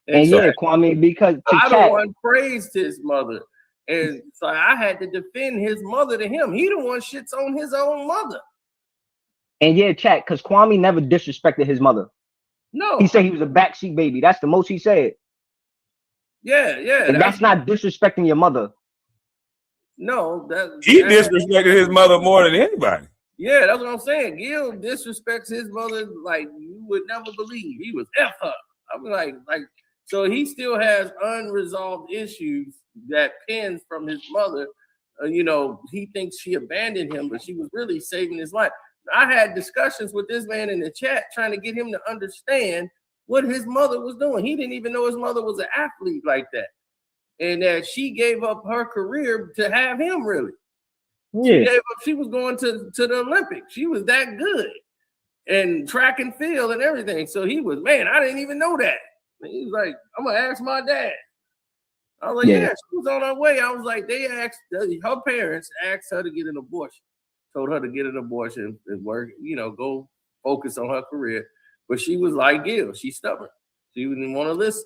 And yeah, Kwame, because I the one praised his mother, and so I had to defend his mother to him. He the one shits on his own mother. And yeah, chat, because Kwame never disrespected his mother. No, he said he was a backseat baby. That's the most he said. Yeah. And that's not disrespecting your mother. No, he disrespected his mother more than anybody. Yeah, that's what I'm saying. Gil disrespects his mother like you would never believe. He was F her. I'm like. So he still has unresolved issues that pins from his mother. He thinks she abandoned him, but she was really saving his life. I had discussions with this man in the chat trying to get him to understand what his mother was doing. He didn't even know his mother was an athlete like that. And that she gave up her career to have him, really. Yeah. She was going to the Olympics. She was that good. And track and field and everything. So he was, man, I didn't even know that. And he was like, I'm going to ask my dad. I was like, yeah, she was on her way. I was like, her parents asked her to get an abortion. Told her to get an abortion and work, go focus on her career. But she was like Gil, she's stubborn. She didn't want to listen.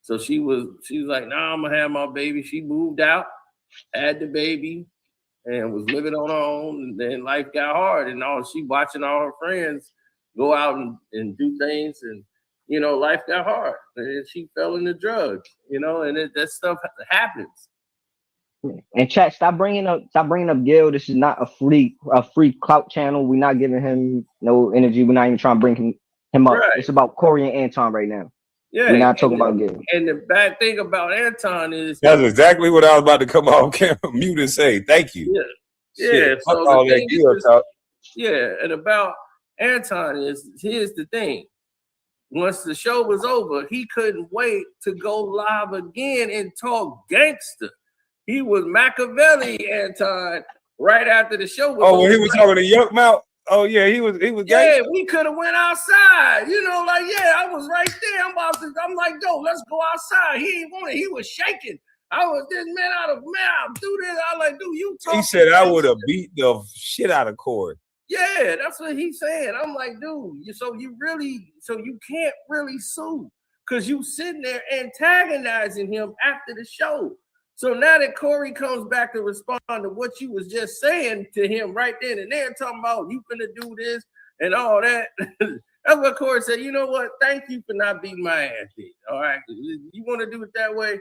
So she was like, nah, I'm gonna have my baby. She moved out, had the baby, and was living on her own. And then life got hard, and she watching all her friends go out and do things, and life got hard, and she fell into drugs, and that stuff happens. And chat, stop bringing up Gil. This is not a free clout channel. We're not giving him no energy. We're not even trying to bring him up. Right. It's about Corey and Anton right now. Yeah, we're not talking about Gil. And the bad thing about Anton is that's exactly what I was about to come off camera, mute and say. Thank you. Yeah. So all that Gil talk. Yeah, and about Anton here's the thing. Once the show was over, he couldn't wait to go live again and talk gangster. He was Machiavelli, Anton, right after the show was over. When he was talking to Yuck Mouth? Oh, yeah, he was gangster. Yeah, we could have went outside. I was right there. I'm like, yo, let's go outside. He ain't want it. He was shaking. I was this man out of mouth. Do this. I like, dude, you talk. He said I would have beat the shit out of Corey. Yeah, that's what he's saying. I'm like, dude, so you can't really sue because you sitting there antagonizing him after the show. So now that Corey comes back to respond to what you was just saying to him right then and there, talking about you finna do this and all that. That's what Corey said. You know what? Thank you for not beating my ass. All right. You want to do it that way?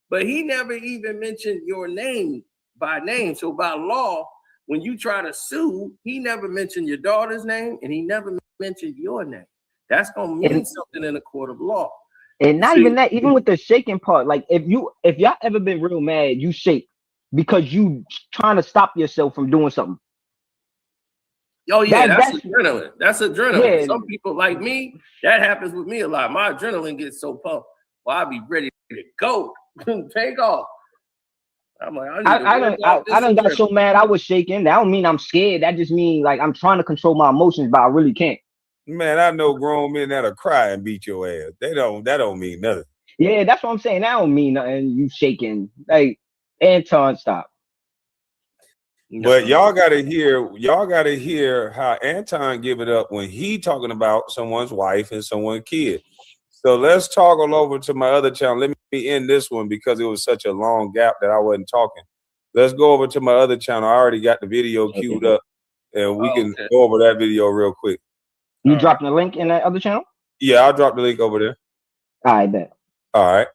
But he never even mentioned your name by name. So by law, when you try to sue, he never mentioned your daughter's name and he never mentioned your name. That's gonna mean something in a court of law. And not even that, even with the shaking part, like if y'all ever been real mad, you shake because you trying to stop yourself from doing something. Oh yeah, that's adrenaline. That's adrenaline. Yeah. Some people like me, that happens with me a lot. My adrenaline gets so pumped, I'll be ready to go, take off. I'm like, I done got so mad I was shaking. That don't mean I'm scared. That just means like I'm trying to control my emotions, but I really can't. Man, I know grown men that'll cry and beat your ass. That don't mean nothing. Yeah, that's what I'm saying. That don't mean nothing. You shaking. Like, Anton, stop. But y'all gotta hear how Anton give it up when he talking about someone's wife and someone's kid. So let's toggle over to my other channel. Let me end this one because it was such a long gap that I wasn't talking. Let's go over to my other channel. I already got the video queued up, and we can go over that video real quick. You dropping the link in that other channel? Yeah, I'll drop the link over there. I bet. All right.